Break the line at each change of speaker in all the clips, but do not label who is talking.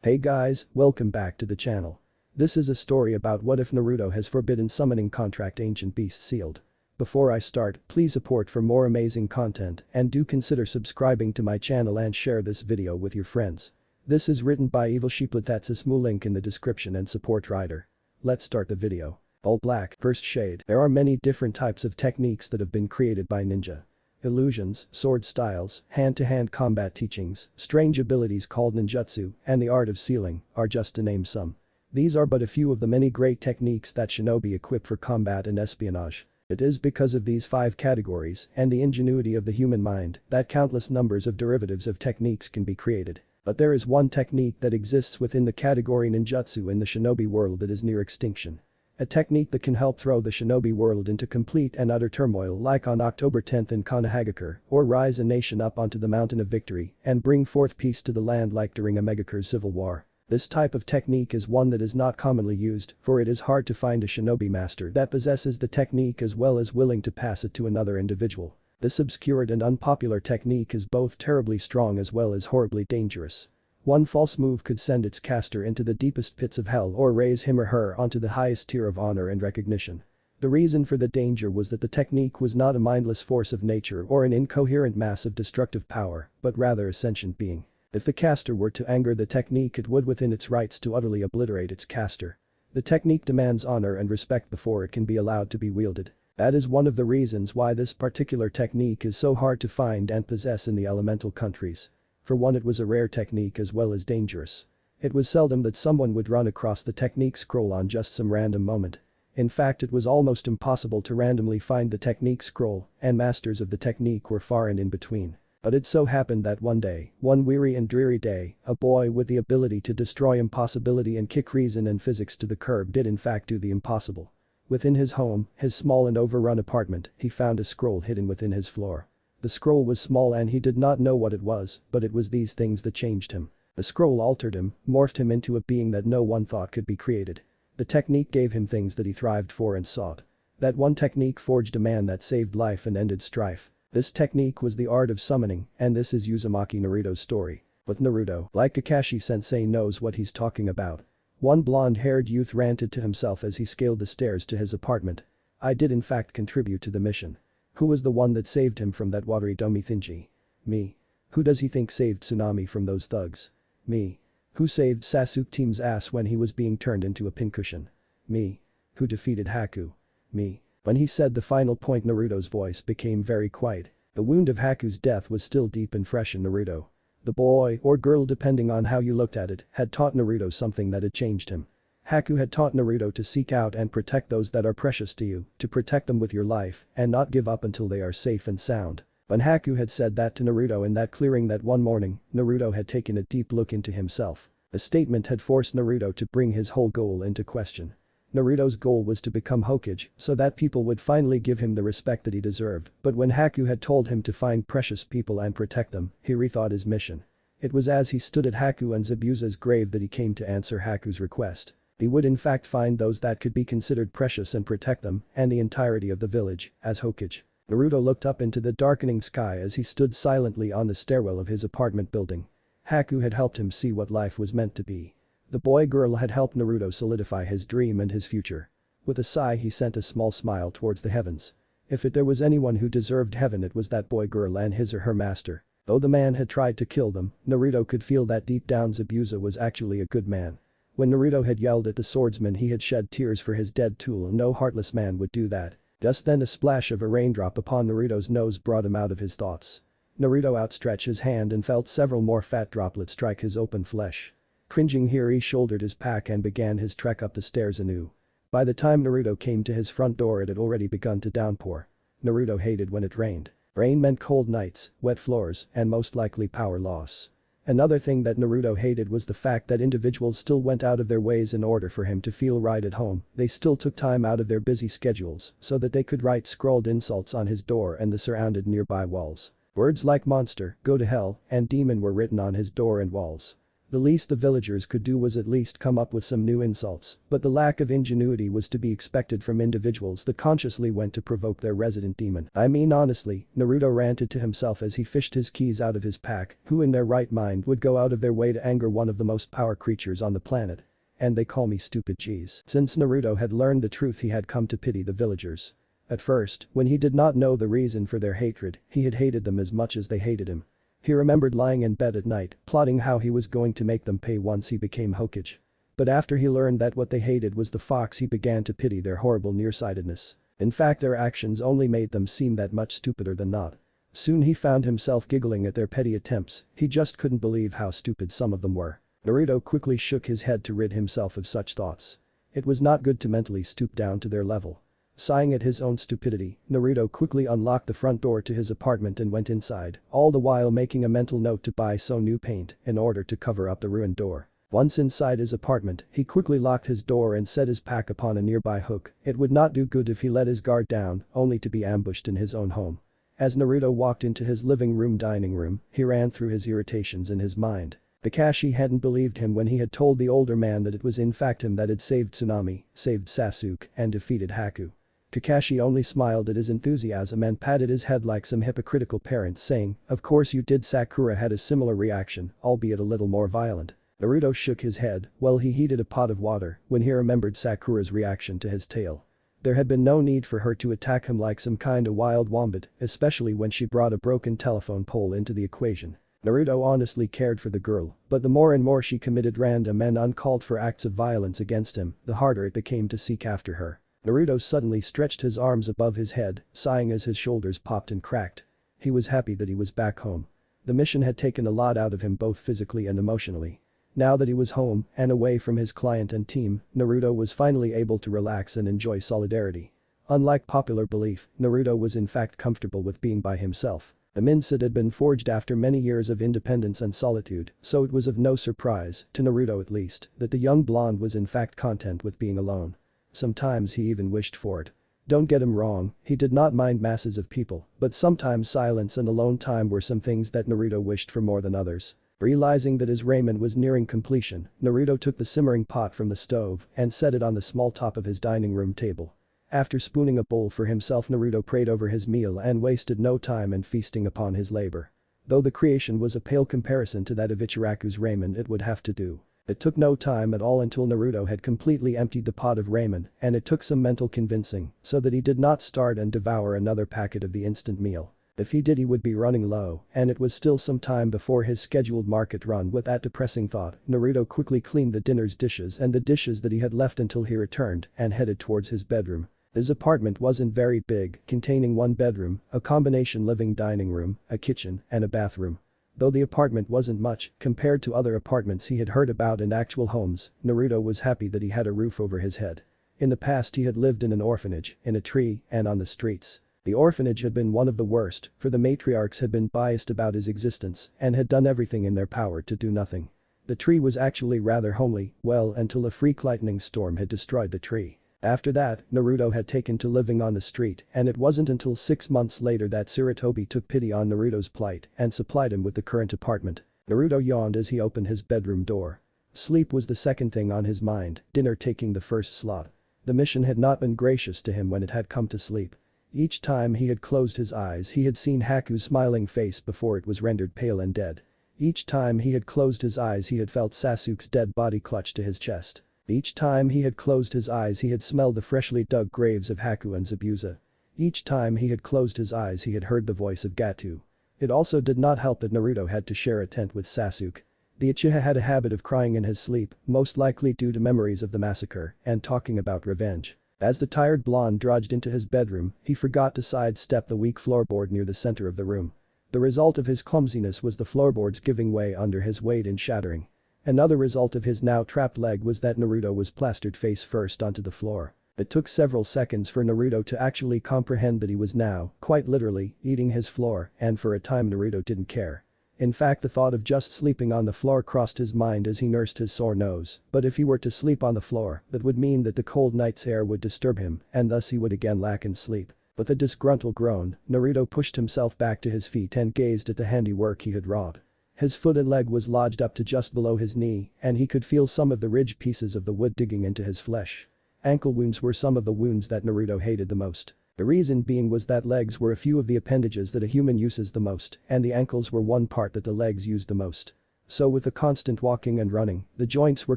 Hey guys, welcome back to the channel. This is a story about what if Naruto has forbidden summoning contract ancient beasts sealed. Before I start, please support for more amazing content and do consider subscribing to my channel and share this video with your friends. This is written by Evil Sheepletatsis Mu, link in the description and support writer. Let's start the video. All black, first shade. There are many different types of techniques that have been created by ninja. Illusions, sword styles, hand-to-hand combat teachings, strange abilities called ninjutsu, and the art of sealing are just to name some. These are but a few of the many great techniques that shinobi equip for combat and espionage. It is because of these 5 categories and the ingenuity of the human mind that countless numbers of derivatives of techniques can be created. But there is one technique that exists within the category ninjutsu in the shinobi world that is near extinction. A technique that can help throw the shinobi world into complete and utter turmoil, like on October 10th in Konohagakure, or rise a nation up onto the mountain of victory and bring forth peace to the land like during a Megakure civil war. This type of technique is one that is not commonly used, for it is hard to find a shinobi master that possesses the technique as well as willing to pass it to another individual. This obscured and unpopular technique is both terribly strong as well as horribly dangerous. One false move could send its caster into the deepest pits of hell or raise him or her onto the highest tier of honor and recognition. The reason for the danger was that the technique was not a mindless force of nature or an incoherent mass of destructive power, but rather a sentient being. If the caster were to anger the technique, it would within its rights to utterly obliterate its caster. The technique demands honor and respect before it can be allowed to be wielded. That is one of the reasons why this particular technique is so hard to find and possess in the elemental countries. For one, it was a rare technique as well as dangerous. It was seldom that someone would run across the technique scroll on just some random moment. In fact, it was almost impossible to randomly find the technique scroll, and masters of the technique were far and in between. But it so happened that one day, one weary and dreary day, a boy with the ability to destroy impossibility and kick reason and physics to the curb did in fact do the impossible. Within his home, his small and overrun apartment, he found a scroll hidden within his floor. The scroll was small and he did not know what it was, but it was these things that changed him. The scroll altered him, morphed him into a being that no one thought could be created. The technique gave him things that he thrived for and sought. That one technique forged a man that saved life and ended strife. This technique was the art of summoning, and this is Uzumaki Naruto's story. But Naruto, like Kakashi-sensei, knows what he's talking about. One blonde-haired youth ranted to himself as he scaled the stairs to his apartment. I did in fact contribute to the mission. Who was the one that saved him from that watery dummy Thinji? Me. Who does he think saved Tsunami from those thugs? Me. Who saved Sasuke team's ass when he was being turned into a pincushion? Me. Who defeated Haku? Me. When he said the final point, Naruto's voice became very quiet. The wound of Haku's death was still deep and fresh in Naruto. The boy, or girl depending on how you looked at it, had taught Naruto something that had changed him. Haku had taught Naruto to seek out and protect those that are precious to you, to protect them with your life, and not give up until they are safe and sound. When Haku had said that to Naruto in that clearing that one morning, Naruto had taken a deep look into himself. The statement had forced Naruto to bring his whole goal into question. Naruto's goal was to become Hokage so that people would finally give him the respect that he deserved, but when Haku had told him to find precious people and protect them, he rethought his mission. It was as he stood at Haku and Zabuza's grave that he came to answer Haku's request. He would in fact find those that could be considered precious and protect them, and the entirety of the village, as Hokage. Naruto looked up into the darkening sky as he stood silently on the stairwell of his apartment building. Haku had helped him see what life was meant to be. The boy-girl had helped Naruto solidify his dream and his future. With a sigh, he sent a small smile towards the heavens. If there was anyone who deserved heaven, it was that boy-girl and his or her master. Though the man had tried to kill them, Naruto could feel that deep down Zabuza was actually a good man. When Naruto had yelled at the swordsman, he had shed tears for his dead tool. No heartless man would do that. Just then a splash of a raindrop upon Naruto's nose brought him out of his thoughts. Naruto outstretched his hand and felt several more fat droplets strike his open flesh. Cringing here, he shouldered his pack and began his trek up the stairs anew. By the time Naruto came to his front door, it had already begun to downpour. Naruto hated when it rained. Rain meant cold nights, wet floors, and most likely power loss. Another thing that Naruto hated was the fact that individuals still went out of their ways in order for him to feel right at home. They still took time out of their busy schedules so that they could write scrawled insults on his door and the surrounded nearby walls. Words like monster, go to hell, and demon were written on his door and walls. The least the villagers could do was at least come up with some new insults, but the lack of ingenuity was to be expected from individuals that consciously went to provoke their resident demon. I mean honestly, Naruto ranted to himself as he fished his keys out of his pack, who in their right mind would go out of their way to anger one of the most power creatures on the planet. And they call me stupid G's. Since Naruto had learned the truth, he had come to pity the villagers. At first, when he did not know the reason for their hatred, he had hated them as much as they hated him. He remembered lying in bed at night, plotting how he was going to make them pay once he became Hokage. But after he learned that what they hated was the fox, he began to pity their horrible nearsightedness. In fact, their actions only made them seem that much stupider than not. Soon he found himself giggling at their petty attempts, he just couldn't believe how stupid some of them were. Naruto quickly shook his head to rid himself of such thoughts. It was not good to mentally stoop down to their level. Sighing at his own stupidity, Naruto quickly unlocked the front door to his apartment and went inside, all the while making a mental note to buy some new paint in order to cover up the ruined door. Once inside his apartment, he quickly locked his door and set his pack upon a nearby hook. It would not do good if he let his guard down, only to be ambushed in his own home. As Naruto walked into his living room dining room, he ran through his irritations in his mind. Kakashi hadn't believed him when he had told the older man that it was in fact him that had saved Tsunami, saved Sasuke, and defeated Haku. Kakashi only smiled at his enthusiasm and patted his head like some hypocritical parent, saying, "Of course you did." Sakura had a similar reaction, albeit a little more violent. Naruto shook his head while he heated a pot of water when he remembered Sakura's reaction to his tale. There had been no need for her to attack him like some kind of wild wombat, especially when she brought a broken telephone pole into the equation. Naruto honestly cared for the girl, but the more and more she committed random and uncalled for acts of violence against him, the harder it became to seek after her. Naruto suddenly stretched his arms above his head, sighing as his shoulders popped and cracked. He was happy that he was back home. The mission had taken a lot out of him both physically and emotionally. Now that he was home and away from his client and team, Naruto was finally able to relax and enjoy solidarity. Unlike popular belief, Naruto was in fact comfortable with being by himself. The mindset had been forged after many years of independence and solitude, so it was of no surprise, to Naruto at least, that the young blonde was in fact content with being alone. Sometimes he even wished for it. Don't get him wrong, he did not mind masses of people, but sometimes silence and alone time were some things that Naruto wished for more than others. Realizing that his ramen was nearing completion, Naruto took the simmering pot from the stove and set it on the small top of his dining room table. After spooning a bowl for himself, Naruto prayed over his meal and wasted no time in feasting upon his labor. Though the creation was a pale comparison to that of Ichiraku's ramen, it would have to do. It took no time at all until Naruto had completely emptied the pot of ramen, and it took some mental convincing so that he did not start and devour another packet of the instant meal. If he did, he would be running low, and it was still some time before his scheduled market run. With that depressing thought, Naruto quickly cleaned the dinner's dishes and the dishes that he had left until he returned and headed towards his bedroom. His apartment wasn't very big, containing one bedroom, a combination living dining room, a kitchen, and a bathroom. Though the apartment wasn't much compared to other apartments he had heard about in actual homes, Naruto was happy that he had a roof over his head. In the past he had lived in an orphanage, in a tree, and on the streets. The orphanage had been one of the worst, for the matriarchs had been biased about his existence and had done everything in their power to do nothing. The tree was actually rather homely, well, until a freak lightning storm had destroyed the tree. After that, Naruto had taken to living on the street, and it wasn't until 6 months later that Sarutobi took pity on Naruto's plight and supplied him with the current apartment. Naruto yawned as he opened his bedroom door. Sleep was the second thing on his mind, dinner taking the first slot. The mission had not been gracious to him when it had come to sleep. Each time he had closed his eyes he had seen Haku's smiling face before it was rendered pale and dead. Each time he had closed his eyes he had felt Sasuke's dead body clutched to his chest. Each time he had closed his eyes he had smelled the freshly dug graves of Haku and Zabuza. Each time he had closed his eyes he had heard the voice of Gato. It also did not help that Naruto had to share a tent with Sasuke. The Uchiha had a habit of crying in his sleep, most likely due to memories of the massacre and talking about revenge. As the tired blonde drudged into his bedroom, he forgot to sidestep the weak floorboard near the center of the room. The result of his clumsiness was the floorboards giving way under his weight and shattering. Another result of his now trapped leg was that Naruto was plastered face first onto the floor. It took several seconds for Naruto to actually comprehend that he was now, quite literally, eating his floor, and for a time Naruto didn't care. In fact, the thought of just sleeping on the floor crossed his mind as he nursed his sore nose, but if he were to sleep on the floor, that would mean that the cold night's air would disturb him, and thus he would again lack in sleep. With a disgruntled groan, Naruto pushed himself back to his feet and gazed at the handiwork he had wrought. His foot and leg was lodged up to just below his knee, and he could feel some of the ridged pieces of the wood digging into his flesh. Ankle wounds were some of the wounds that Naruto hated the most. The reason being was that legs were a few of the appendages that a human uses the most, and the ankles were one part that the legs used the most. So with the constant walking and running, the joints were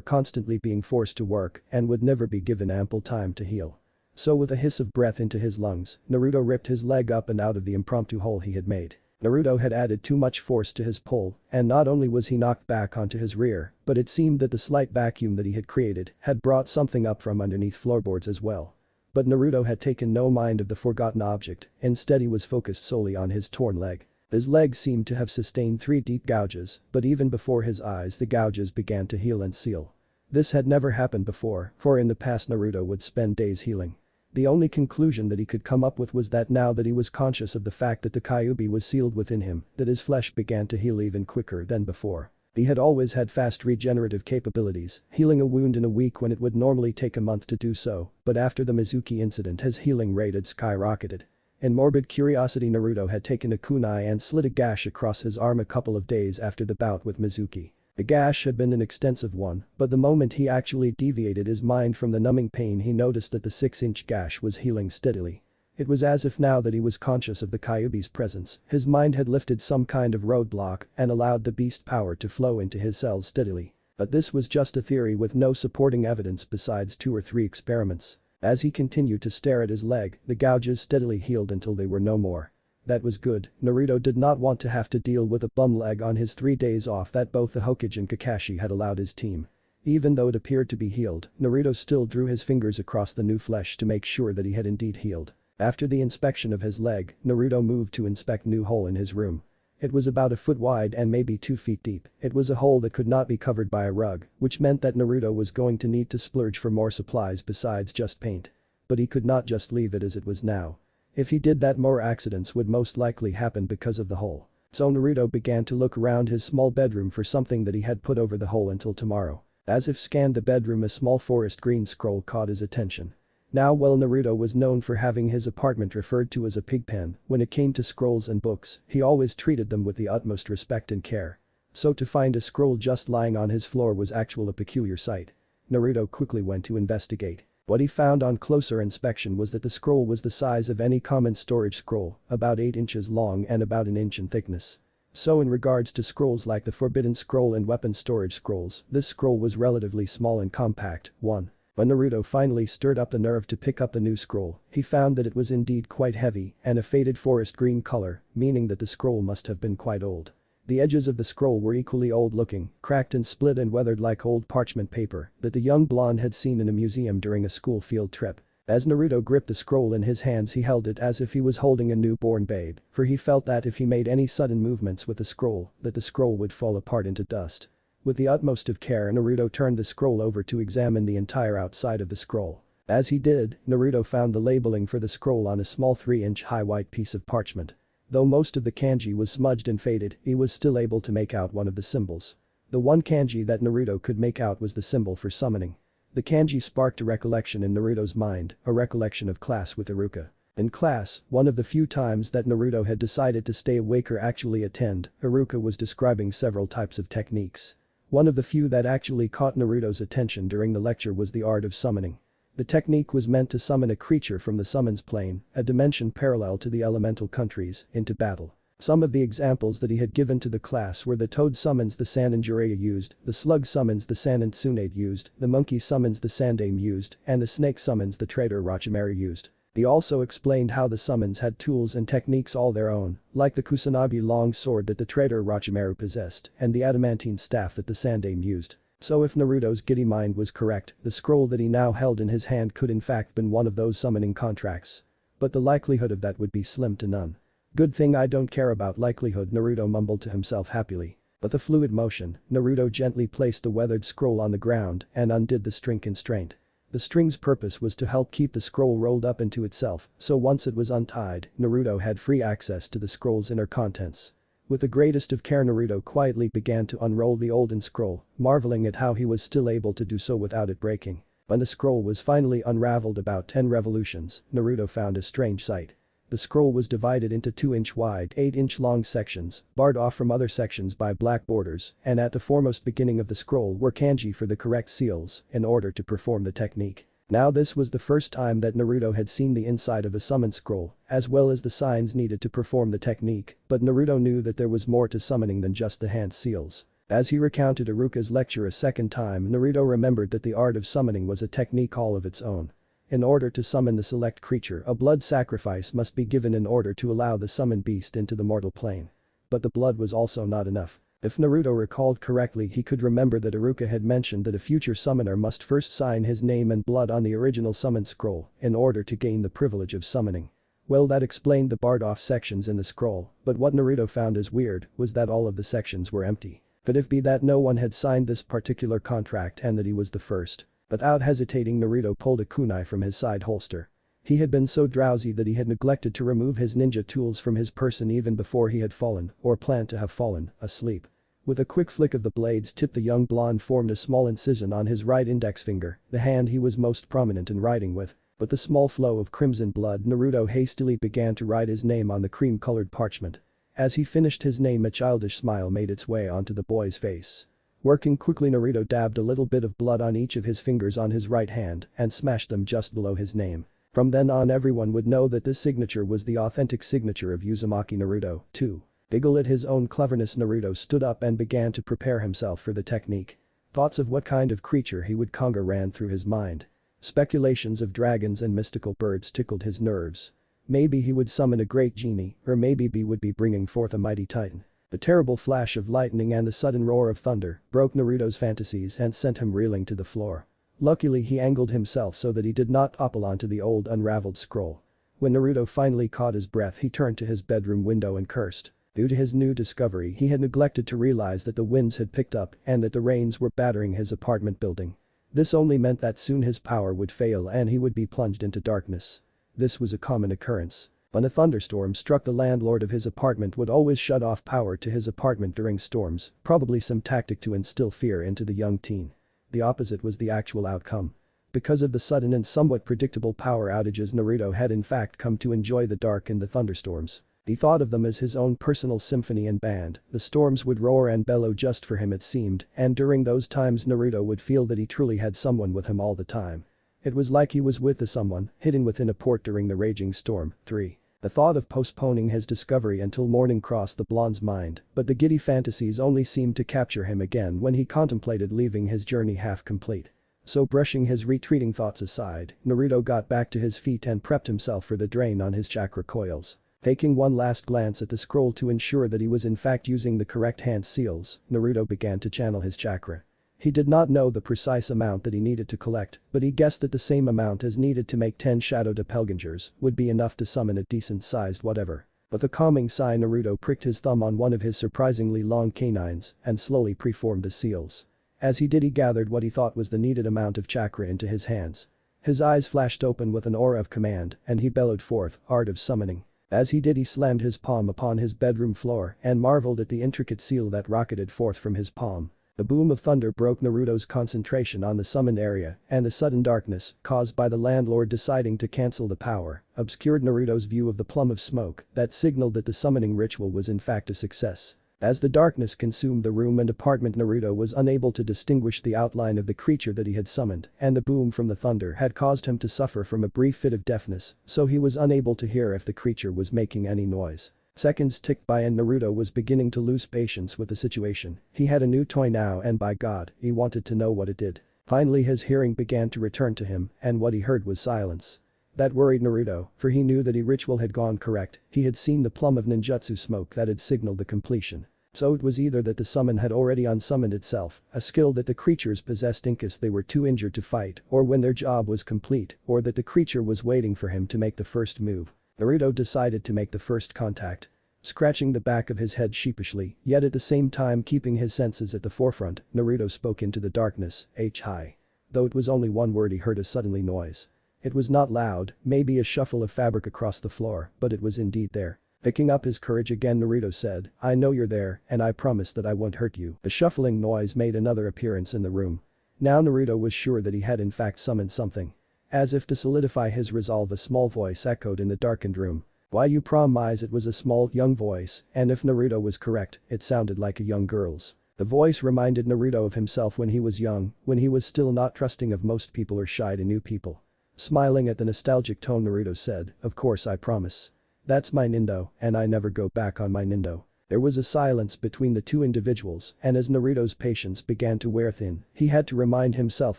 constantly being forced to work and would never be given ample time to heal. So with a hiss of breath into his lungs, Naruto ripped his leg up and out of the impromptu hole he had made. Naruto had added too much force to his pull, and not only was he knocked back onto his rear, but it seemed that the slight vacuum that he had created had brought something up from underneath floorboards as well. But Naruto had taken no mind of the forgotten object, instead he was focused solely on his torn leg. His leg seemed to have sustained 3 deep gouges, but even before his eyes the gouges began to heal and seal. This had never happened before, for in the past Naruto would spend days healing. The only conclusion that he could come up with was that now that he was conscious of the fact that the Kyuubi was sealed within him, that his flesh began to heal even quicker than before. He had always had fast regenerative capabilities, healing a wound in a week when it would normally take a month to do so, but after the Mizuki incident his healing rate had skyrocketed. In morbid curiosity Naruto had taken a kunai and slit a gash across his arm a couple of days after the bout with Mizuki. The gash had been an extensive one, but the moment he actually deviated his mind from the numbing pain he noticed that the 6-inch gash was healing steadily. It was as if now that he was conscious of the Kyuubi's presence, his mind had lifted some kind of roadblock and allowed the beast power to flow into his cells steadily. But this was just a theory with no supporting evidence besides 2 or 3 experiments. As he continued to stare at his leg, the gouges steadily healed until they were no more. That was good. Naruto did not want to have to deal with a bum leg on his 3 days off that both the Hokage and Kakashi had allowed his team. Even though it appeared to be healed, Naruto still drew his fingers across the new flesh to make sure that he had indeed healed. After the inspection of his leg, Naruto moved to inspect new hole in his room. It was about a foot wide and maybe 2 feet deep. It was a hole that could not be covered by a rug, which meant that Naruto was going to need to splurge for more supplies besides just paint. But he could not just leave it as it was now. If he did that, more accidents would most likely happen because of the hole. So Naruto began to look around his small bedroom for something that he had put over the hole until tomorrow. As if scanned the bedroom, a small forest green scroll caught his attention. Now while Naruto was known for having his apartment referred to as a pig pen, when it came to scrolls and books, he always treated them with the utmost respect and care. So to find a scroll just lying on his floor was actually a peculiar sight. Naruto quickly went to investigate. What he found on closer inspection was that the scroll was the size of any common storage scroll, about 8 inches long and about an inch in thickness. So in regards to scrolls like the Forbidden Scroll and weapon storage scrolls, this scroll was relatively small and compact. 1. When Naruto finally stirred up the nerve to pick up the new scroll, he found that it was indeed quite heavy and a faded forest green color, meaning that the scroll must have been quite old. The edges of the scroll were equally old-looking, cracked and split and weathered like old parchment paper that the young blonde had seen in a museum during a school field trip. As Naruto gripped the scroll in his hands, he held it as if he was holding a newborn babe, for he felt that if he made any sudden movements with the scroll, that the scroll would fall apart into dust. With the utmost of care, Naruto turned the scroll over to examine the entire outside of the scroll. As he did, Naruto found the labeling for the scroll on a small 3-inch high white piece of parchment. Though most of the kanji was smudged and faded, he was still able to make out one of the symbols. The one kanji that Naruto could make out was the symbol for summoning. The kanji sparked a recollection in Naruto's mind, a recollection of class with Iruka. In class, one of the few times that Naruto had decided to stay awake or actually attend, Iruka was describing several types of techniques. One of the few that actually caught Naruto's attention during the lecture was the art of summoning. The technique was meant to summon a creature from the summons plane, a dimension parallel to the elemental countries, into battle. Some of the examples that he had given to the class were the toad summons the Sannin Jiraiya used, the slug summons the Sannin Tsunade used, the monkey summons the Sandaime used, and the snake summons the traitor Orochimaru used. He also explained how the summons had tools and techniques all their own, like the Kusanagi long sword that the traitor Orochimaru possessed and the adamantine staff that the Sandaime used. So if Naruto's giddy mind was correct, the scroll that he now held in his hand could in fact been one of those summoning contracts. But the likelihood of that would be slim to none. Good thing I don't care about likelihood, Naruto mumbled to himself happily. With a fluid motion, Naruto gently placed the weathered scroll on the ground and undid the string constraint. The string's purpose was to help keep the scroll rolled up into itself, so once it was untied, Naruto had free access to the scroll's inner contents. With the greatest of care, Naruto quietly began to unroll the olden scroll, marveling at how he was still able to do so without it breaking. When the scroll was finally unraveled about 10 revolutions, Naruto found a strange sight. The scroll was divided into 2-inch wide, 8-inch long sections, barred off from other sections by black borders, and at the foremost beginning of the scroll were kanji for the correct seals in order to perform the technique. Now this was the first time that Naruto had seen the inside of a summon scroll, as well as the signs needed to perform the technique, but Naruto knew that there was more to summoning than just the hand seals. As he recounted Iruka's lecture a second time, Naruto remembered that the art of summoning was a technique all of its own. In order to summon the select creature, a blood sacrifice must be given in order to allow the summoned beast into the mortal plane. But the blood was also not enough. If Naruto recalled correctly, he could remember that Iruka had mentioned that a future summoner must first sign his name and blood on the original summon scroll in order to gain the privilege of summoning. Well, that explained the barred off sections in the scroll, but what Naruto found as weird was that all of the sections were empty. Could it be that no one had signed this particular contract and that he was the first? Without hesitating, Naruto pulled a kunai from his side holster. He had been so drowsy that he had neglected to remove his ninja tools from his person even before he had fallen, or planned to have fallen, asleep. With a quick flick of the blade's tip, the young blonde formed a small incision on his right index finger, the hand he was most prominent in writing with. With the small flow of crimson blood, Naruto hastily began to write his name on the cream-colored parchment. As he finished his name, a childish smile made its way onto the boy's face. Working quickly, Naruto dabbed a little bit of blood on each of his fingers on his right hand and smashed them just below his name. From then on, everyone would know that this signature was the authentic signature of Uzumaki Naruto, too. Biggle at his own cleverness, Naruto stood up and began to prepare himself for the technique. Thoughts of what kind of creature he would conjure ran through his mind. Speculations of dragons and mystical birds tickled his nerves. Maybe he would summon a great genie, or maybe he would be bringing forth a mighty titan. The terrible flash of lightning and the sudden roar of thunder broke Naruto's fantasies and sent him reeling to the floor. Luckily, he angled himself so that he did not topple onto the old unraveled scroll. When Naruto finally caught his breath, he turned to his bedroom window and cursed. Due to his new discovery, he had neglected to realize that the winds had picked up and that the rains were battering his apartment building. This only meant that soon his power would fail and he would be plunged into darkness. This was a common occurrence. When a thunderstorm struck, the landlord of his apartment would always shut off power to his apartment during storms, probably some tactic to instill fear into the young teen. The opposite was the actual outcome. Because of the sudden and somewhat predictable power outages, Naruto had in fact come to enjoy the dark and the thunderstorms. He thought of them as his own personal symphony and band. The storms would roar and bellow just for him, it seemed, and during those times Naruto would feel that he truly had someone with him all the time. It was like he was with the someone, hidden within a port during the raging storm. 3. The thought of postponing his discovery until morning crossed the blonde's mind, but the giddy fantasies only seemed to capture him again when he contemplated leaving his journey half complete. So, brushing his retreating thoughts aside, Naruto got back to his feet and prepped himself for the drain on his chakra coils. Taking one last glance at the scroll to ensure that he was in fact using the correct hand seals, Naruto began to channel his chakra. He did not know the precise amount that he needed to collect, but he guessed that the same amount as needed to make 10 shadow doppelgangers would be enough to summon a decent-sized whatever. With a calming sigh, Naruto pricked his thumb on one of his surprisingly long canines and slowly preformed the seals. As he did, he gathered what he thought was the needed amount of chakra into his hands. His eyes flashed open with an aura of command and he bellowed forth, "Art of Summoning." As he did, he slammed his palm upon his bedroom floor and marveled at the intricate seal that rocketed forth from his palm. The boom of thunder broke Naruto's concentration on the summoned area, and the sudden darkness, caused by the landlord deciding to cancel the power, obscured Naruto's view of the plume of smoke that signaled that the summoning ritual was in fact a success. As the darkness consumed the room and apartment, Naruto was unable to distinguish the outline of the creature that he had summoned, and the boom from the thunder had caused him to suffer from a brief fit of deafness, so he was unable to hear if the creature was making any noise. Seconds ticked by and Naruto was beginning to lose patience with the situation. He had a new toy now and by God, he wanted to know what it did. Finally his hearing began to return to him and what he heard was silence. That worried Naruto, for he knew that the ritual had gone correct. He had seen the plume of ninjutsu smoke that had signaled the completion. So it was either that the summon had already unsummoned itself, a skill that the creatures possessed in case they were too injured to fight or when their job was complete, or that the creature was waiting for him to make the first move. Naruto decided to make the first contact. Scratching the back of his head sheepishly, yet at the same time keeping his senses at the forefront, Naruto spoke into the darkness, "Hi." Though it was only one word, he heard a suddenly noise. It was not loud, maybe a shuffle of fabric across the floor, but it was indeed there. Picking up his courage again, Naruto said, "I know you're there and I promise that I won't hurt you." The shuffling noise made another appearance in the room. Now Naruto was sure that he had in fact summoned something. As if to solidify his resolve, a small voice echoed in the darkened room. "Why you promise?" It was a small, young voice, and if Naruto was correct, it sounded like a young girl's. The voice reminded Naruto of himself when he was young, when he was still not trusting of most people or shy to new people. Smiling at the nostalgic tone, Naruto said, "Of course, I promise. That's my Nindo, and I never go back on my Nindo." There was a silence between the two individuals, and as Naruto's patience began to wear thin, he had to remind himself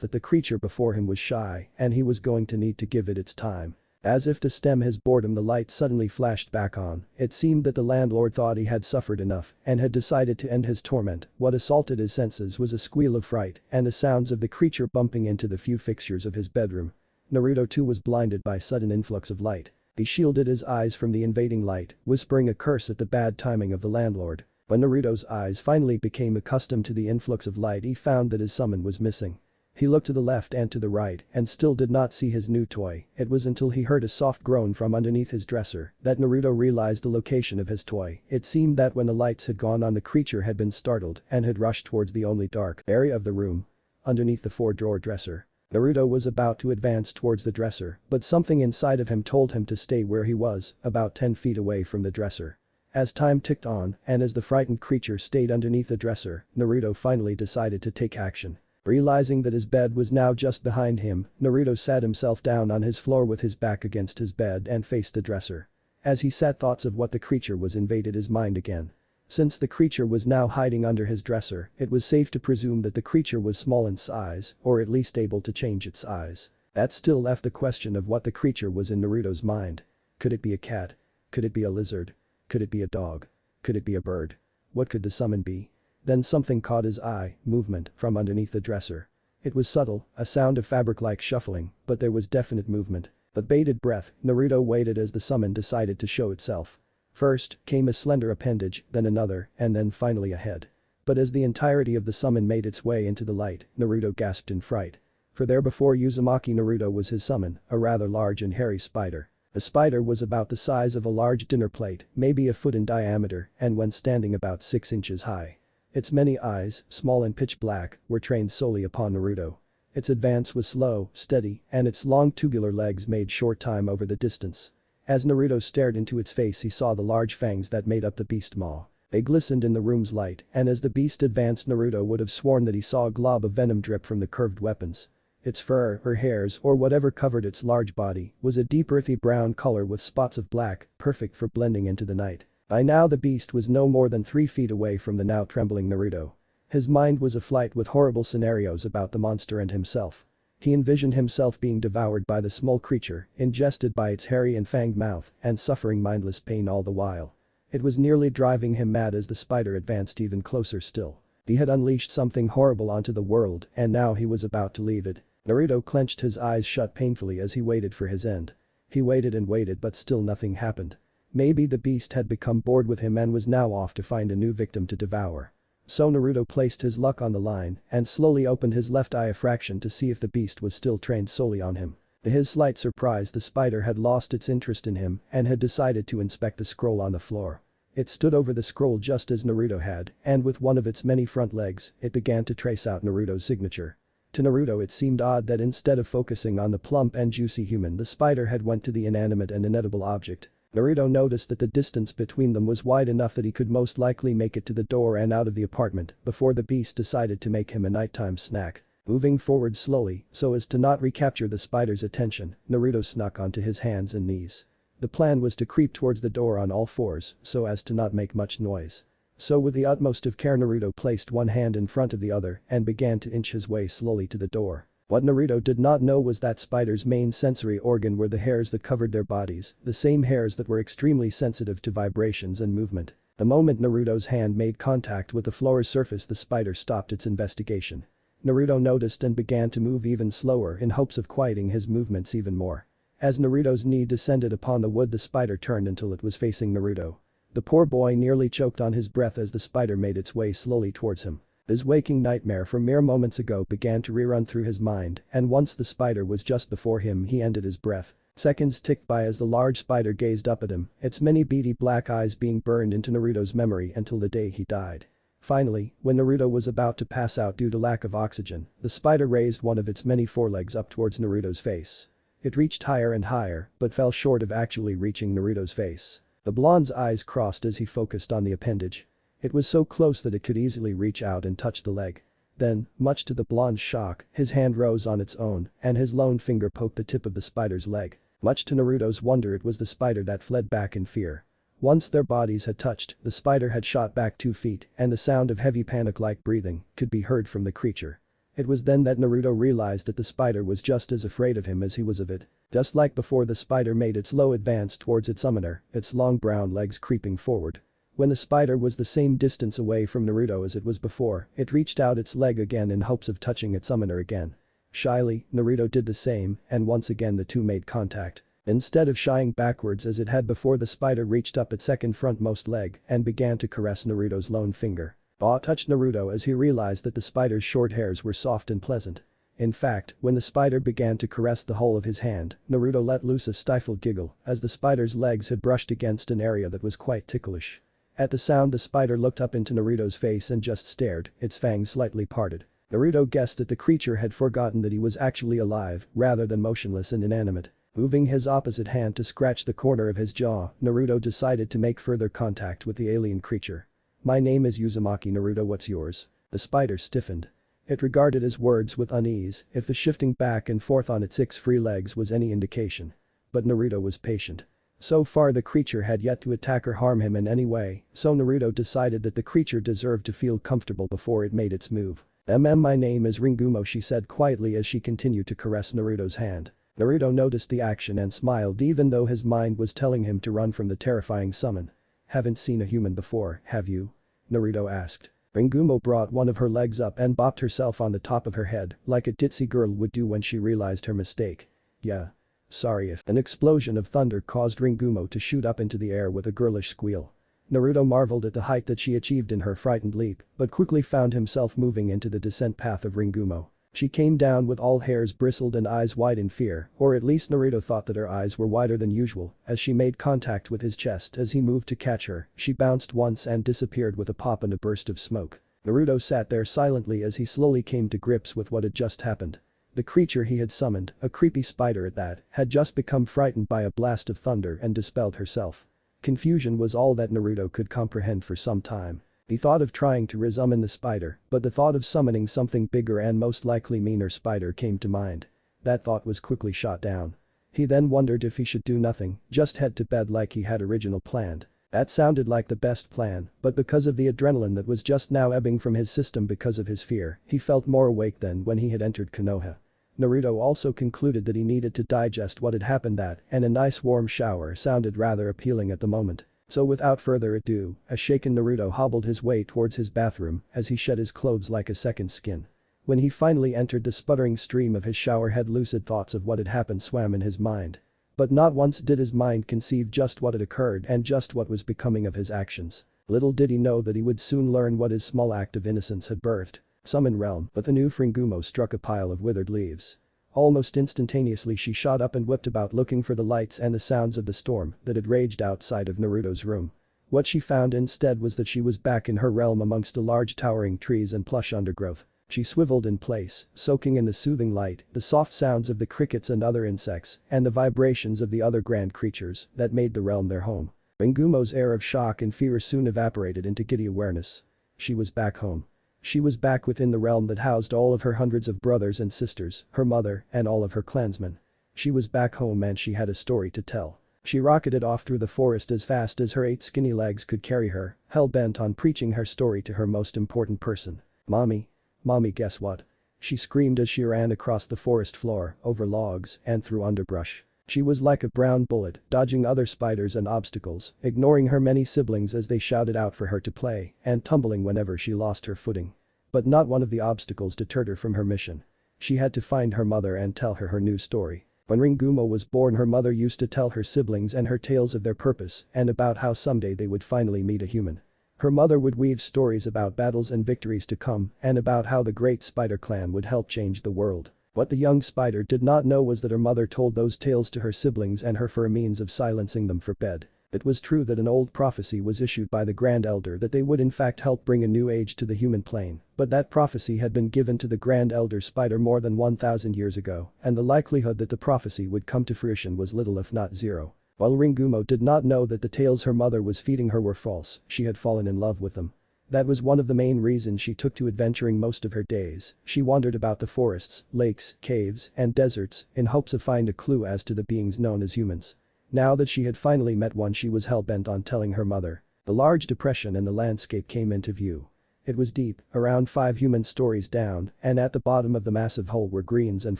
that the creature before him was shy and he was going to need to give it its time. As if to stem his boredom, the light suddenly flashed back on. It seemed that the landlord thought he had suffered enough and had decided to end his torment. What assaulted his senses was a squeal of fright and the sounds of the creature bumping into the few fixtures of his bedroom. Naruto too was blinded by sudden influx of light. He shielded his eyes from the invading light, whispering a curse at the bad timing of the landlord. When Naruto's eyes finally became accustomed to the influx of light, he found that his summon was missing. He looked to the left and to the right and still did not see his new toy. It was until he heard a soft groan from underneath his dresser that Naruto realized the location of his toy. It seemed that when the lights had gone on, the creature had been startled and had rushed towards the only dark area of the room. Underneath the 4-drawer dresser. Naruto was about to advance towards the dresser, but something inside of him told him to stay where he was, about 10 feet away from the dresser. As time ticked on and as the frightened creature stayed underneath the dresser, Naruto finally decided to take action. Realizing that his bed was now just behind him, Naruto sat himself down on his floor with his back against his bed and faced the dresser. As he sat, thoughts of what the creature was invaded his mind again. Since the creature was now hiding under his dresser, it was safe to presume that the creature was small in size, or at least able to change its size. That still left the question of what the creature was in Naruto's mind. Could it be a cat? Could it be a lizard? Could it be a dog? Could it be a bird? What could the summon be? Then something caught his eye, movement from underneath the dresser. It was subtle, a sound of fabric-like shuffling, but there was definite movement. With bated breath, Naruto waited as the summon decided to show itself. First came a slender appendage, then another, and then finally a head. But as the entirety of the summon made its way into the light, Naruto gasped in fright. For there before Uzumaki Naruto was his summon, a rather large and hairy spider. The spider was about the size of a large dinner plate, maybe a foot in diameter, and when standing about 6 inches high. Its many eyes, small and pitch black, were trained solely upon Naruto. Its advance was slow, steady, and its long tubular legs made short time over the distance. As Naruto stared into its face, he saw the large fangs that made up the beast maw. They glistened in the room's light, and as the beast advanced, Naruto would have sworn that he saw a glob of venom drip from the curved weapons. Its fur, or hairs, or whatever covered its large body, was a deep earthy brown color with spots of black, perfect for blending into the night. By now the beast was no more than 3 feet away from the now trembling Naruto. His mind was aflight with horrible scenarios about the monster and himself. He envisioned himself being devoured by the small creature, ingested by its hairy and fanged mouth, and suffering mindless pain all the while. It was nearly driving him mad as the spider advanced even closer still. He had unleashed something horrible onto the world, and now he was about to leave it. Naruto clenched his eyes shut painfully as he waited for his end. He waited and waited, but still nothing happened. Maybe the beast had become bored with him and was now off to find a new victim to devour. So Naruto placed his luck on the line and slowly opened his left eye a fraction to see if the beast was still trained solely on him. To his slight surprise, the spider had lost its interest in him and had decided to inspect the scroll on the floor. It stood over the scroll just as Naruto had, and with one of its many front legs, it began to trace out Naruto's signature. To Naruto it seemed odd that instead of focusing on the plump and juicy human, the spider had went to the inanimate and inedible object. Naruto noticed that the distance between them was wide enough that he could most likely make it to the door and out of the apartment before the beast decided to make him a nighttime snack. Moving forward slowly, so as to not recapture the spider's attention, Naruto snuck onto his hands and knees. The plan was to creep towards the door on all fours so as to not make much noise. So with the utmost of care, Naruto placed one hand in front of the other and began to inch his way slowly to the door. What Naruto did not know was that spider's main sensory organ were the hairs that covered their bodies, the same hairs that were extremely sensitive to vibrations and movement. The moment Naruto's hand made contact with the floor's surface, the spider stopped its investigation. Naruto noticed and began to move even slower in hopes of quieting his movements even more. As Naruto's knee descended upon the wood, the spider turned until it was facing Naruto. The poor boy nearly choked on his breath as the spider made its way slowly towards him. His waking nightmare from mere moments ago began to rerun through his mind, and once the spider was just before him, he ended his breath. Seconds ticked by as the large spider gazed up at him, its many beady black eyes being burned into Naruto's memory until the day he died. Finally, when Naruto was about to pass out due to lack of oxygen, the spider raised one of its many forelegs up towards Naruto's face. It reached higher and higher, but fell short of actually reaching Naruto's face. The blonde's eyes crossed as he focused on the appendage. It was so close that it could easily reach out and touch the leg. Then, much to the blonde's shock, his hand rose on its own, and his lone finger poked the tip of the spider's leg. Much to Naruto's wonder, it was the spider that fled back in fear. Once their bodies had touched, the spider had shot back 2 feet, and the sound of heavy panic-like breathing could be heard from the creature. It was then that Naruto realized that the spider was just as afraid of him as he was of it. Just like before, the spider made its slow advance towards its summoner, its long brown legs creeping forward. When the spider was the same distance away from Naruto as it was before, it reached out its leg again in hopes of touching its summoner again. Shyly, Naruto did the same, and once again the two made contact. Instead of shying backwards as it had before, the spider reached up its second frontmost leg and began to caress Naruto's lone finger. Awe touched Naruto as he realized that the spider's short hairs were soft and pleasant. In fact, when the spider began to caress the whole of his hand, Naruto let loose a stifled giggle as the spider's legs had brushed against an area that was quite ticklish. At the sound, the spider looked up into Naruto's face and just stared, its fangs slightly parted. Naruto guessed that the creature had forgotten that he was actually alive rather than motionless and inanimate. Moving his opposite hand to scratch the corner of his jaw, Naruto decided to make further contact with the alien creature. "My name is Uzumaki Naruto, what's yours?" The spider stiffened. It regarded his words with unease, if the shifting back and forth on its 6 free legs was any indication. But Naruto was patient. So far the creature had yet to attack or harm him in any way, so Naruto decided that the creature deserved to feel comfortable before it made its move. My name is Ringumo," she said quietly as she continued to caress Naruto's hand. Naruto noticed the action and smiled, even though his mind was telling him to run from the terrifying summon. "Haven't seen a human before, have you?" Naruto asked. Ringumo brought one of her legs up and bopped herself on the top of her head like a ditzy girl would do when she realized her mistake. "Yeah. Sorry if..." An explosion of thunder caused Ringumo to shoot up into the air with a girlish squeal. Naruto marveled at the height that she achieved in her frightened leap, but quickly found himself moving into the descent path of Ringumo. She came down with all hairs bristled and eyes wide in fear, or at least Naruto thought that her eyes were wider than usual as she made contact with his chest as he moved to catch her. She bounced once and disappeared with a pop and a burst of smoke. Naruto sat there silently as he slowly came to grips with what had just happened. The creature he had summoned, a creepy spider at that, had just become frightened by a blast of thunder and dispelled herself. Confusion was all that Naruto could comprehend for some time. He thought of trying to resummon the spider, but the thought of summoning something bigger and most likely meaner spider came to mind. That thought was quickly shot down. He then wondered if he should do nothing, just head to bed like he had originally planned. That sounded like the best plan, but because of the adrenaline that was just now ebbing from his system because of his fear, he felt more awake than when he had entered Konoha. Naruto also concluded that he needed to digest what had happened, and a nice warm shower sounded rather appealing at the moment. So without further ado, a shaken Naruto hobbled his way towards his bathroom as he shed his clothes like a second skin. When he finally entered the sputtering stream of his shower head, lucid thoughts of what had happened swam in his mind. But not once did his mind conceive just what had occurred and just what was becoming of his actions. Little did he know that he would soon learn what his small act of innocence had birthed. Summon realm, but the new Ringumo struck a pile of withered leaves. Almost instantaneously she shot up and whipped about looking for the lights and the sounds of the storm that had raged outside of Naruto's room. What she found instead was that she was back in her realm amongst the large towering trees and plush undergrowth. She swiveled in place, soaking in the soothing light, the soft sounds of the crickets and other insects, and the vibrations of the other grand creatures that made the realm their home. Ringumo's air of shock and fear soon evaporated into giddy awareness. She was back home. She was back within the realm that housed all of her hundreds of brothers and sisters, her mother, and all of her clansmen. She was back home and she had a story to tell. She rocketed off through the forest as fast as her 8 skinny legs could carry her, hell-bent on preaching her story to her most important person. "Mommy. Mommy, guess what?" she screamed as she ran across the forest floor, over logs, and through underbrush. She was like a brown bullet, dodging other spiders and obstacles, ignoring her many siblings as they shouted out for her to play, and tumbling whenever she lost her footing. But not one of the obstacles deterred her from her mission. She had to find her mother and tell her new story. When Ringumo was born, her mother used to tell her siblings and her tales of their purpose and about how someday they would finally meet a human. Her mother would weave stories about battles and victories to come and about how the great spider clan would help change the world. What the young spider did not know was that her mother told those tales to her siblings and her for a means of silencing them for bed. It was true that an old prophecy was issued by the Grand Elder that they would in fact help bring a new age to the human plane, but that prophecy had been given to the Grand Elder Spider more than 1,000 years ago, and the likelihood that the prophecy would come to fruition was little if not zero. While Ringumo did not know that the tales her mother was feeding her were false, she had fallen in love with them. That was one of the main reasons she took to adventuring most of her days. She wandered about the forests, lakes, caves, and deserts in hopes of finding a clue as to the beings known as humans. Now that she had finally met one, she was hell-bent on telling her mother. The large depression in the landscape came into view. It was deep, around 5 human stories down, and at the bottom of the massive hole were greens and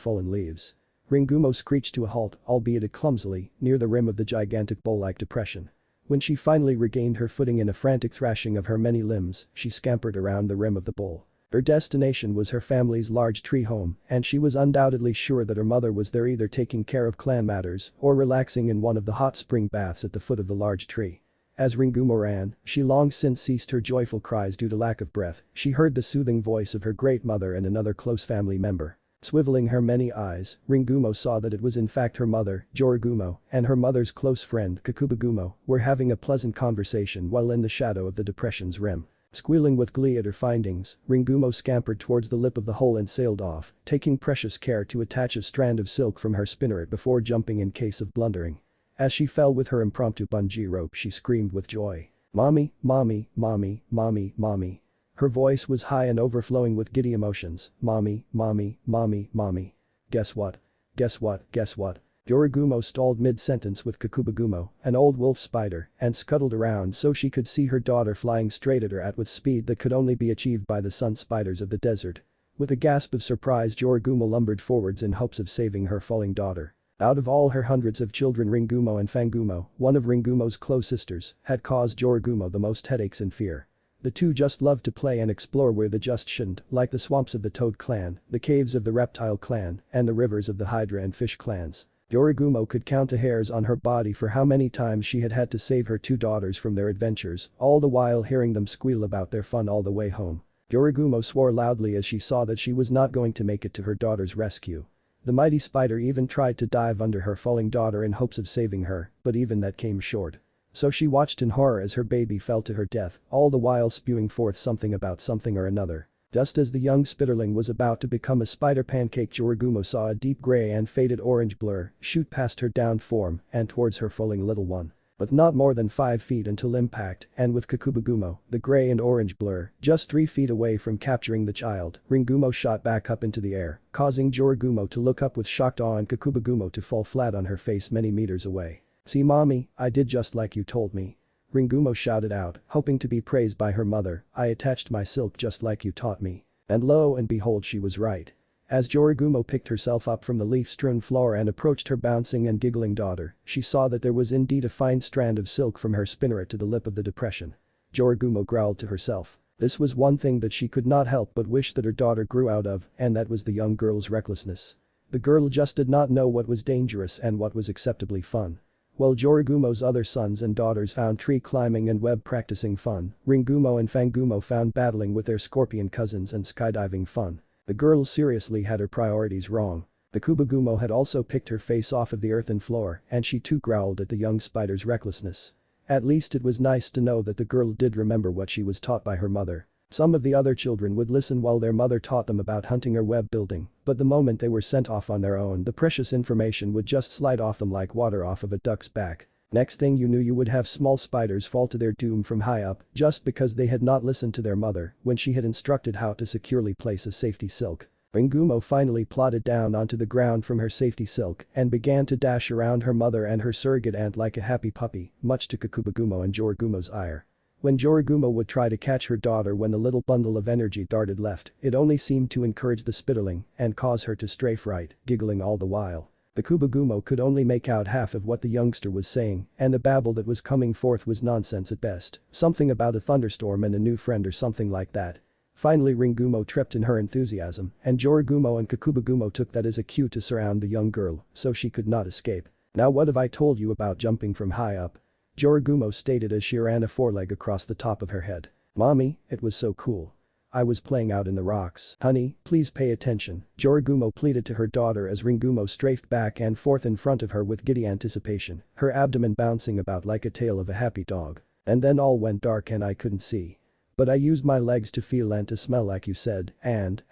fallen leaves. Ringumo screeched to a halt, albeit clumsily, near the rim of the gigantic bowl-like depression. When she finally regained her footing in a frantic thrashing of her many limbs, she scampered around the rim of the bowl. Her destination was her family's large tree home, and she was undoubtedly sure that her mother was there either taking care of clan matters or relaxing in one of the hot spring baths at the foot of the large tree. As Ringumo ran, she long since ceased her joyful cries due to lack of breath. She heard the soothing voice of her great mother and another close family member. Swiveling her many eyes, Ringumo saw that it was in fact her mother, Joragumo, and her mother's close friend, Kakubagumo, were having a pleasant conversation while in the shadow of the depression's rim. Squealing with glee at her findings, Ringumo scampered towards the lip of the hole and sailed off, taking precious care to attach a strand of silk from her spinneret before jumping in case of blundering. As she fell with her impromptu bungee rope, she screamed with joy. "Mommy, mommy, mommy, mommy, mommy." Her voice was high and overflowing with giddy emotions. "Mommy, mommy, mommy, mommy." Guess what? Guess what? Guess what? Joragumo stalled mid-sentence with Kakubagumo, an old wolf spider, and scuttled around so she could see her daughter flying straight at her with speed that could only be achieved by the sun spiders of the desert. With a gasp of surprise, Joragumo lumbered forwards in hopes of saving her falling daughter. Out of all her hundreds of children, Ringumo and Fangumo, one of Ringumo's close sisters, had caused Joragumo the most headaches and fear. The two just loved to play and explore where they just shouldn't, like the swamps of the Toad clan, the caves of the Reptile clan, and the rivers of the Hydra and Fish clans. Joragumo could count the hairs on her body for how many times she had had to save her 2 daughters from their adventures, all the while hearing them squeal about their fun all the way home. Joragumo swore loudly as she saw that she was not going to make it to her daughter's rescue. The mighty spider even tried to dive under her falling daughter in hopes of saving her, but even that came short. So she watched in horror as her baby fell to her death, all the while spewing forth something about something or another. Just as the young spitterling was about to become a spider pancake, Joragumo saw a deep gray and faded orange blur shoot past her downed form and towards her falling little one. But not more than 5 feet until impact, and with Kakubagumo, the gray and orange blur, just 3 feet away from capturing the child, Ringumo shot back up into the air, causing Joragumo to look up with shocked awe and Kakubagumo to fall flat on her face many meters away. "See, mommy, I did just like you told me." Ringumo shouted out, hoping to be praised by her mother. "I attached my silk just like you taught me." And lo and behold, she was right. As Joragumo picked herself up from the leaf-strewn floor and approached her bouncing and giggling daughter, she saw that there was indeed a fine strand of silk from her spinneret to the lip of the depression. Joragumo growled to herself. This was one thing that she could not help but wish that her daughter grew out of, and that was the young girl's recklessness. The girl just did not know what was dangerous and what was acceptably fun. While Joragumo's other sons and daughters found tree climbing and web practicing fun, Ringumo and Fangumo found battling with their scorpion cousins and skydiving fun. The girl seriously had her priorities wrong. The Kakubagumo had also picked her face off of the earthen floor, and she too growled at the young spider's recklessness. At least it was nice to know that the girl did remember what she was taught by her mother. Some of the other children would listen while their mother taught them about hunting or web building, but the moment they were sent off on their own, the precious information would just slide off them like water off of a duck's back. Next thing you knew, you would have small spiders fall to their doom from high up just because they had not listened to their mother when she had instructed how to securely place a safety silk. Ringumo finally plodded down onto the ground from her safety silk and began to dash around her mother and her surrogate aunt like a happy puppy, much to Kakubagumo and Joragumo's ire. When Joragumo would try to catch her daughter when the little bundle of energy darted left, it only seemed to encourage the spitterling and cause her to strafe right, giggling all the while. The Kakubagumo could only make out half of what the youngster was saying, and the babble that was coming forth was nonsense at best, something about a thunderstorm and a new friend or something like that. Finally, Ringumo tripped in her enthusiasm, and Joragumo and Kakubagumo took that as a cue to surround the young girl so she could not escape. "Now what have I told you about jumping from high up?" Joragumo stated as she ran a foreleg across the top of her head. "Mommy, it was so cool. I was playing out in the rocks. Honey, please pay attention, Yorigumo pleaded to her daughter as Ringumo strafed back and forth in front of her with giddy anticipation, her abdomen bouncing about like a tail of a happy dog. And then all went dark and I couldn't see. But I used my legs to feel and to smell like you said, and.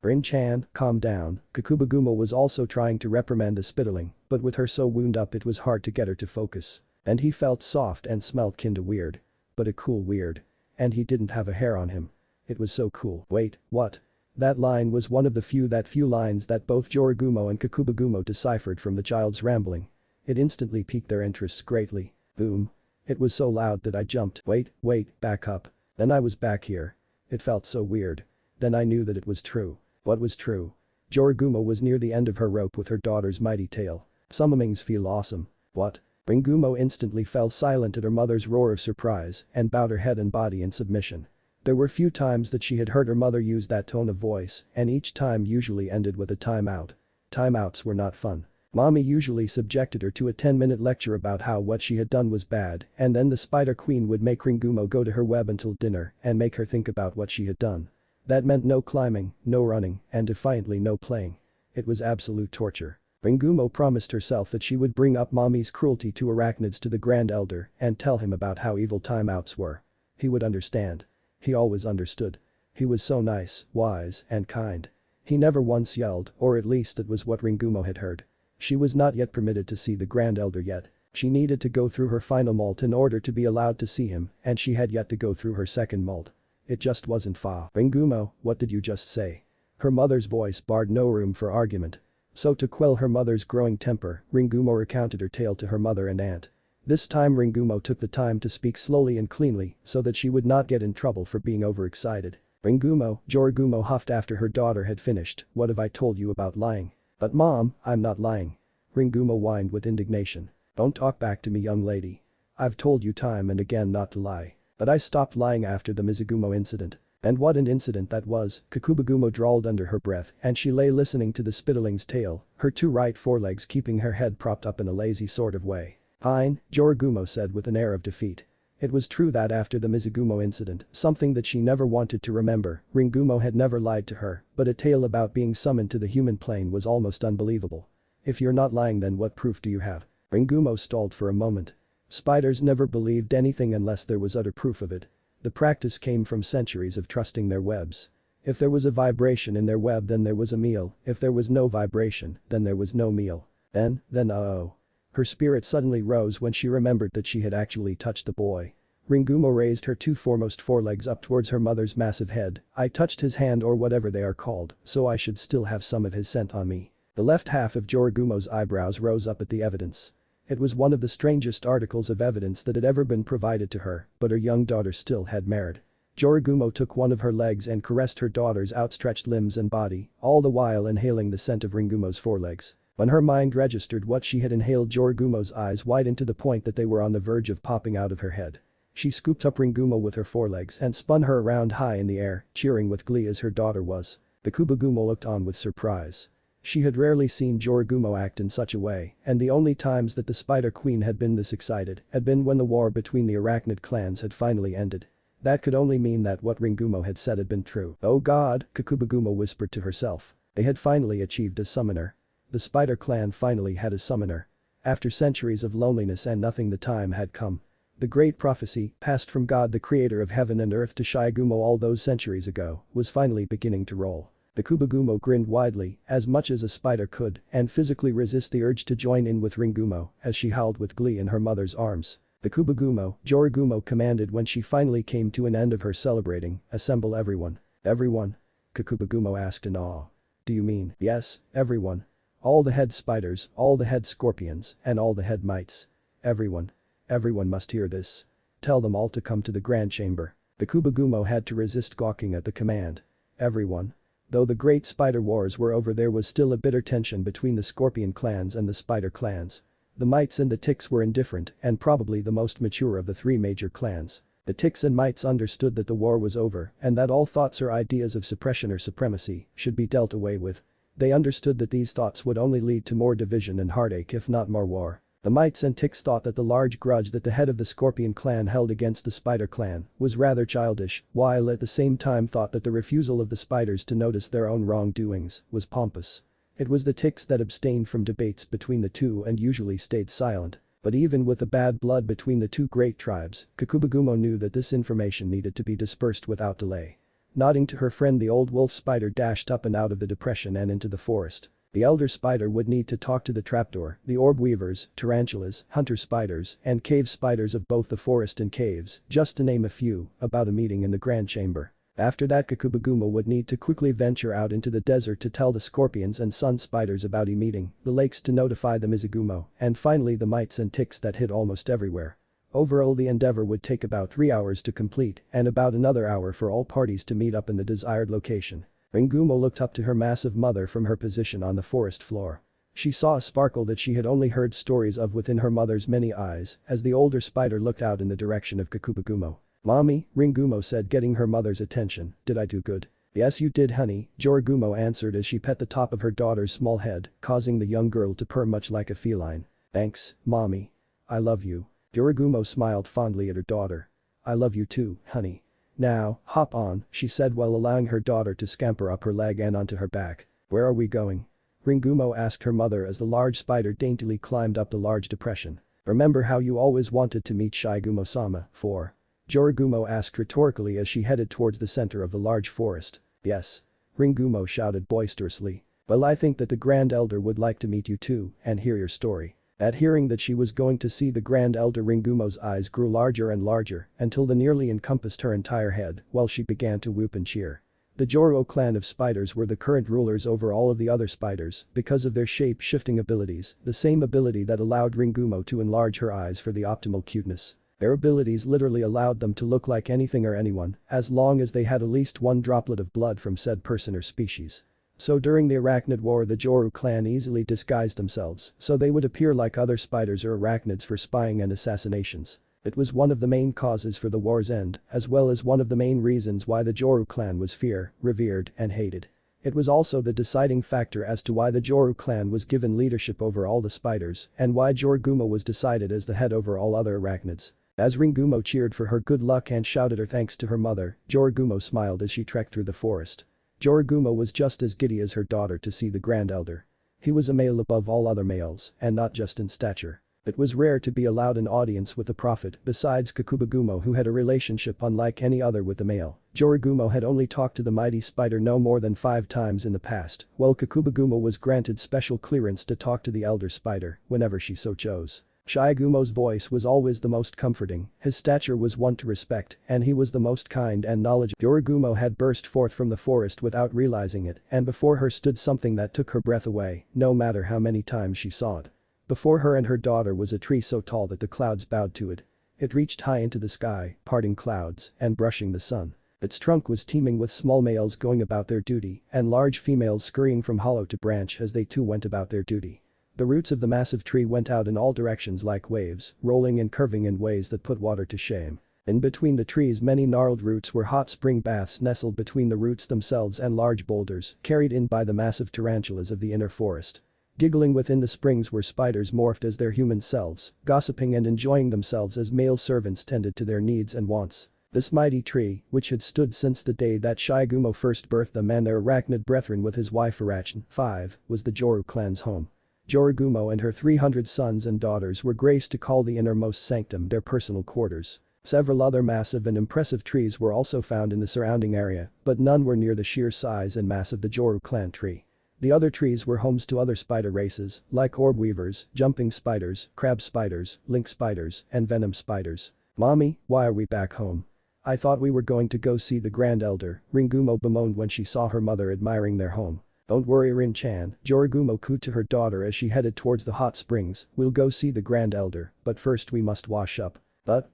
Rin-chan, calm down, Kakubagumo was also trying to reprimand the spittling, but with her so wound up it was hard to get her to focus. And he felt soft and smelled kinda weird. But a cool weird. And he didn't have a hair on him. It was so cool. Wait, what? That line was one of the few lines that both Yorigumo and Kakubagumo deciphered from the child's rambling. It instantly piqued their interests greatly. Boom. It was so loud that I jumped. Wait, back up. Then I was back here. It felt so weird. Then I knew that it was true. What was true? Yorigumo was near the end of her rope with her daughter's mighty tail. Summonings feel awesome. What? Ringumo instantly fell silent at her mother's roar of surprise and bowed her head and body in submission. There were few times that she had heard her mother use that tone of voice, and each time usually ended with a timeout. Timeouts were not fun. Mommy usually subjected her to a 10-minute lecture about how what she had done was bad, and then the Spider Queen would make Ringumo go to her web until dinner and make her think about what she had done. That meant no climbing, no running, and defiantly no playing. It was absolute torture. Ringumo promised herself that she would bring up Mommy's cruelty to arachnids to the Grand Elder and tell him about how evil timeouts were. He would understand. He always understood. He was so nice, wise, and kind. He never once yelled, or at least that was what Ringumo had heard. She was not yet permitted to see the Grand Elder yet. She needed to go through her final molt in order to be allowed to see him, and she had yet to go through her second molt. It just wasn't fa. Ringumo, what did you just say? Her mother's voice barred no room for argument. So to quell her mother's growing temper, Ringumo recounted her tale to her mother and aunt. This time Ringumo took the time to speak slowly and cleanly so that she would not get in trouble for being overexcited. Ringumo, Yorigumo huffed after her daughter had finished, what have I told you about lying? But mom, I'm not lying. Ringumo whined with indignation. Don't talk back to me, young lady. I've told you time and again not to lie. But I stopped lying after the Mizugumo incident. And what an incident that was, Kakubagumo drawled under her breath and she lay listening to the spittling's tale, her two right forelegs keeping her head propped up in a lazy sort of way. Fine, Yorigumo said with an air of defeat. It was true that after the Mizugumo incident, something that she never wanted to remember, Ringumo had never lied to her, but a tale about being summoned to the human plane was almost unbelievable. If you're not lying then what proof do you have? Ringumo stalled for a moment. Spiders never believed anything unless there was utter proof of it. The practice came from centuries of trusting their webs. If there was a vibration in their web then there was a meal, if there was no vibration, then there was no meal. Then uh-oh. Her spirit suddenly rose when she remembered that she had actually touched the boy. Ringumo raised her two foremost forelegs up towards her mother's massive head. I touched his hand or whatever they are called, so I should still have some of his scent on me. The left half of Yorigumo's eyebrows rose up at the evidence. It was one of the strangest articles of evidence that had ever been provided to her, but her young daughter still had merit. Yorigumo took one of her legs and caressed her daughter's outstretched limbs and body, all the while inhaling the scent of Ringumo's forelegs. When her mind registered what she had inhaled, Yorigumo's eyes widened to the point that they were on the verge of popping out of her head. She scooped up Ringumo with her forelegs and spun her around high in the air, cheering with glee as her daughter was. Kakubagumo looked on with surprise. She had rarely seen Yorigumo act in such a way, and the only times that the Spider Queen had been this excited had been when the war between the arachnid clans had finally ended. That could only mean that what Ringumo had said had been true. Oh god, Kakubagumo whispered to herself. They had finally achieved a summoner. The Spider Clan finally had a summoner. After centuries of loneliness and nothing, the time had come. The great prophecy, passed from God the creator of heaven and earth to Shigumo all those centuries ago, was finally beginning to roll. Kakubagumo grinned widely, as much as a spider could, and physically resist the urge to join in with Ringumo as she howled with glee in her mother's arms. Kakubagumo, Yorigumo commanded when she finally came to an end of her celebrating, assemble everyone. Everyone? Kakubagumo asked in awe. Do you mean, yes, everyone? All the head spiders, all the head scorpions, and all the head mites. Everyone. Everyone must hear this. Tell them all to come to the Grand Chamber. Kakubagumo had to resist gawking at the command. Everyone. Though the great spider wars were over, there was still a bitter tension between the scorpion clans and the spider clans. The mites and the ticks were indifferent and probably the most mature of the three major clans. The ticks and mites understood that the war was over and that all thoughts or ideas of suppression or supremacy should be dealt away with. They understood that these thoughts would only lead to more division and heartache if not more war. The mites and ticks thought that the large grudge that the head of the Scorpion clan held against the Spider clan was rather childish, while at the same time thought that the refusal of the spiders to notice their own wrongdoings was pompous. It was the ticks that abstained from debates between the two and usually stayed silent. But even with the bad blood between the two great tribes, Kakubagumo knew that this information needed to be dispersed without delay. Nodding to her friend, the old wolf spider dashed up and out of the depression and into the forest. The elder spider would need to talk to the trapdoor, the orb weavers, tarantulas, hunter spiders, and cave spiders of both the forest and caves, just to name a few, about a meeting in the grand chamber. After that, Kakubagumo would need to quickly venture out into the desert to tell the scorpions and sun spiders about a meeting, the lakes to notify the Mizugumo, and finally the mites and ticks that hid almost everywhere. Overall, the endeavor would take about 3 hours to complete and about another hour for all parties to meet up in the desired location. Ringumo looked up to her massive mother from her position on the forest floor. She saw a sparkle that she had only heard stories of within her mother's many eyes as the older spider looked out in the direction of Kakubagumo. "Mommy," Ringumo said, getting her mother's attention, "did I do good?" "Yes you did, honey," Joragumo answered as she pet the top of her daughter's small head, causing the young girl to purr much like a feline. "Thanks, mommy. I love you." Joragumo smiled fondly at her daughter. "I love you too, honey. Now, hop on," she said while allowing her daughter to scamper up her leg and onto her back. "Where are we going?" Ringumo asked her mother as the large spider daintily climbed up the large depression. "Remember how you always wanted to meet Shigumo-sama, for?" Joragumo asked rhetorically as she headed towards the center of the large forest. "Yes." Ringumo shouted boisterously. "Well, I think that the Grand Elder would like to meet you too and hear your story." At hearing that she was going to see the Grand Elder, Ringumo's eyes grew larger and larger until they nearly encompassed her entire head while she began to whoop and cheer. The Joro clan of spiders were the current rulers over all of the other spiders because of their shape-shifting abilities, the same ability that allowed Ringumo to enlarge her eyes for the optimal cuteness. Their abilities literally allowed them to look like anything or anyone as long as they had at least one droplet of blood from said person or species. So during the Arachnid War, the Joru clan easily disguised themselves so they would appear like other spiders or arachnids for spying and assassinations. It was one of the main causes for the war's end, as well as one of the main reasons why the Joru clan was feared, revered, and hated. It was also the deciding factor as to why the Joru clan was given leadership over all the spiders and why Joragumo was decided as the head over all other arachnids. As Ringumo cheered for her good luck and shouted her thanks to her mother, Joragumo smiled as she trekked through the forest. Joragumo was just as giddy as her daughter to see the Grand Elder. He was a male above all other males, and not just in stature. It was rare to be allowed an audience with the prophet besides Kakubagumo, who had a relationship unlike any other with the male. Joragumo had only talked to the mighty spider no more than 5 times in the past, while Kakubagumo was granted special clearance to talk to the elder spider whenever she so chose. Shigumo's voice was always the most comforting, his stature was one to respect, and he was the most kind and knowledgeable. Joragumo had burst forth from the forest without realizing it, and before her stood something that took her breath away, no matter how many times she saw it. Before her and her daughter was a tree so tall that the clouds bowed to it. It reached high into the sky, parting clouds and brushing the sun. Its trunk was teeming with small males going about their duty and large females scurrying from hollow to branch as they too went about their duty. The roots of the massive tree went out in all directions like waves, rolling and curving in ways that put water to shame. In between the trees, many gnarled roots were hot spring baths nestled between the roots themselves and large boulders carried in by the massive tarantulas of the inner forest. Giggling within the springs were spiders morphed as their human selves, gossiping and enjoying themselves as male servants tended to their needs and wants. This mighty tree, which had stood since the day that Shigumo first birthed them and their arachnid brethren with his wife Arachnid, 5, was the Joru clan's home. Joragumo and her 300 sons and daughters were graced to call the innermost sanctum their personal quarters. Several other massive and impressive trees were also found in the surrounding area, but none were near the sheer size and mass of the Joru clan tree. The other trees were homes to other spider races, like orb weavers, jumping spiders, crab spiders, link spiders, and venom spiders. "Mommy, why are we back home? I thought we were going to go see the Grand Elder," Ringumo bemoaned when she saw her mother admiring their home. "Don't worry, Rin-chan," Joragumo cooed to her daughter as she headed towards the hot springs, "we'll go see the Grand Elder, but first we must wash up." But,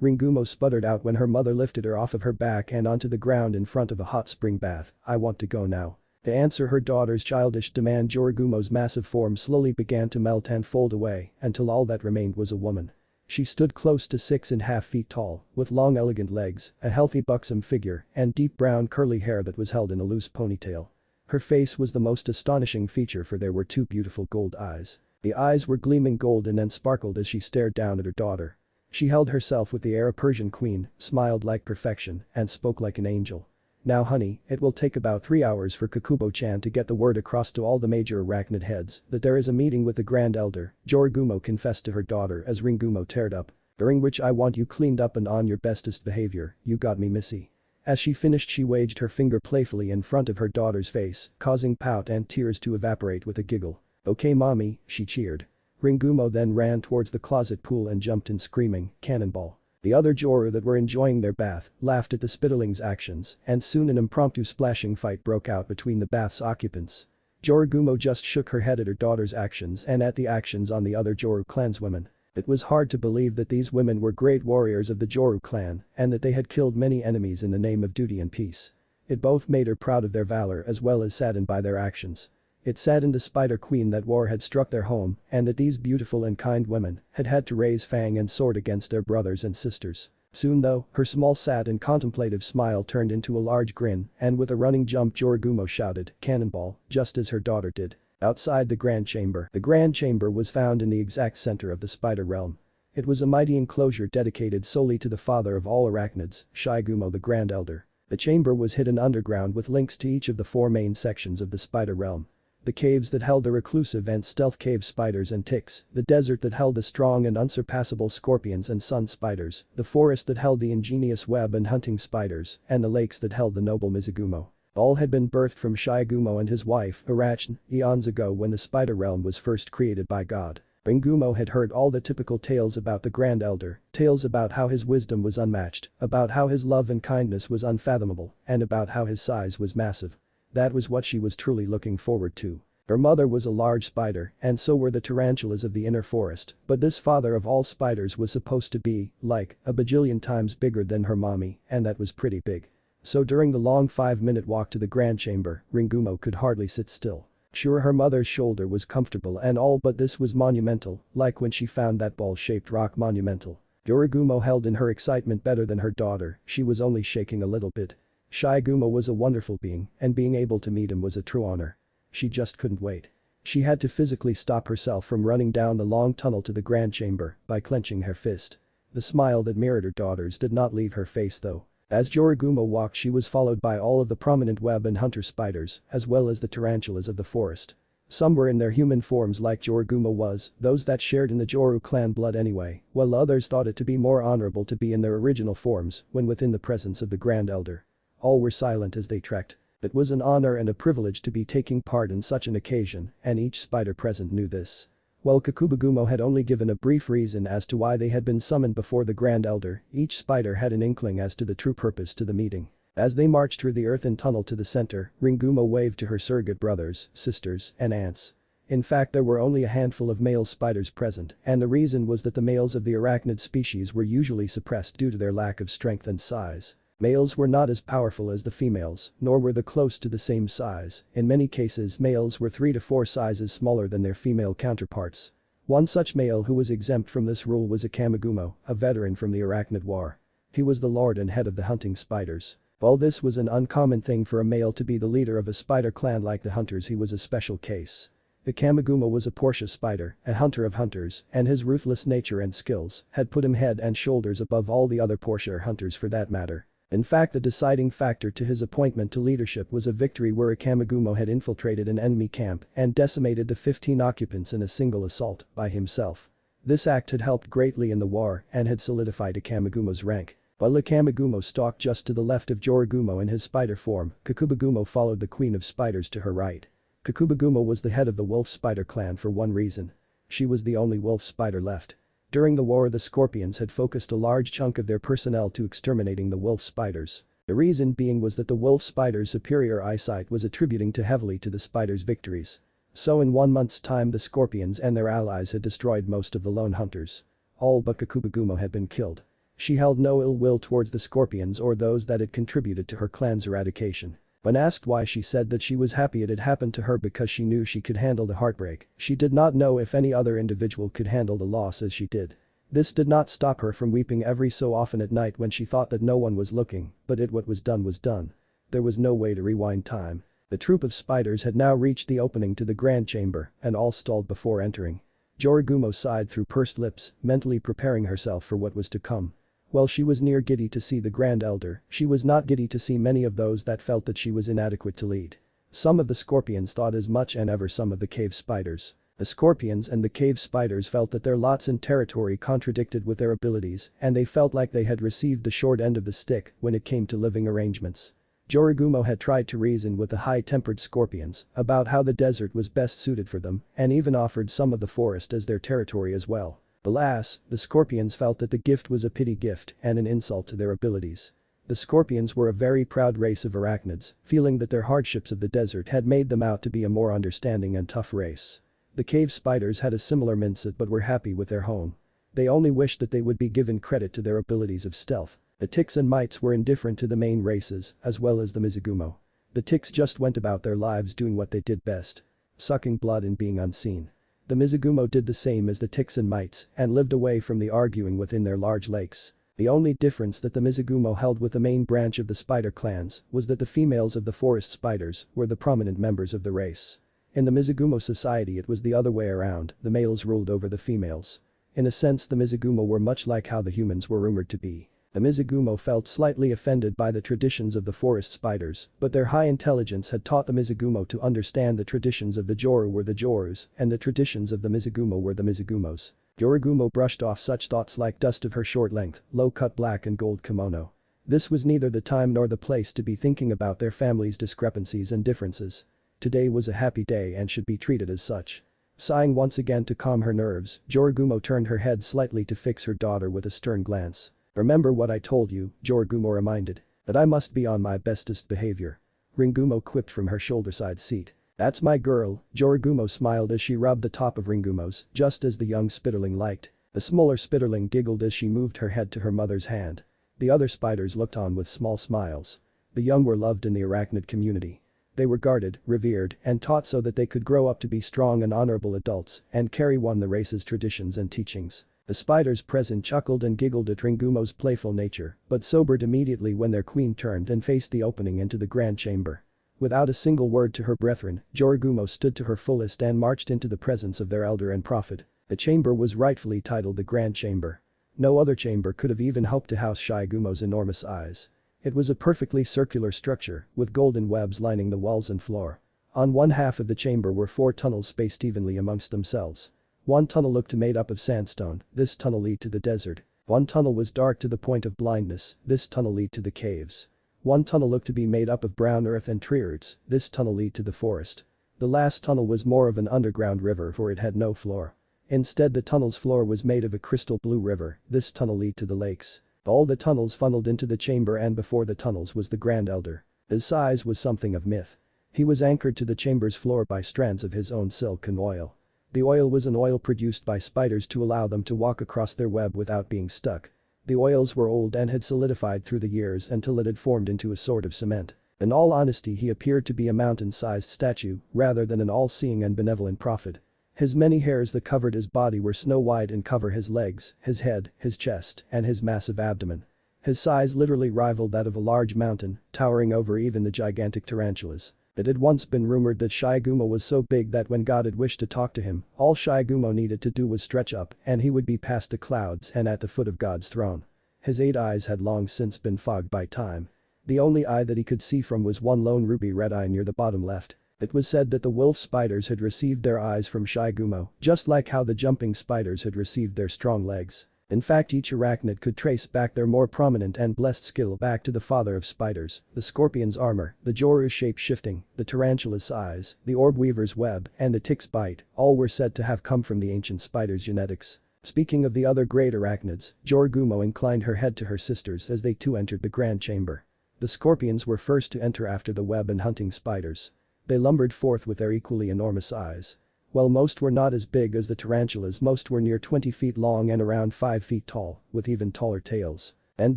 Ringumo sputtered out when her mother lifted her off of her back and onto the ground in front of a hot spring bath. "I want to go now." To answer her daughter's childish demand, Joragumo's massive form slowly began to melt and fold away until all that remained was a woman. She stood close to 6.5 feet tall, with long elegant legs, a healthy buxom figure, and deep brown curly hair that was held in a loose ponytail. Her face was the most astonishing feature, for there were 2 beautiful gold eyes. The eyes were gleaming golden and sparkled as she stared down at her daughter. She held herself with the air of Persian queen, smiled like perfection, and spoke like an angel. Now honey, it will take about 3 hours for Kakubo-chan to get the word across to all the major arachnid heads that there is a meeting with the Grand Elder, Jorugumo confessed to her daughter as Ringumo teared up. During which I want you cleaned up and on your bestest behavior, you got me missy. As she finished she waged her finger playfully in front of her daughter's face, causing pout and tears to evaporate with a giggle. Okay mommy, she cheered. Ringumo then ran towards the closet pool and jumped in screaming, cannonball. The other Joru that were enjoying their bath laughed at the Spitterling's actions and soon an impromptu splashing fight broke out between the bath's occupants. Jorugumo just shook her head at her daughter's actions and at the actions on the other Joru clanswomen. It was hard to believe that these women were great warriors of the Joru clan and that they had killed many enemies in the name of duty and peace. It both made her proud of their valor as well as saddened by their actions. It saddened the Spider Queen that war had struck their home and that these beautiful and kind women had had to raise fang and sword against their brothers and sisters. Soon though, her small sad and contemplative smile turned into a large grin and with a running jump Jorugumo shouted, cannonball, just as her daughter did. Outside the Grand Chamber. The Grand Chamber was found in the exact center of the Spider Realm. It was a mighty enclosure dedicated solely to the father of all arachnids, Shigumo the Grand Elder. The chamber was hidden underground with links to each of the 4 main sections of the Spider Realm. The caves that held the reclusive and stealth cave spiders and ticks, the desert that held the strong and unsurpassable scorpions and sun spiders, the forest that held the ingenious web and hunting spiders, and the lakes that held the noble Mizugumo. All had been birthed from Shigumo and his wife, Arachne, eons ago when the Spider Realm was first created by God. Ringumo had heard all the typical tales about the Grand Elder, tales about how his wisdom was unmatched, about how his love and kindness was unfathomable, and about how his size was massive. That was what she was truly looking forward to. Her mother was a large spider, and so were the tarantulas of the inner forest, but this father of all spiders was supposed to be, like, a bajillion times bigger than her mommy, and that was pretty big. So during the long 5-minute walk to the Grand Chamber, Ringumo could hardly sit still. Sure her mother's shoulder was comfortable and all but this was monumental, like when she found that ball-shaped rock monumental. Jorugumo held in her excitement better than her daughter, she was only shaking a little bit. Shigumo was a wonderful being, and being able to meet him was a true honor. She just couldn't wait. She had to physically stop herself from running down the long tunnel to the Grand Chamber by clenching her fist. The smile that mirrored her daughter's did not leave her face though. As Jorugumo walked she was followed by all of the prominent web and hunter spiders, as well as the tarantulas of the forest. Some were in their human forms like Jorugumo was, those that shared in the Joru clan blood anyway, while others thought it to be more honorable to be in their original forms when within the presence of the Grand Elder. All were silent as they trekked. It was an honor and a privilege to be taking part in such an occasion, and each spider present knew this. While Kakubagumo had only given a brief reason as to why they had been summoned before the Grand Elder, each spider had an inkling as to the true purpose to the meeting. As they marched through the earthen tunnel to the center, Ringumo waved to her surrogate brothers, sisters, and aunts. In fact there were only a handful of male spiders present, and the reason was that the males of the arachnid species were usually suppressed due to their lack of strength and size. Males were not as powerful as the females, nor were they close to the same size. In many cases males were 3 to 4 sizes smaller than their female counterparts. One such male who was exempt from this rule was Akamagumo, a veteran from the Arachnid War. He was the lord and head of the hunting spiders. While this was an uncommon thing for a male to be the leader of a spider clan like the hunters, he was a special case. Akamagumo was a Portia spider, a hunter of hunters, and his ruthless nature and skills had put him head and shoulders above all the other Portia hunters for that matter. In fact the deciding factor to his appointment to leadership was a victory where Akamagumo had infiltrated an enemy camp and decimated the 15 occupants in a single assault by himself. This act had helped greatly in the war and had solidified Akamagumo's rank. While Akamagumo stalked just to the left of Jorugumo in his spider form, Kakubagumo followed the queen of spiders to her right. Kakubagumo was the head of the wolf spider clan for one reason. She was the only wolf spider left. During the war the scorpions had focused a large chunk of their personnel to exterminating the wolf spiders. The reason being was that the wolf spider's superior eyesight was attributing too heavily to the spider's victories. So in 1 month's time the scorpions and their allies had destroyed most of the lone hunters. All but Kakubagumo had been killed. She held no ill will towards the scorpions or those that had contributed to her clan's eradication. When asked why she said that she was happy it had happened to her because she knew she could handle the heartbreak. She did not know if any other individual could handle the loss as she did. This did not stop her from weeping every so often at night when she thought that no one was looking, but what was done was done. There was no way to rewind time. The troop of spiders had now reached the opening to the Grand Chamber and all stalled before entering. Yorigumo sighed through pursed lips, mentally preparing herself for what was to come. While she was near giddy to see the Grand Elder, she was not giddy to see many of those that felt that she was inadequate to lead. Some of the scorpions thought as much and ever some of the cave spiders. The scorpions and the cave spiders felt that their lots and territory contradicted with their abilities and they felt like they had received the short end of the stick when it came to living arrangements. Yorigumo had tried to reason with the high-tempered scorpions about how the desert was best suited for them and even offered some of the forest as their territory as well. Alas, the scorpions felt that the gift was a pity gift and an insult to their abilities. The scorpions were a very proud race of arachnids, feeling that their hardships of the desert had made them out to be a more understanding and tough race. The cave spiders had a similar mindset but were happy with their home. They only wished that they would be given credit to their abilities of stealth. The ticks and mites were indifferent to the main races as well as the Mizugumo. The ticks just went about their lives doing what they did best. Sucking blood and being unseen. The Mizugumo did the same as the ticks and mites and lived away from the arguing within their large lakes. The only difference that the Mizugumo held with the main branch of the spider clans was that the females of the forest spiders were the prominent members of the race. In the Mizugumo society it was the other way around, the males ruled over the females. In a sense the Mizugumo were much like how the humans were rumored to be. The Mizugumo felt slightly offended by the traditions of the forest spiders, but their high intelligence had taught the Mizugumo to understand the traditions of the Joru were the Jorus and the traditions of the Mizugumo were the Mizugumos. Yorigumo brushed off such thoughts like dust of her short length, low-cut black and gold kimono. This was neither the time nor the place to be thinking about their family's discrepancies and differences. Today was a happy day and should be treated as such. Sighing once again to calm her nerves, Yorigumo turned her head slightly to fix her daughter with a stern glance. "Remember what I told you," Yorigumo reminded. "That I must be on my bestest behavior." Ringumo quipped from her shoulder-side seat. "That's my girl," Yorigumo smiled as she rubbed the top of Ringumo's, just as the young Spitterling liked. The smaller Spitterling giggled as she moved her head to her mother's hand. The other spiders looked on with small smiles. The young were loved in the arachnid community. They were guarded, revered, and taught so that they could grow up to be strong and honorable adults and carry on the race's traditions and teachings. The spiders present chuckled and giggled at Ringumo's playful nature, but sobered immediately when their queen turned and faced the opening into the grand chamber. Without a single word to her brethren, Yorigumo stood to her fullest and marched into the presence of their elder and prophet. The chamber was rightfully titled the Grand Chamber. No other chamber could have even hoped to house Shigumo's enormous eyes. It was a perfectly circular structure, with golden webs lining the walls and floor. On one half of the chamber were 4 tunnels spaced evenly amongst themselves. One tunnel looked made up of sandstone, this tunnel lead to the desert. One tunnel was dark to the point of blindness, this tunnel lead to the caves. One tunnel looked to be made up of brown earth and tree roots, this tunnel lead to the forest. The last tunnel was more of an underground river for it had no floor. Instead the tunnel's floor was made of a crystal blue river, this tunnel lead to the lakes. All the tunnels funneled into the chamber and before the tunnels was the Grand Elder. His size was something of myth. He was anchored to the chamber's floor by strands of his own silk and oil. The oil was an oil produced by spiders to allow them to walk across their web without being stuck. The oils were old and had solidified through the years until it had formed into a sort of cement. In all honesty he appeared to be a mountain-sized statue rather than an all-seeing and benevolent prophet. His many hairs that covered his body were snow-white and cover his legs, his head, his chest, and his massive abdomen. His size literally rivaled that of a large mountain, towering over even the gigantic tarantulas. It had once been rumored that Shigumo was so big that when God had wished to talk to him, all Shigumo needed to do was stretch up and he would be past the clouds and at the foot of God's throne. His 8 eyes had long since been fogged by time. The only eye that he could see from was one lone ruby red eye near the bottom left. It was said that the wolf spiders had received their eyes from Shigumo, just like how the jumping spiders had received their strong legs. In fact each arachnid could trace back their more prominent and blessed skill back to the father of spiders, the scorpion's armor, the Joru's shape-shifting, the tarantula's size, the orb weaver's web, and the tick's bite, all were said to have come from the ancient spider's genetics. Speaking of the other great arachnids, Yorigumo inclined her head to her sisters as they too entered the grand chamber. The scorpions were first to enter after the web and hunting spiders. They lumbered forth with their equally enormous eyes. While most were not as big as the tarantulas, most were near 20 feet long and around 5 feet tall, with even taller tails. And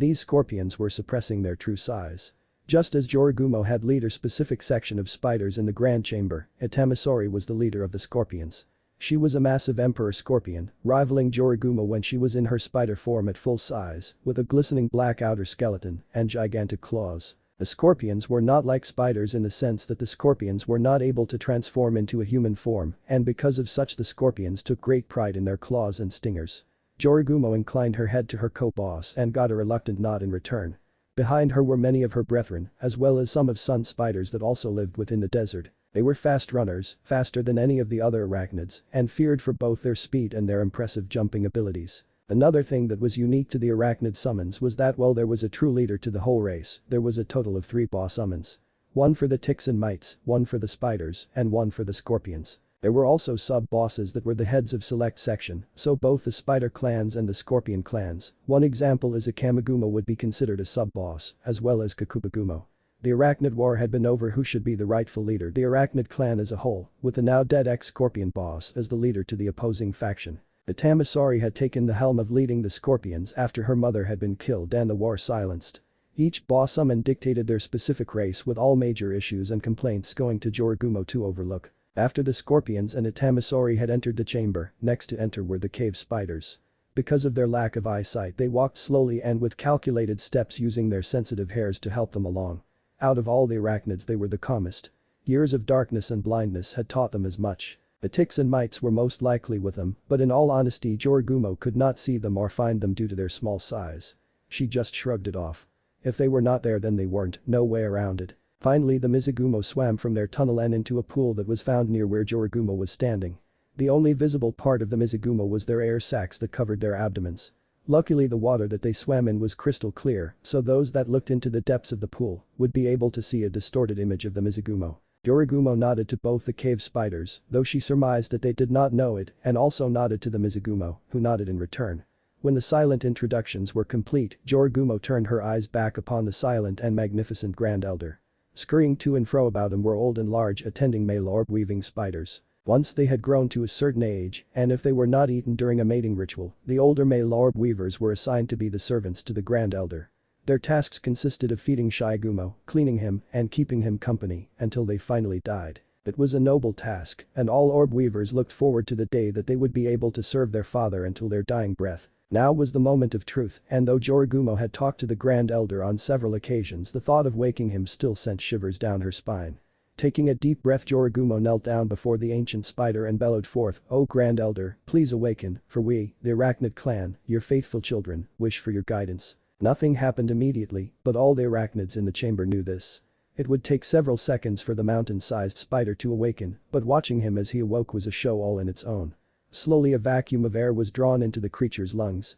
these scorpions were suppressing their true size. Just as Yorigumo had leader-specific section of spiders in the grand chamber, Itamisori was the leader of the scorpions. She was a massive emperor scorpion, rivaling Yorigumo when she was in her spider form at full size, with a glistening black outer skeleton and gigantic claws. The scorpions were not like spiders in the sense that the scorpions were not able to transform into a human form, and because of such the scorpions took great pride in their claws and stingers. Yorigumo inclined her head to her co-boss and got a reluctant nod in return. Behind her were many of her brethren, as well as some of sun spiders that also lived within the desert. They were fast runners, faster than any of the other arachnids, and feared for both their speed and their impressive jumping abilities. Another thing that was unique to the arachnid summons was that while there was a true leader to the whole race, there was a total of 3 boss summons. One for the ticks and mites, one for the spiders, and one for the scorpions. There were also sub-bosses that were the heads of select section, so both the spider clans and the scorpion clans. One example is a Kamagumo would be considered a sub-boss, as well as Kakubagumo. The arachnid war had been over who should be the rightful leader, the arachnid clan as a whole, with the now dead ex-scorpion boss as the leader to the opposing faction. The Tamasauri had taken the helm of leading the scorpions after her mother had been killed and the war silenced. Each boss summon dictated their specific race with all major issues and complaints going to Yorigumo to overlook. After the scorpions and the Tamasauri had entered the chamber, next to enter were the cave spiders. Because of their lack of eyesight they walked slowly and with calculated steps using their sensitive hairs to help them along. Out of all the arachnids they were the calmest. Years of darkness and blindness had taught them as much. The ticks and mites were most likely with them, but in all honesty Yorigumo could not see them or find them due to their small size. She just shrugged it off. If they were not there then they weren't, no way around it. Finally the Mizugumo swam from their tunnel and into a pool that was found near where Yorigumo was standing. The only visible part of the Mizugumo was their air sacs that covered their abdomens. Luckily the water that they swam in was crystal clear, so those that looked into the depths of the pool would be able to see a distorted image of the Mizugumo. Yorigumo nodded to both the cave spiders, though she surmised that they did not know it, and also nodded to the Mizugumo, who nodded in return. When the silent introductions were complete, Yorigumo turned her eyes back upon the silent and magnificent Grand Elder. Scurrying to and fro about him were old and large attending male orb-weaving spiders. Once they had grown to a certain age, and if they were not eaten during a mating ritual, the older male orb weavers were assigned to be the servants to the Grand Elder. Their tasks consisted of feeding Shigumo, cleaning him, and keeping him company until they finally died. It was a noble task, and all orb weavers looked forward to the day that they would be able to serve their father until their dying breath. Now was the moment of truth, and though Yorigumo had talked to the Grand Elder on several occasions, the thought of waking him still sent shivers down her spine. Taking a deep breath, Yorigumo knelt down before the ancient spider and bellowed forth, "O Grand Elder, please awaken, for we, the Arachnid clan, your faithful children, wish for your guidance." Nothing happened immediately, but all the arachnids in the chamber knew this. It would take several seconds for the mountain-sized spider to awaken, but watching him as he awoke was a show all in its own. Slowly a vacuum of air was drawn into the creature's lungs,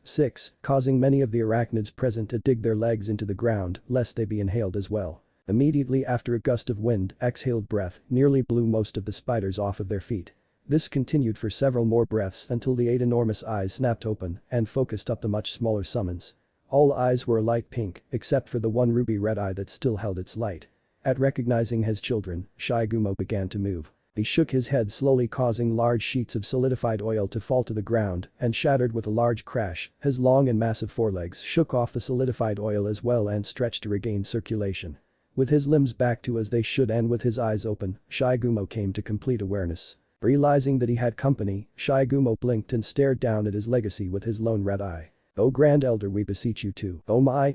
causing many of the arachnids present to dig their legs into the ground lest they be inhaled as well. Immediately after a gust of wind, exhaled breath, nearly blew most of the spiders off of their feet. This continued for several more breaths until the 8 enormous eyes snapped open and focused up the much smaller summons. All eyes were a light pink, except for the one ruby red eye that still held its light. At recognizing his children, Shigumo began to move. He shook his head slowly, causing large sheets of solidified oil to fall to the ground and shattered with a large crash. His long and massive forelegs shook off the solidified oil as well and stretched to regain circulation. With his limbs back to as they should and with his eyes open, Shigumo came to complete awareness. Realizing that he had company, Shigumo blinked and stared down at his legacy with his lone red eye. "O Grand Elder, we beseech you to." Oh my,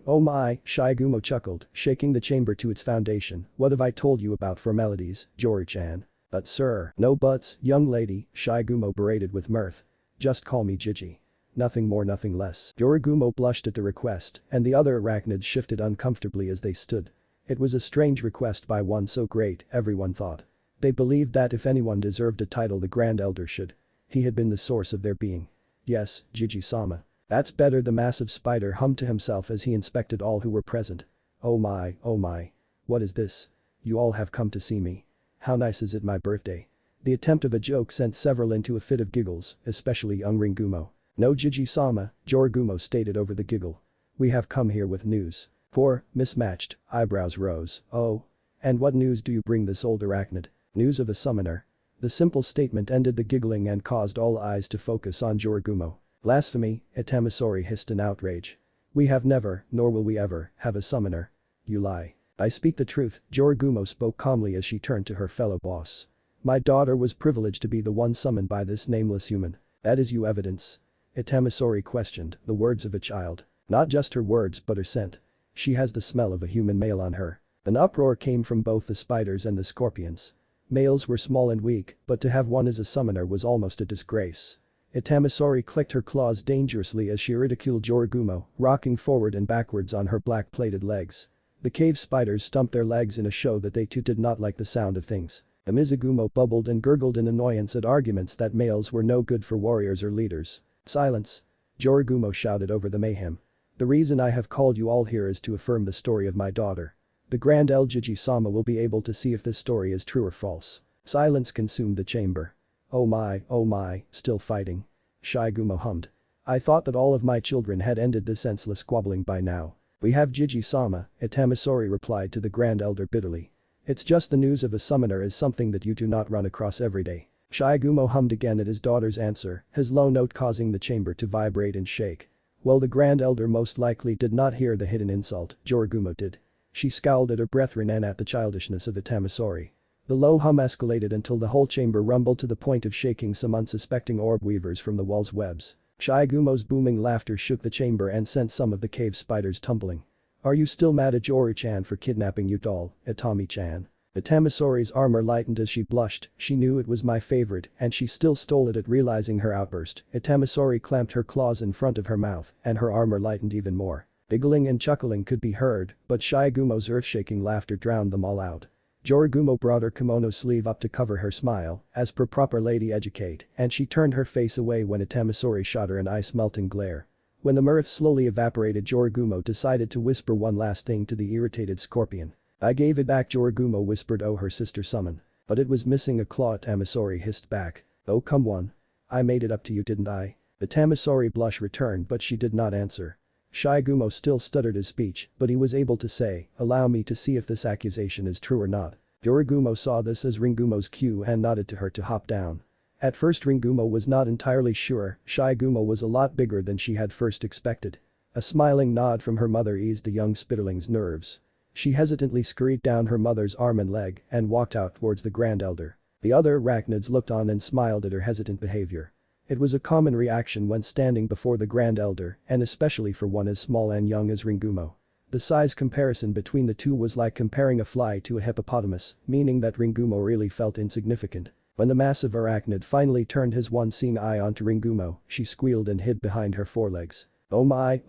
Shigumo chuckled, shaking the chamber to its foundation. "What have I told you about formalities, Jori-chan?" "But sir." "No buts, young lady," Shigumo berated with mirth. "Just call me Jiji. Nothing more, nothing less." Yorigumo blushed at the request, and the other arachnids shifted uncomfortably as they stood. It was a strange request by one so great, everyone thought. They believed that if anyone deserved a title, the Grand Elder should. He had been the source of their being. "Yes, Jiji-sama. That's better," the massive spider hummed to himself as he inspected all who were present. Oh my. What is this? You all have come to see me. How nice is it my birthday?" The attempt of a joke sent several into a fit of giggles, especially young Ringumo. "No, Jiji-sama," Yorigumo stated over the giggle. "We have come here with news." Poor, mismatched eyebrows rose. "Oh? And what news do you bring this old arachnid?" "News of a summoner." The simple statement ended the giggling and caused all eyes to focus on Yorigumo. "Blasphemy," Itamasauri hissed in outrage. "We have never, nor will we ever, have a summoner." "You lie." "I speak the truth," Yorigumo spoke calmly as she turned to her fellow boss. "My daughter was privileged to be the one summoned by this nameless human." "That is you evidence?" Itamasauri questioned, the words of a child. "Not just her words but her scent. She has the smell of a human male on her." An uproar came from both the spiders and the scorpions. Males were small and weak, but to have one as a summoner was almost a disgrace. Itamisori clicked her claws dangerously as she ridiculed Yorigumo, rocking forward and backwards on her black-plated legs. The cave spiders stumped their legs in a show that they too did not like the sound of things. Mizugumo bubbled and gurgled in annoyance at arguments that males were no good for warriors or leaders. "Silence!" Yorigumo shouted over the mayhem. "The reason I have called you all here is to affirm the story of my daughter. The Grand Elgigi-sama will be able to see if this story is true or false." Silence consumed the chamber. Oh my, still fighting. Shigumo hummed. "I thought that all of my children had ended this senseless squabbling by now." "We have Jiji-sama," Itamisori replied to the Grand Elder bitterly. "It's just the news of a summoner is something that you do not run across every day." Shigumo hummed again at his daughter's answer, his low note causing the chamber to vibrate and shake. Well, the Grand Elder most likely did not hear the hidden insult, Yorigumo did. She scowled at her brethren and at the childishness of Itamisori. The low hum escalated until the whole chamber rumbled to the point of shaking some unsuspecting orb weavers from the wall's webs. Shigumo's booming laughter shook the chamber and sent some of the cave spiders tumbling. "Are you still mad at Yoru-chan for kidnapping your doll, Itami-chan?" Itamisori's armor lightened as she blushed, she knew it was my favorite and she still stole it at realizing her outburst. Itamisori clamped her claws in front of her mouth and her armor lightened even more. Giggling and chuckling could be heard, but Shigumo's earth-shaking laughter drowned them all out. Yorigumo brought her kimono sleeve up to cover her smile, as per proper lady etiquette, and she turned her face away when Itamisori shot her an ice-melting glare. When the mirth slowly evaporated, Yorigumo decided to whisper one last thing to the irritated scorpion. "I gave it back," Yorigumo whispered. "Oh, her sister summon. But it was missing a claw," Itamisori hissed back. "Oh, come on. I made it up to you, didn't I?" Itamisori blush returned but she did not answer. Shigumo still stuttered his speech, but he was able to say, "Allow me to see if this accusation is true or not." Yorigumo saw this as Ringumo's cue and nodded to her to hop down. At first Ringumo was not entirely sure, Shigumo was a lot bigger than she had first expected. A smiling nod from her mother eased the young spitterling's nerves. She hesitantly scurried down her mother's arm and leg and walked out towards the Grand Elder. The other arachnids looked on and smiled at her hesitant behavior. It was a common reaction when standing before the Grand Elder, and especially for one as small and young as Ringumo. The size comparison between the two was like comparing a fly to a hippopotamus, meaning that Ringumo really felt insignificant. When the massive arachnid finally turned his one-seeing eye onto Ringumo, she squealed and hid behind her forelegs. Oh my,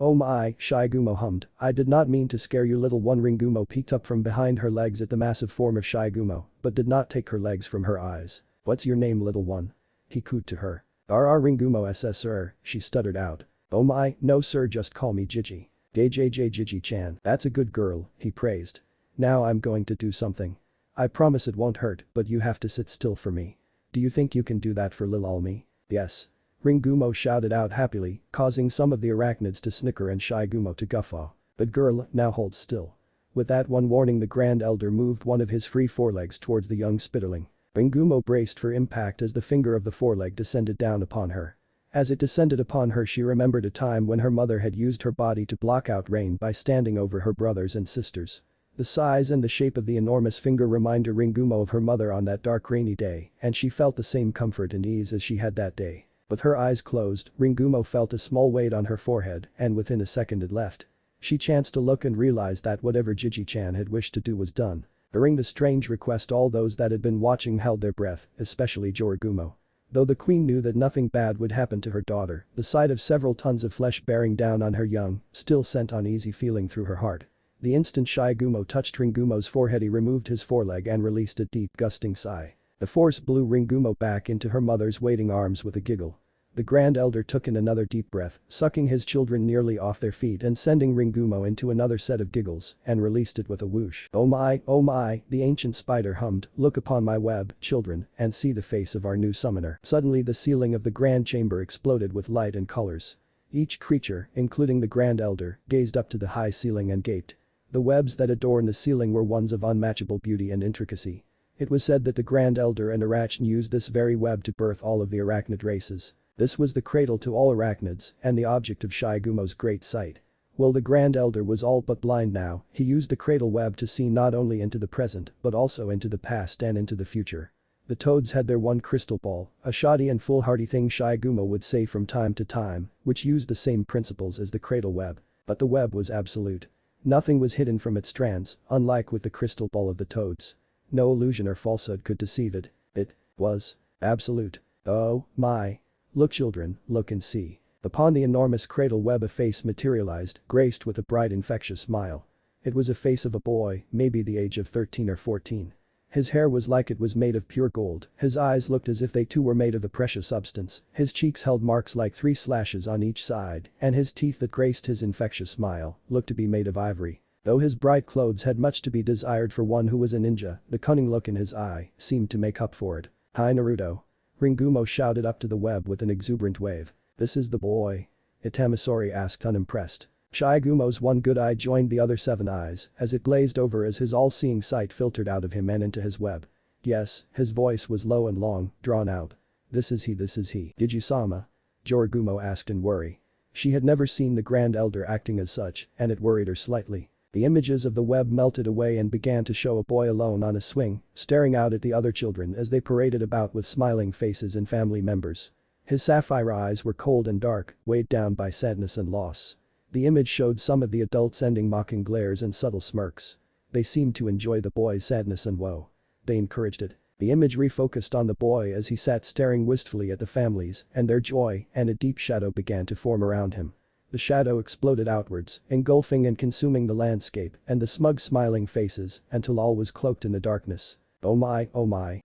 Shigumo hummed. "I did not mean to scare you, little one." Ringumo peeked up from behind her legs at the massive form of Shigumo, but did not take her legs from her eyes. "What's your name, little one?" he cooed to her. "RR Ringumo SSR, she stuttered out. "Oh my, no sir, just call me Gigi." "JJJ Gigi-chan, that's a good girl," he praised. "Now I'm going to do something. I promise it won't hurt, but you have to sit still for me. Do you think you can do that for Lil Almi?" "Yes." Ringumo shouted out happily, causing some of the arachnids to snicker and Shigumo to guffaw. "But girl, now hold still." With that one warning, the Grand Elder moved one of his free forelegs towards the young spitterling. Ringumo braced for impact as the finger of the foreleg descended down upon her. As it descended upon her, she remembered a time when her mother had used her body to block out rain by standing over her brothers and sisters. The size and the shape of the enormous finger reminded Ringumo of her mother on that dark rainy day, and she felt the same comfort and ease as she had that day. With her eyes closed, Ringumo felt a small weight on her forehead and within a second it left. She chanced to look and realized that whatever Gigi-chan had wished to do was done. During the strange request, all those that had been watching held their breath, especially Yorigumo. Though the queen knew that nothing bad would happen to her daughter, the sight of several tons of flesh bearing down on her young still sent uneasy feeling through her heart. The instant Shigumo touched Ringumo's forehead, he removed his foreleg and released a deep gusting sigh. The force blew Ringumo back into her mother's waiting arms with a giggle. The Grand Elder took in another deep breath, sucking his children nearly off their feet and sending Ringumo into another set of giggles, and released it with a whoosh. Oh my, the ancient spider hummed, "Look upon my web, children, and see the face of our new summoner." Suddenly the ceiling of the grand chamber exploded with light and colors. Each creature, including the Grand Elder, gazed up to the high ceiling and gaped. The webs that adorned the ceiling were ones of unmatchable beauty and intricacy. It was said that the Grand Elder and Arachne used this very web to birth all of the arachnid races. This was the cradle to all arachnids and the object of Shigumo's great sight. Well, the Grand Elder was all but blind now, he used the cradle web to see not only into the present but also into the past and into the future. The toads had their one crystal ball, a shoddy and foolhardy thing Shigumo would say from time to time, which used the same principles as the cradle web. But the web was absolute. Nothing was hidden from its strands, unlike with the crystal ball of the toads. No illusion or falsehood could deceive it. It was absolute. Oh my. Look children, look and see. Upon the enormous cradle web a face materialized, graced with a bright infectious smile. It was a face of a boy, maybe the age of 13 or 14. His hair was like it was made of pure gold, his eyes looked as if they too were made of the precious substance, his cheeks held marks like 3 slashes on each side, and his teeth that graced his infectious smile looked to be made of ivory. Though his bright clothes had much to be desired for one who was a ninja, the cunning look in his eye seemed to make up for it. "Hi Naruto." Ringumo shouted up to the web with an exuberant wave. "This is the boy?" Itamasori asked unimpressed. Shigumo's one good eye joined the other 7 eyes as it glazed over as his all-seeing sight filtered out of him and into his web. "Yes," his voice was low and long, drawn out. This is he. Digi-sama?" Yorigumo asked in worry. She had never seen the Grand Elder acting as such, and it worried her slightly. The images of the web melted away and began to show a boy alone on a swing, staring out at the other children as they paraded about with smiling faces and family members. His sapphire eyes were cold and dark, weighed down by sadness and loss. The image showed some of the adults sending mocking glares and subtle smirks. They seemed to enjoy the boy's sadness and woe. They encouraged it. The image refocused on the boy as he sat staring wistfully at the families and their joy, and a deep shadow began to form around him. The shadow exploded outwards, engulfing and consuming the landscape and the smug smiling faces until all was cloaked in the darkness. Oh my,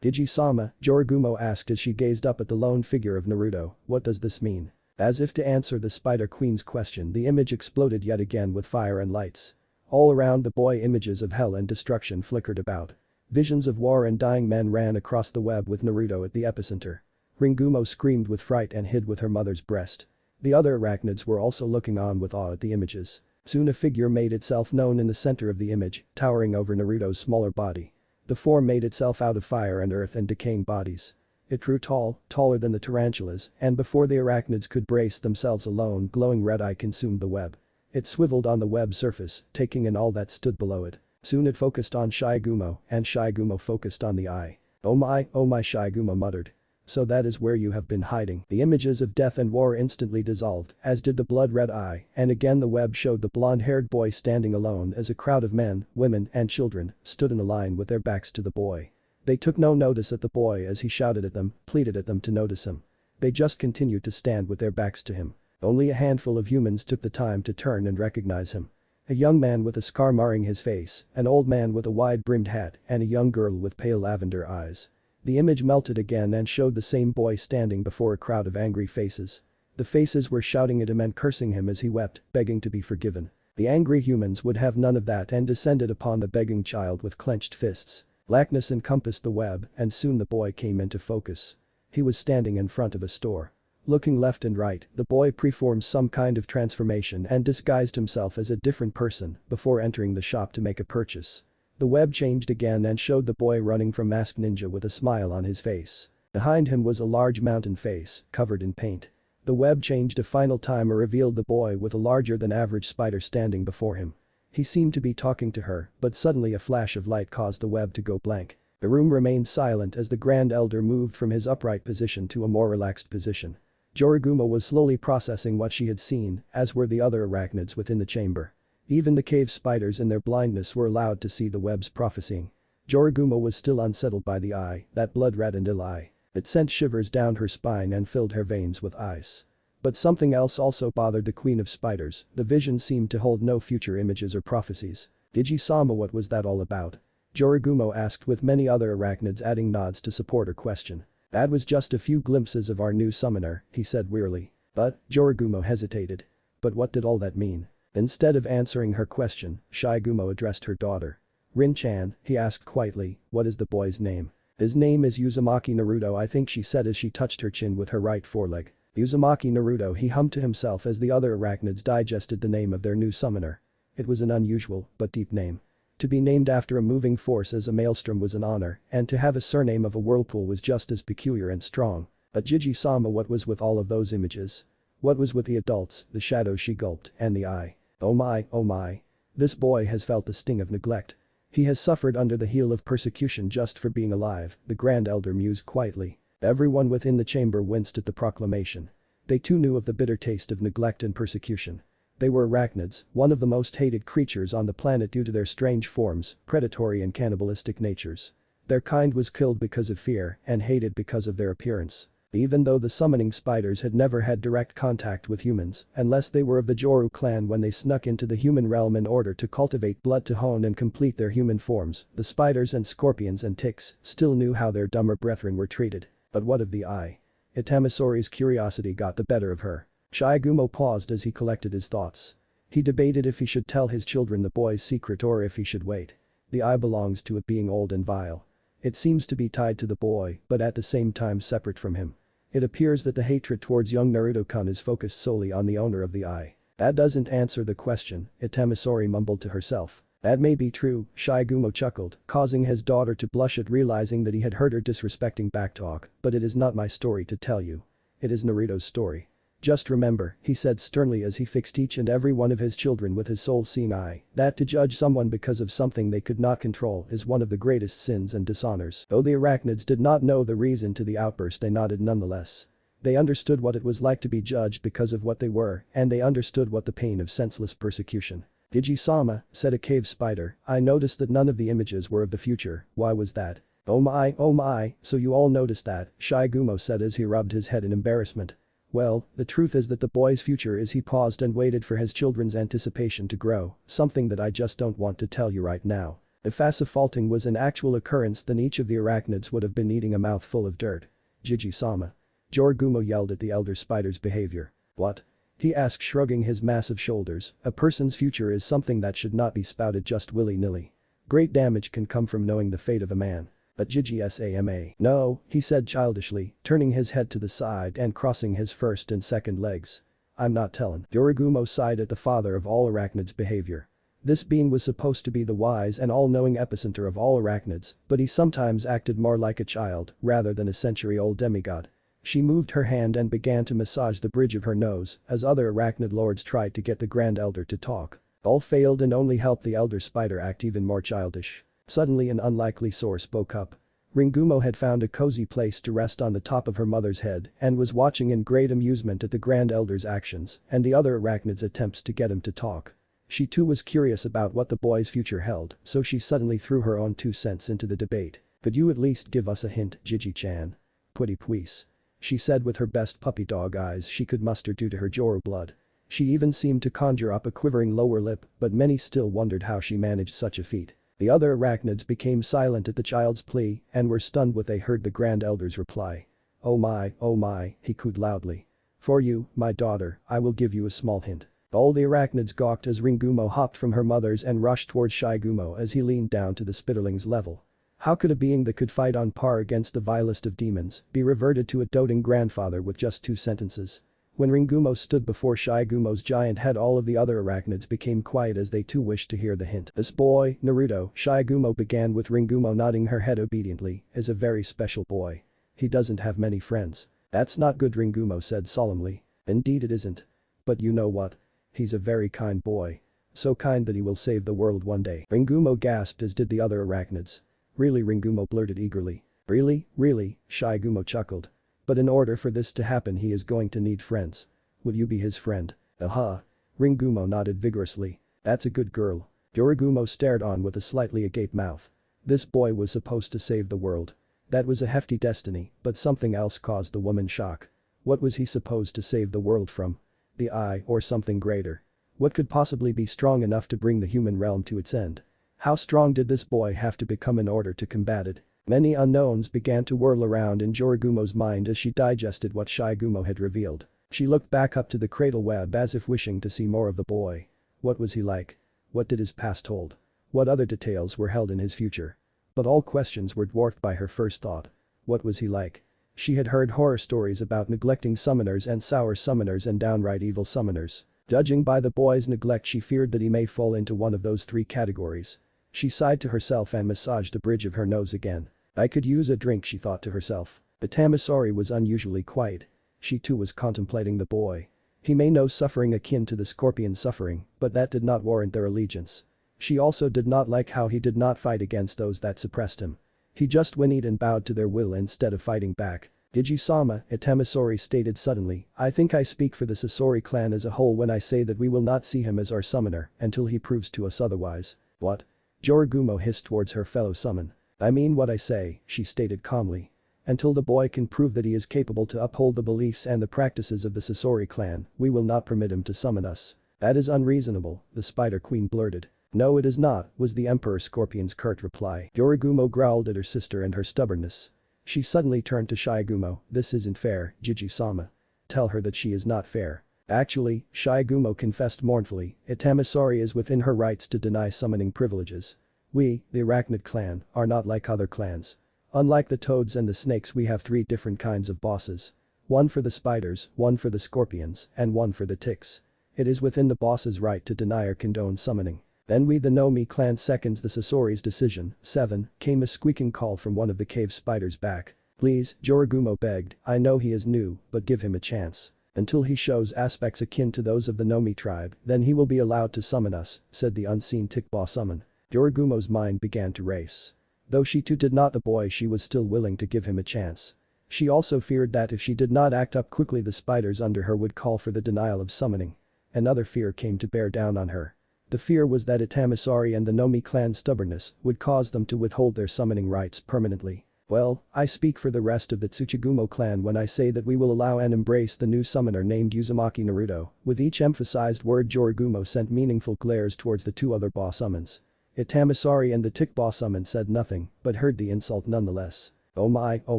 Digi-sama," Yorigumo asked as she gazed up at the lone figure of Naruto, "what does this mean?" As if to answer the Spider Queen's question, the image exploded yet again with fire and lights. All around the boy images of hell and destruction flickered about. Visions of war and dying men ran across the web with Naruto at the epicenter. Ringumo screamed with fright and hid with her mother's breast. The other arachnids were also looking on with awe at the images. Soon a figure made itself known in the center of the image, towering over Naruto's smaller body. The form made itself out of fire and earth and decaying bodies. It grew tall, taller than the tarantulas, and before the arachnids could brace themselves a lone glowing red eye consumed the web. It swiveled on the web surface, taking in all that stood below it. Soon it focused on Shigumo, and Shigumo focused on the eye. Oh my, Shigumo muttered. "So that is where you have been hiding." The images of death and war instantly dissolved, as did the blood-red eye, and again the web showed the blonde-haired boy standing alone as a crowd of men, women, and children stood in a line with their backs to the boy. They took no notice at the boy as he shouted at them, pleaded at them to notice him. They just continued to stand with their backs to him. Only a handful of humans took the time to turn and recognize him. A young man with a scar marring his face, an old man with a wide-brimmed hat, and a young girl with pale lavender eyes. The image melted again and showed the same boy standing before a crowd of angry faces. The faces were shouting at him and cursing him as he wept, begging to be forgiven. The angry humans would have none of that and descended upon the begging child with clenched fists. Blackness encompassed the web and soon the boy came into focus. He was standing in front of a store. Looking left and right, the boy performed some kind of transformation and disguised himself as a different person before entering the shop to make a purchase. The web changed again and showed the boy running from Masked Ninja with a smile on his face. Behind him was a large mountain face, covered in paint. The web changed a final time and revealed the boy with a larger than average spider standing before him. He seemed to be talking to her, but suddenly a flash of light caused the web to go blank. The room remained silent as the Grand Elder moved from his upright position to a more relaxed position. Yorigumo was slowly processing what she had seen, as were the other arachnids within the chamber. Even the cave spiders in their blindness were allowed to see the web's prophesying. Yorigumo was still unsettled by the eye, that blood-red and ill eye. It sent shivers down her spine and filled her veins with ice. But something else also bothered the Queen of Spiders. The vision seemed to hold no future images or prophecies. Digi-sama, what was that all about? Yorigumo asked with many other arachnids adding nods to support her question. That was just a few glimpses of our new summoner, he said wearily. But, Yorigumo hesitated. But what did all that mean? Instead of answering her question, Shigumo addressed her daughter. Rin-chan, he asked quietly, what is the boy's name? His name is Uzumaki Naruto, I think, she said as she touched her chin with her right foreleg. Uzumaki Naruto, he hummed to himself as the other arachnids digested the name of their new summoner. It was an unusual, but deep name. To be named after a moving force as a maelstrom was an honor, and to have a surname of a whirlpool was just as peculiar and strong. But Digi-sama, what was with all of those images? What was with the adults, the shadows she gulped, and the eye? Oh my. This boy has felt the sting of neglect. He has suffered under the heel of persecution just for being alive, the Grand Elder mused quietly. Everyone within the chamber winced at the proclamation. They too knew of the bitter taste of neglect and persecution. They were arachnids, one of the most hated creatures on the planet due to their strange forms, predatory and cannibalistic natures. Their kind was killed because of fear and hated because of their appearance. Even though the summoning spiders had never had direct contact with humans, unless they were of the Joru clan when they snuck into the human realm in order to cultivate blood to hone and complete their human forms, the spiders and scorpions and ticks still knew how their dumber brethren were treated. But what of the eye? Itamisori's curiosity got the better of her. Shigerumo paused as he collected his thoughts. He debated if he should tell his children the boy's secret or if he should wait. The eye belongs to it being old and vile. It seems to be tied to the boy, but at the same time separate from him. It appears that the hatred towards young Naruto-kun is focused solely on the owner of the eye. That doesn't answer the question, Itamisori mumbled to herself. That may be true, Shigerumo chuckled, causing his daughter to blush at realizing that he had heard her disrespecting backtalk, but it is not my story to tell you. It is Naruto's story. Just remember, he said sternly as he fixed each and every one of his children with his soul-seeing eye, that to judge someone because of something they could not control is one of the greatest sins and dishonors. Though the arachnids did not know the reason to the outburst, they nodded nonetheless. They understood what it was like to be judged because of what they were, and they understood what the pain of senseless persecution. Digi-sama, said a cave spider, I noticed that none of the images were of the future, why was that? Oh my, so you all noticed that, Shigerumo said as he rubbed his head in embarrassment. Well, the truth is that the boy's future is he paused and waited for his children's anticipation to grow, something that I just don't want to tell you right now. If asphalting was an actual occurrence then each of the arachnids would have been eating a mouthful of dirt. Jiji-sama. Jorugumo yelled at the elder spider's behavior. What? He asked shrugging his massive shoulders, a person's future is something that should not be spouted just willy-nilly. Great damage can come from knowing the fate of a man. But Jiji-sama. No, he said childishly, turning his head to the side and crossing his first and second legs. I'm not telling. Jorugumo sighed at the father of all arachnids' behavior. This being was supposed to be the wise and all-knowing epicenter of all arachnids, but he sometimes acted more like a child rather than a century-old demigod. She moved her hand and began to massage the bridge of her nose as other arachnid lords tried to get the Grand Elder to talk. All failed and only helped the elder spider act even more childish. Suddenly an unlikely source spoke up. Ringumo had found a cozy place to rest on the top of her mother's head and was watching in great amusement at the Grand Elder's actions and the other arachnid's attempts to get him to talk. She too was curious about what the boy's future held, so she suddenly threw her own 2 cents into the debate. Could you at least give us a hint, Jiji-chan? Pretty please. She said with her best puppy dog eyes she could muster due to her Joru blood. She even seemed to conjure up a quivering lower lip, but many still wondered how she managed such a feat. The other arachnids became silent at the child's plea and were stunned when they heard the Grand Elder's reply. Oh my, he cooed loudly. For you, my daughter, I will give you a small hint. All the arachnids gawked as Ringumo hopped from her mother's and rushed towards Shigerumo as he leaned down to the Spitterling's level. How could a being that could fight on par against the vilest of demons be reverted to a doting grandfather with just 2 sentences? When Ringumo stood before Shigerumo's giant head all of the other arachnids became quiet as they too wished to hear the hint. This boy, Naruto, Shigerumo began with Ringumo nodding her head obediently, is a very special boy. He doesn't have many friends. That's not good, Ringumo said solemnly. Indeed it isn't. But you know what? He's a very kind boy. So kind that he will save the world one day. Ringumo gasped as did the other arachnids. Really, Ringumo blurted eagerly. Really, Shigerumo chuckled. But in order for this to happen he is going to need friends. Will you be his friend? Ringumo nodded vigorously. That's a good girl. Jorugumo stared on with a slightly agape mouth. This boy was supposed to save the world. That was a hefty destiny, but something else caused the woman shock. What was he supposed to save the world from? The eye or something greater? What could possibly be strong enough to bring the human realm to its end? How strong did this boy have to become in order to combat it? Many unknowns began to whirl around in Jorugumo's mind as she digested what Shigerumo had revealed. She looked back up to the cradle web as if wishing to see more of the boy. What was he like? What did his past hold? What other details were held in his future? But all questions were dwarfed by her first thought. What was he like? She had heard horror stories about neglecting summoners and sour summoners and downright evil summoners. Judging by the boy's neglect she feared that he may fall into one of those 3 categories. She sighed to herself and massaged the bridge of her nose again. I could use a drink, she thought to herself. Itamisori was unusually quiet. She too was contemplating the boy. He may know suffering akin to the scorpion suffering, but that did not warrant their allegiance. She also did not like how he did not fight against those that suppressed him. He just whinnied and bowed to their will instead of fighting back. Gigi-sama, Itamasori stated suddenly, I think I speak for the Sasori clan as a whole when I say that we will not see him as our summoner until he proves to us otherwise. What? Yorigumo hissed towards her fellow summon. I mean what I say, she stated calmly. Until the boy can prove that he is capable to uphold the beliefs and the practices of the Sasori clan, we will not permit him to summon us. That is unreasonable, the Spider Queen blurted. No it is not, was the Emperor Scorpion's curt reply. Yorigumo growled at her sister and her stubbornness. She suddenly turned to Shigegumo, this isn't fair, Gigi-sama. Tell her that she is not fair. Actually, Shigegumo confessed mournfully, Itamasori is within her rights to deny summoning privileges. We, the Arachnid clan, are not like other clans. Unlike the toads and the snakes we have 3 different kinds of bosses. One for the spiders, one for the scorpions, and one for the ticks. It is within the boss's right to deny or condone summoning. Then we the Nomi clan seconds the Sasori's decision. 7, came a squeaking call from one of the cave spiders back. Please, Yorigumo begged, I know he is new, but give him a chance. Until he shows aspects akin to those of the Nomi tribe, then he will be allowed to summon us, said the unseen tick boss summon. Yorigumo's mind began to race. Though she too did not the boy she was still willing to give him a chance. She also feared that if she did not act up quickly the spiders under her would call for the denial of summoning. Another fear came to bear down on her. The fear was that Itamasori and the Nomi clan's stubbornness would cause them to withhold their summoning rights permanently. Well, I speak for the rest of the Tsuchigumo clan when I say that we will allow and embrace the new summoner named Uzumaki Naruto. With each emphasized word Yorigumo sent meaningful glares towards the 2 other boss summons. Itamasori and the tick boss summon said nothing, but heard the insult nonetheless. Oh my, oh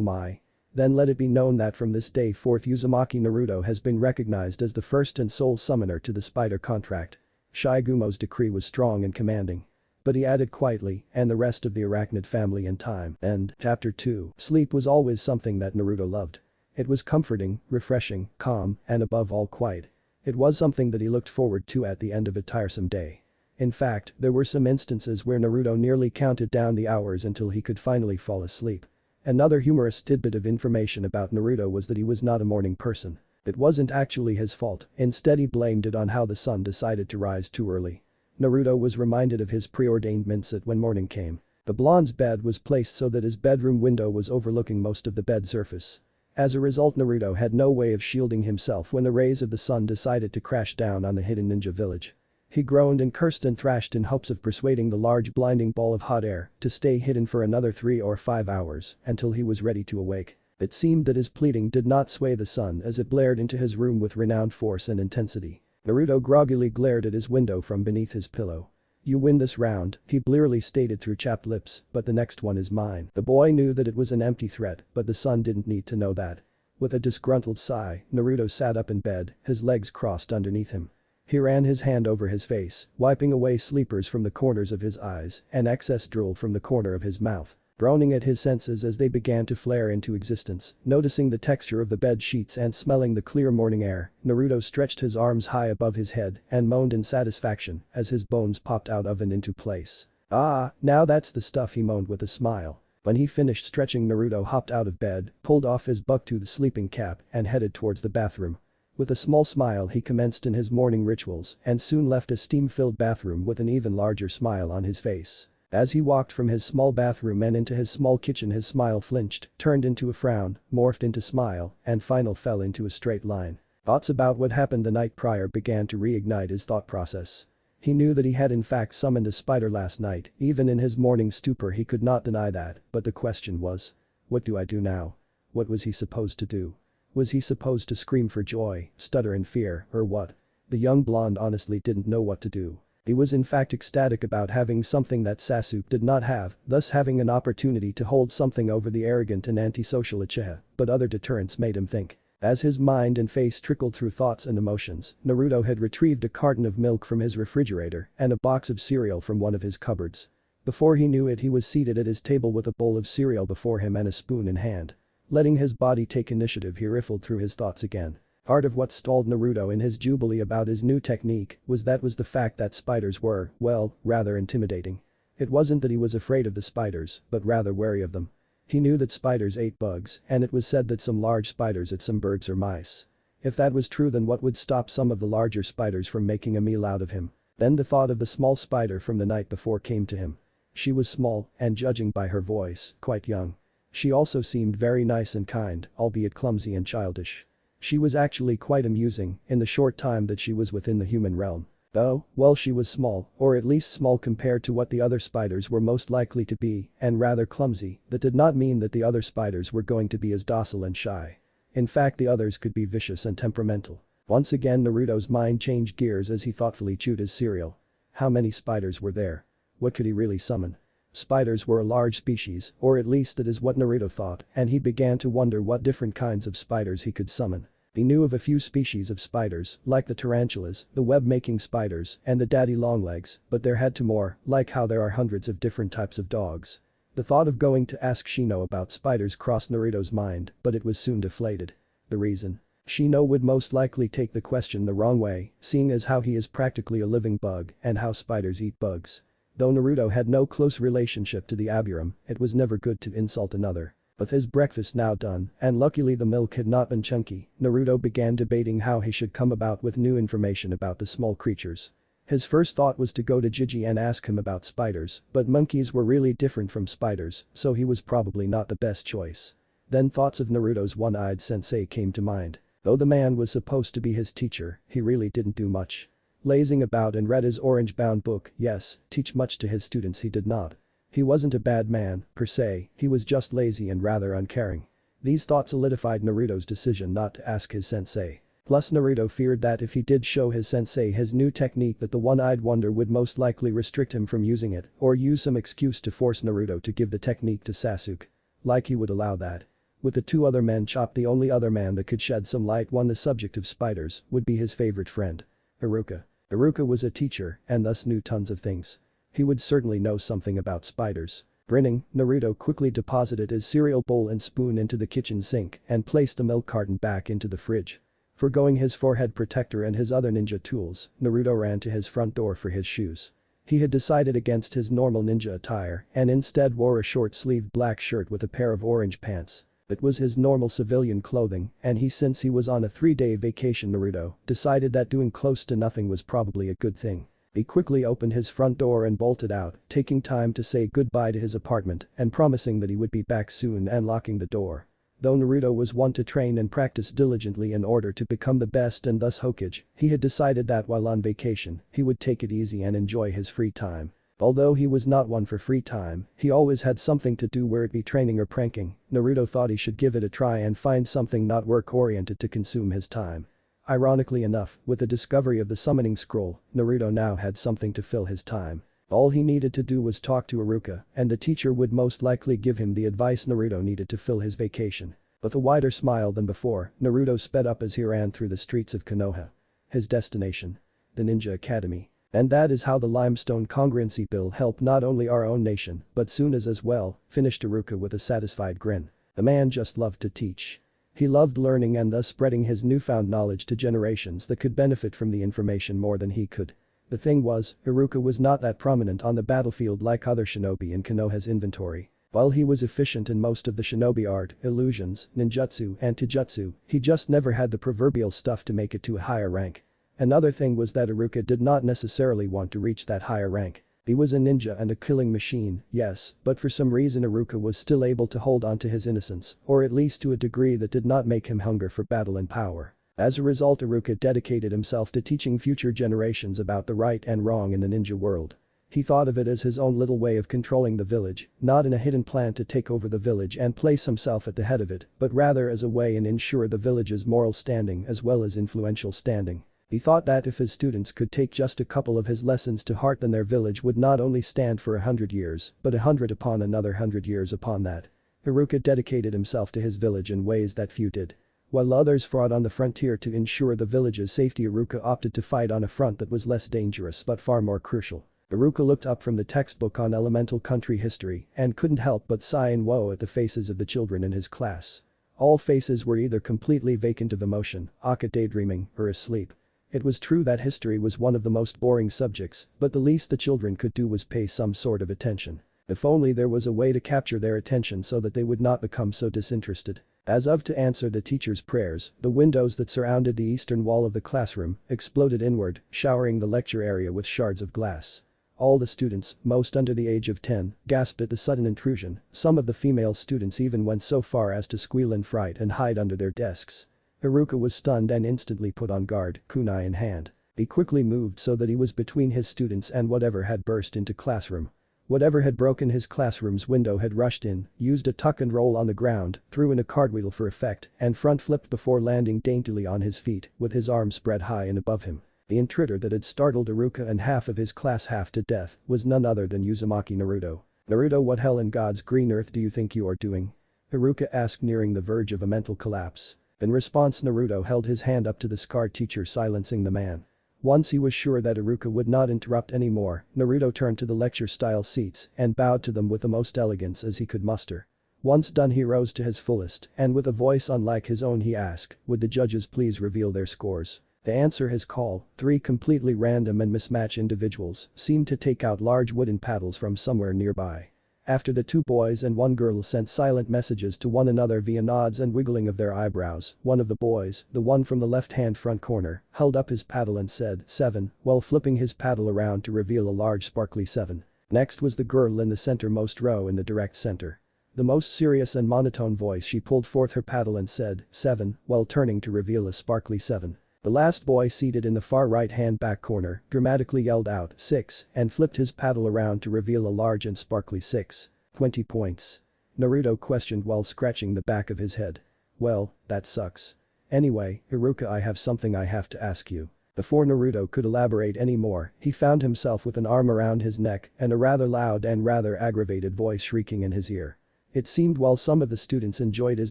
my. Then let it be known that from this day forth Uzumaki Naruto has been recognized as the first and sole summoner to the spider contract. Shigegumo's decree was strong and commanding. But he added quietly, and the rest of the Arachnid family in time. And Chapter 2. Sleep was always something that Naruto loved. It was comforting, refreshing, calm, and above all quiet. It was something that he looked forward to at the end of a tiresome day. In fact, there were some instances where Naruto nearly counted down the hours until he could finally fall asleep. Another humorous tidbit of information about Naruto was that he was not a morning person. It wasn't actually his fault, instead he blamed it on how the sun decided to rise too early. Naruto was reminded of his preordained mindset when morning came. The blonde's bed was placed so that his bedroom window was overlooking most of the bed surface. As a result Naruto had no way of shielding himself when the rays of the sun decided to crash down on the hidden ninja village. He groaned and cursed and thrashed in hopes of persuading the large blinding ball of hot air to stay hidden for another 3 or 5 hours until he was ready to awake. It seemed that his pleading did not sway the sun as it blared into his room with renowned force and intensity. Naruto groggily glared at his window from beneath his pillow. You win this round, he blearily stated through chapped lips, but the next one is mine. The boy knew that it was an empty threat, but the sun didn't need to know that. With a disgruntled sigh, Naruto sat up in bed, his legs crossed underneath him. He ran his hand over his face, wiping away sleepers from the corners of his eyes and excess drool from the corner of his mouth. Groaning at his senses as they began to flare into existence, noticing the texture of the bed sheets and smelling the clear morning air, Naruto stretched his arms high above his head and moaned in satisfaction as his bones popped out of and into place. Ah, now that's the stuff, he moaned with a smile. When he finished stretching Naruto hopped out of bed, pulled off his bucktooth sleeping cap and headed towards the bathroom. With a small smile he commenced in his morning rituals and soon left a steam-filled bathroom with an even larger smile on his face. As he walked from his small bathroom and into his small kitchen his smile flinched, turned into a frown, morphed into smile, and finally fell into a straight line. Thoughts about what happened the night prior began to reignite his thought process. He knew that he had in fact summoned a spider last night, even in his morning stupor he could not deny that, but the question was. What do I do now? What was he supposed to do? Was he supposed to scream for joy, stutter in fear, or what? The young blonde honestly didn't know what to do. He was in fact ecstatic about having something that Sasuke did not have, thus having an opportunity to hold something over the arrogant and antisocial Uchiha, but other deterrents made him think. As his mind and face trickled through thoughts and emotions, Naruto had retrieved a carton of milk from his refrigerator and a box of cereal from one of his cupboards. Before he knew it he was seated at his table with a bowl of cereal before him and a spoon in hand. Letting his body take initiative he riffled through his thoughts again. Part of what stalled Naruto in his jubilee about his new technique was the fact that spiders were, well, rather intimidating. It wasn't that he was afraid of the spiders, but rather wary of them. He knew that spiders ate bugs, and it was said that some large spiders ate some birds or mice. If that was true then what would stop some of the larger spiders from making a meal out of him? Then the thought of the small spider from the night before came to him. She was small, and judging by her voice, quite young. She also seemed very nice and kind, albeit clumsy and childish. She was actually quite amusing in the short time that she was within the human realm. Though, well, she was small, or at least small compared to what the other spiders were most likely to be, and rather clumsy, that did not mean that the other spiders were going to be as docile and shy. In fact, the others could be vicious and temperamental. Once again, Naruto's mind changed gears as he thoughtfully chewed his cereal. How many spiders were there? What could he really summon? Spiders were a large species, or at least that is what Naruto thought, and he began to wonder what different kinds of spiders he could summon. He knew of a few species of spiders, like the tarantulas, the web-making spiders, and the daddy longlegs, but there had to more, like how there are hundreds of different types of dogs. The thought of going to ask Shino about spiders crossed Naruto's mind, but it was soon deflated. The reason? Shino would most likely take the question the wrong way, seeing as how he is practically a living bug and how spiders eat bugs. Though Naruto had no close relationship to the Aburum, it was never good to insult another. With his breakfast now done, and luckily the milk had not been chunky, Naruto began debating how he should come about with new information about the small creatures. His first thought was to go to Jiji and ask him about spiders, but monkeys were really different from spiders, so he was probably not the best choice. Then thoughts of Naruto's one-eyed sensei came to mind. Though the man was supposed to be his teacher, he really didn't do much. Lazing about and read his orange-bound book, yes, teach much to his students he did not. He wasn't a bad man, per se, he was just lazy and rather uncaring. These thoughts solidified Naruto's decision not to ask his sensei. Plus Naruto feared that if he did show his sensei his new technique that the one-eyed wonder would most likely restrict him from using it or use some excuse to force Naruto to give the technique to Sasuke. Like he would allow that. With the two other men chopped, the only other man that could shed some light on the subject of spiders would be his favorite friend. Iruka. Iruka was a teacher and thus knew tons of things. He would certainly know something about spiders. Grinning, Naruto quickly deposited his cereal bowl and spoon into the kitchen sink and placed the milk carton back into the fridge. Forgoing his forehead protector and his other ninja tools, Naruto ran to his front door for his shoes. He had decided against his normal ninja attire and instead wore a short-sleeved black shirt with a pair of orange pants. It was his normal civilian clothing, and since he was on a 3-day vacation, Naruto decided that doing close to nothing was probably a good thing. He quickly opened his front door and bolted out, taking time to say goodbye to his apartment and promising that he would be back soon and locking the door. Though Naruto was one to train and practice diligently in order to become the best and thus Hokage, he had decided that while on vacation, he would take it easy and enjoy his free time. Although he was not one for free time, he always had something to do, where it be training or pranking. Naruto thought he should give it a try and find something not work-oriented to consume his time. Ironically enough, with the discovery of the summoning scroll, Naruto now had something to fill his time. All he needed to do was talk to Iruka, and the teacher would most likely give him the advice Naruto needed to fill his vacation. With a wider smile than before, Naruto sped up as he ran through the streets of Konoha. His destination? The Ninja Academy. And that is how the Limestone Congruency Bill helped not only our own nation, but soon as well, finished Iruka with a satisfied grin. The man just loved to teach. He loved learning and thus spreading his newfound knowledge to generations that could benefit from the information more than he could. The thing was, Iruka was not that prominent on the battlefield like other shinobi in Konoha's inventory. While he was efficient in most of the shinobi art, illusions, ninjutsu, and taijutsu, he just never had the proverbial stuff to make it to a higher rank. Another thing was that Iruka did not necessarily want to reach that higher rank. He was a ninja and a killing machine, yes, but for some reason Iruka was still able to hold on to his innocence, or at least to a degree that did not make him hunger for battle and power. As a result, Iruka dedicated himself to teaching future generations about the right and wrong in the ninja world. He thought of it as his own little way of controlling the village, not in a hidden plan to take over the village and place himself at the head of it, but rather as a way to ensure the village's moral standing as well as influential standing. He thought that if his students could take just a couple of his lessons to heart, then their village would not only stand for 100 years, but 100 upon another 100 years upon that. Iruka dedicated himself to his village in ways that few did. While others fought on the frontier to ensure the village's safety, Iruka opted to fight on a front that was less dangerous but far more crucial. Iruka looked up from the textbook on elemental country history and couldn't help but sigh in woe at the faces of the children in his class. All faces were either completely vacant of emotion, aka daydreaming, or asleep. It was true that history was one of the most boring subjects, but the least the children could do was pay some sort of attention. If only there was a way to capture their attention so that they would not become so disinterested. As of to answer the teacher's prayers, the windows that surrounded the eastern wall of the classroom exploded inward, showering the lecture area with shards of glass. All the students, most under the age of 10, gasped at the sudden intrusion. Some of the female students even went so far as to squeal in fright and hide under their desks. Iruka was stunned and instantly put on guard, kunai in hand. He quickly moved so that he was between his students and whatever had burst into classroom. Whatever had broken his classroom's window had rushed in, used a tuck and roll on the ground, threw in a cartwheel for effect, and front flipped before landing daintily on his feet, with his arms spread high and above him. The intruder that had startled Iruka and half of his class half to death was none other than Uzumaki Naruto. "Naruto, what hell in God's green earth do you think you are doing?" Iruka asked, nearing the verge of a mental collapse. In response, Naruto held his hand up to the scarred teacher, silencing the man. Once he was sure that Iruka would not interrupt anymore, Naruto turned to the lecture-style seats and bowed to them with the most elegance as he could muster. Once done, he rose to his fullest, and with a voice unlike his own he asked, "Would the judges please reveal their scores?" To answer his call, 3 completely random and mismatched individuals seemed to take out large wooden paddles from somewhere nearby. After the 2 boys and 1 girl sent silent messages to one another via nods and wiggling of their eyebrows, one of the boys, the one from the left-hand front corner, held up his paddle and said 7 while flipping his paddle around to reveal a large sparkly 7. Next was the girl in the centermost row in the direct center. The most serious and monotone voice, she pulled forth her paddle and said 7 while turning to reveal a sparkly 7. The last boy seated in the far right-hand back corner dramatically yelled out 6 and flipped his paddle around to reveal a large and sparkly 6. 20 points. Naruto questioned while scratching the back of his head. "Well, that sucks. Anyway, Iruka, I have something I have to ask you." Before Naruto could elaborate any more, he found himself with an arm around his neck and a rather loud and rather aggravated voice shrieking in his ear. It seemed while some of the students enjoyed his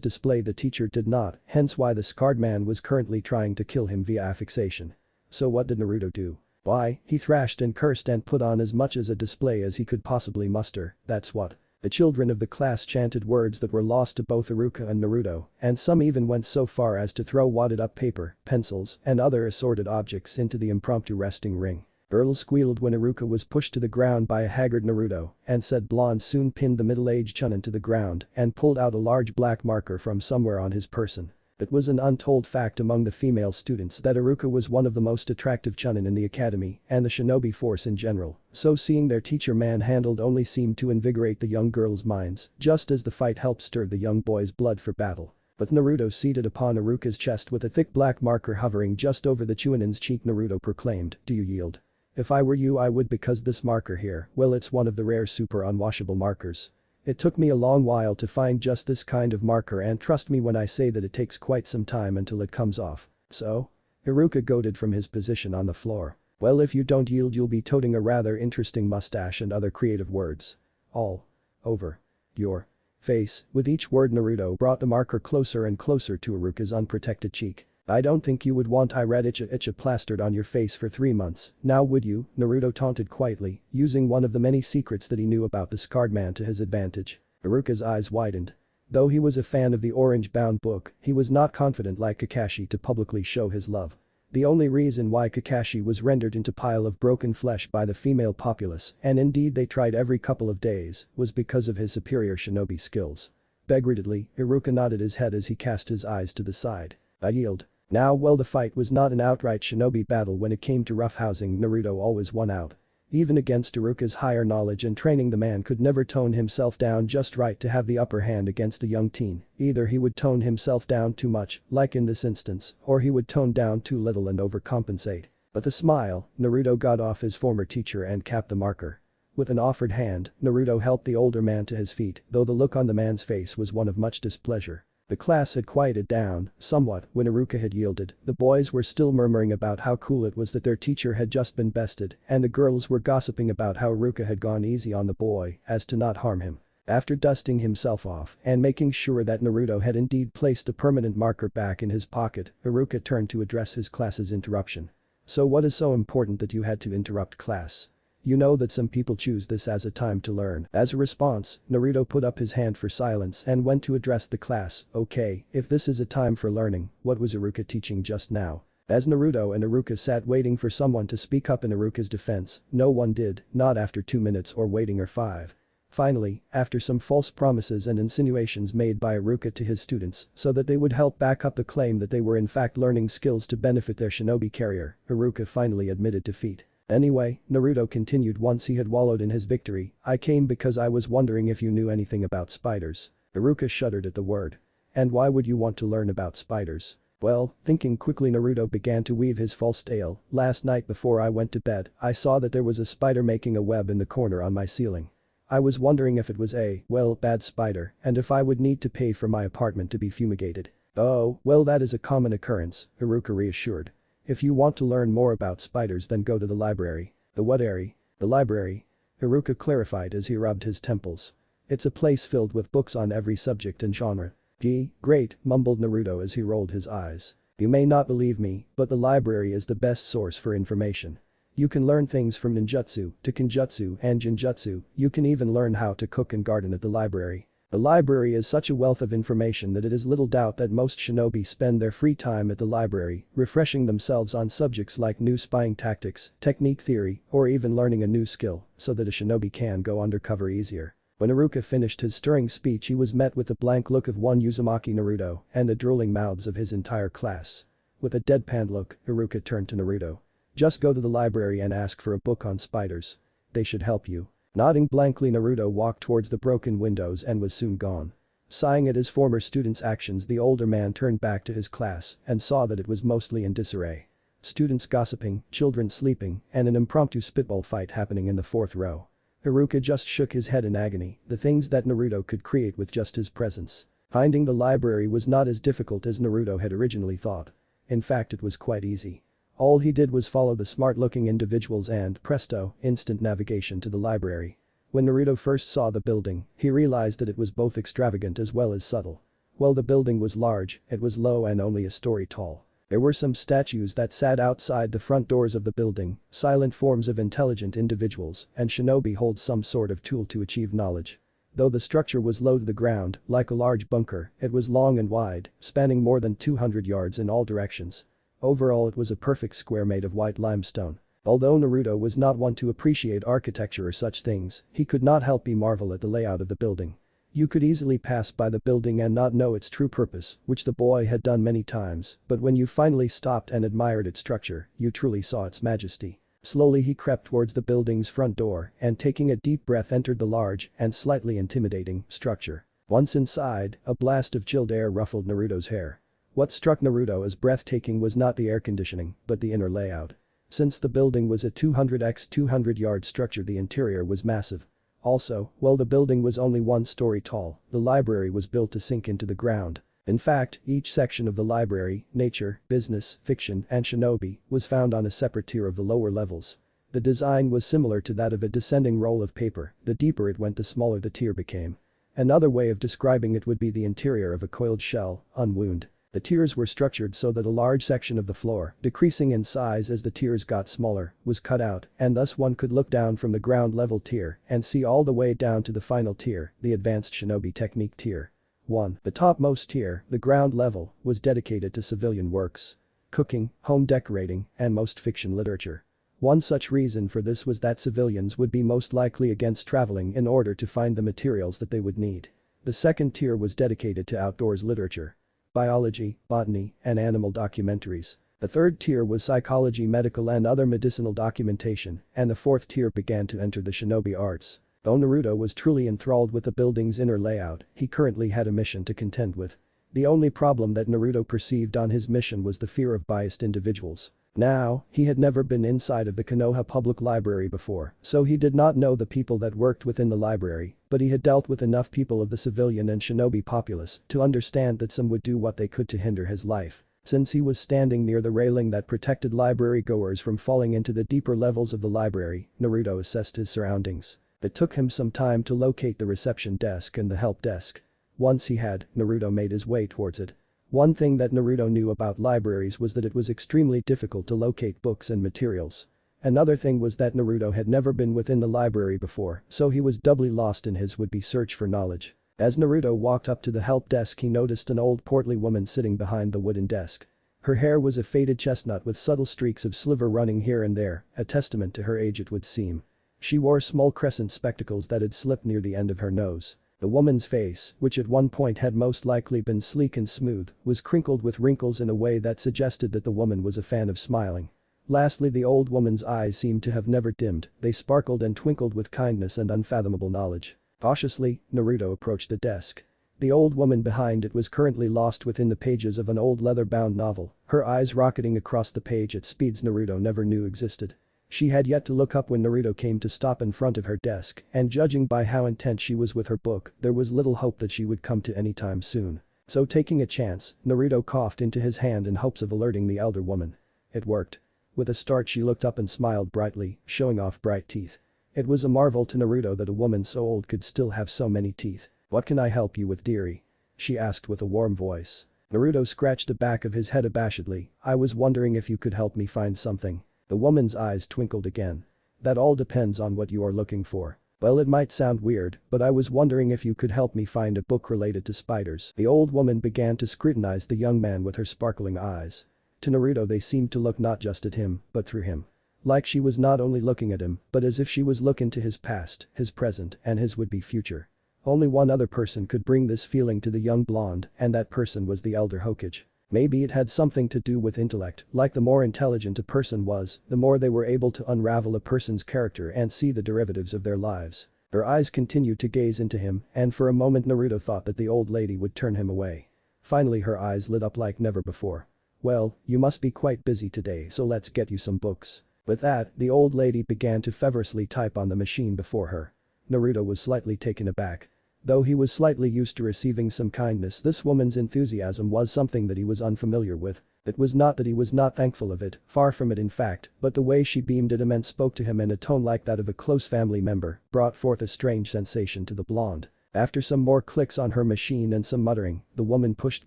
display, the teacher did not, hence why the scarred man was currently trying to kill him via affixation. So what did Naruto do? Why, he thrashed and cursed and put on as much as a display as he could possibly muster, that's what. The children of the class chanted words that were lost to both Iruka and Naruto, and some even went so far as to throw wadded up paper, pencils, and other assorted objects into the impromptu wrestling ring. Earl squealed when Iruka was pushed to the ground by a haggard Naruto, and said Blonde soon pinned the middle-aged Chunin to the ground and pulled out a large black marker from somewhere on his person. It was an untold fact among the female students that Iruka was one of the most attractive Chunin in the academy and the shinobi force in general, so seeing their teacher manhandled only seemed to invigorate the young girls' minds, just as the fight helped stir the young boys' blood for battle. With Naruto seated upon Iruka's chest with a thick black marker hovering just over the Chunin's cheek, Naruto proclaimed, "Do you yield?" "If I were you I would, because this marker here, well, it's one of the rare super unwashable markers. It took me a long while to find just this kind of marker, and trust me when I say that it takes quite some time until it comes off." "So?" Iruka goaded from his position on the floor. "Well, if you don't yield you'll be toting a rather interesting mustache," and other creative words. "All over your face." With each word Naruto brought the marker closer and closer to Iruka's unprotected cheek. "I don't think you would want I read itcha plastered on your face for 3 months, now would you?" Naruto taunted quietly, using one of the many secrets that he knew about the scarred man to his advantage. Iruka's eyes widened. Though he was a fan of the orange-bound book, he was not confident like Kakashi to publicly show his love. The only reason why Kakashi was rendered into pile of broken flesh by the female populace, and indeed they tried every couple of days, was because of his superior shinobi skills. Begratedly, Iruka nodded his head as he cast his eyes to the side. "I yield." Now, well, the fight was not an outright shinobi battle. When it came to roughhousing, Naruto always won out. Even against Iruka's higher knowledge and training, the man could never tone himself down just right to have the upper hand against a young teen. Either he would tone himself down too much, like in this instance, or he would tone down too little and overcompensate. With a smile, Naruto got off his former teacher and capped the marker. With an offered hand, Naruto helped the older man to his feet, though the look on the man's face was one of much displeasure. The class had quieted down somewhat when Iruka had yielded. The boys were still murmuring about how cool it was that their teacher had just been bested, and the girls were gossiping about how Iruka had gone easy on the boy as to not harm him. After dusting himself off and making sure that Naruto had indeed placed the permanent marker back in his pocket, Iruka turned to address his class's interruption. "So what is so important that you had to interrupt class? You know that some people choose this as a time to learn." As a response, Naruto put up his hand for silence and went to address the class. "Okay, if this is a time for learning, what was Iruka teaching just now?" As Naruto and Iruka sat waiting for someone to speak up in Iruka's defense, no one did, not after 2 minutes or waiting or 5. Finally, after some false promises and insinuations made by Iruka to his students so that they would help back up the claim that they were in fact learning skills to benefit their shinobi career, Iruka finally admitted defeat. Anyway, Naruto continued once he had wallowed in his victory, I came because I was wondering if you knew anything about spiders. Iruka shuddered at the word. And why would you want to learn about spiders? Well, thinking quickly Naruto began to weave his false tale. Last night before I went to bed, I saw that there was a spider making a web in the corner on my ceiling. I was wondering if it was a, well, bad spider, and if I would need to pay for my apartment to be fumigated. Oh, well that is a common occurrence, Iruka reassured. If you want to learn more about spiders then go to the library. The what area? The library. Iruka clarified as he rubbed his temples. It's a place filled with books on every subject and genre. Gee, great, mumbled Naruto as he rolled his eyes. You may not believe me, but the library is the best source for information. You can learn things from ninjutsu to kenjutsu and jinjutsu, you can even learn how to cook and garden at the library. The library is such a wealth of information that it is little doubt that most shinobi spend their free time at the library, refreshing themselves on subjects like new spying tactics, technique theory, or even learning a new skill, so that a shinobi can go undercover easier. When Iruka finished his stirring speech he was met with the blank look of one Uzumaki Naruto and the drooling mouths of his entire class. With a deadpan look, Iruka turned to Naruto. Just go to the library and ask for a book on spiders. They should help you. Nodding blankly Naruto walked towards the broken windows and was soon gone. Sighing at his former students' actions the older man turned back to his class and saw that it was mostly in disarray. Students gossiping, children sleeping, and an impromptu spitball fight happening in the fourth row. Iruka just shook his head in agony, the things that Naruto could create with just his presence. Finding the library was not as difficult as Naruto had originally thought. In fact it was quite easy. All he did was follow the smart-looking individuals and, presto, instant navigation to the library. When Naruto first saw the building, he realized that it was both extravagant as well as subtle. While the building was large, it was low and only a story tall. There were some statues that sat outside the front doors of the building, silent forms of intelligent individuals, and shinobi hold some sort of tool to achieve knowledge. Though the structure was low to the ground, like a large bunker, it was long and wide, spanning more than 200 yards in all directions. Overall it was a perfect square made of white limestone. Although Naruto was not one to appreciate architecture or such things, he could not help but marvel at the layout of the building. You could easily pass by the building and not know its true purpose, which the boy had done many times, but when you finally stopped and admired its structure, you truly saw its majesty. Slowly he crept towards the building's front door and taking a deep breath entered the large and slightly intimidating structure. Once inside, a blast of chilled air ruffled Naruto's hair. What struck Naruto as breathtaking was not the air conditioning, but the inner layout. Since the building was a 200x 200 yard structure the interior was massive. Also, while the building was only one story tall, the library was built to sink into the ground. In fact, each section of the library, nature, business, fiction, and shinobi, was found on a separate tier of the lower levels. The design was similar to that of a descending roll of paper, the deeper it went the smaller the tier became. Another way of describing it would be the interior of a coiled shell, unwound. The tiers were structured so that a large section of the floor, decreasing in size as the tiers got smaller, was cut out, and thus one could look down from the ground level tier and see all the way down to the final tier, the advanced shinobi technique tier. 1. The topmost tier, the ground level, was dedicated to civilian works. Cooking, home decorating, and most fiction literature. One such reason for this was that civilians would be most likely against traveling in order to find the materials that they would need. The second tier was dedicated to outdoors literature. Biology, botany, and animal documentaries. The third tier was psychology, medical and other medicinal documentation, and the fourth tier began to enter the shinobi arts. Though Naruto was truly enthralled with the building's inner layout, he currently had a mission to contend with. The only problem that Naruto perceived on his mission was the fear of biased individuals. Now, he had never been inside of the Konoha Public Library before, so he did not know the people that worked within the library, but he had dealt with enough people of the civilian and shinobi populace to understand that some would do what they could to hinder his life. Since he was standing near the railing that protected library goers from falling into the deeper levels of the library, Naruto assessed his surroundings. It took him some time to locate the reception desk and the help desk. Once he had, Naruto made his way towards it. One thing that Naruto knew about libraries was that it was extremely difficult to locate books and materials. Another thing was that Naruto had never been within the library before, so he was doubly lost in his would-be search for knowledge. As Naruto walked up to the help desk he noticed an old portly woman sitting behind the wooden desk. Her hair was a faded chestnut with subtle streaks of silver running here and there, a testament to her age it would seem. She wore small crescent spectacles that had slipped near the end of her nose. The woman's face, which at one point had most likely been sleek and smooth, was crinkled with wrinkles in a way that suggested that the woman was a fan of smiling. Lastly, the old woman's eyes seemed to have never dimmed, they sparkled and twinkled with kindness and unfathomable knowledge. Cautiously, Naruto approached the desk. The old woman behind it was currently lost within the pages of an old leather-bound novel, her eyes rocketing across the page at speeds Naruto never knew existed. She had yet to look up when Naruto came to stop in front of her desk, and judging by how intent she was with her book, there was little hope that she would come to any time soon. So taking a chance, Naruto coughed into his hand in hopes of alerting the elder woman. It worked. With a start she looked up and smiled brightly, showing off bright teeth. It was a marvel to Naruto that a woman so old could still have so many teeth. "What can I help you with, dearie?" she asked with a warm voice. Naruto scratched the back of his head abashedly. "I was wondering if you could help me find something." The woman's eyes twinkled again. "That all depends on what you are looking for. Well, it might sound weird, but I was wondering if you could help me find a book related to spiders." The old woman began to scrutinize the young man with her sparkling eyes. To Naruto they seemed to look not just at him, but through him. Like she was not only looking at him, but as if she was looking to his past, his present, and his would-be future. Only one other person could bring this feeling to the young blonde, and that person was the elder Hokage. Maybe it had something to do with intellect, like the more intelligent a person was, the more they were able to unravel a person's character and see the derivatives of their lives. Her eyes continued to gaze into him, and for a moment Naruto thought that the old lady would turn him away. Finally her eyes lit up like never before. "Well, you must be quite busy today, so let's get you some books." With that, the old lady began to feverishly type on the machine before her. Naruto was slightly taken aback. Though he was slightly used to receiving some kindness, this woman's enthusiasm was something that he was unfamiliar with. It was not that he was not thankful of it, far from it in fact, but the way she beamed at him and spoke to him in a tone like that of a close family member brought forth a strange sensation to the blonde. After some more clicks on her machine and some muttering, the woman pushed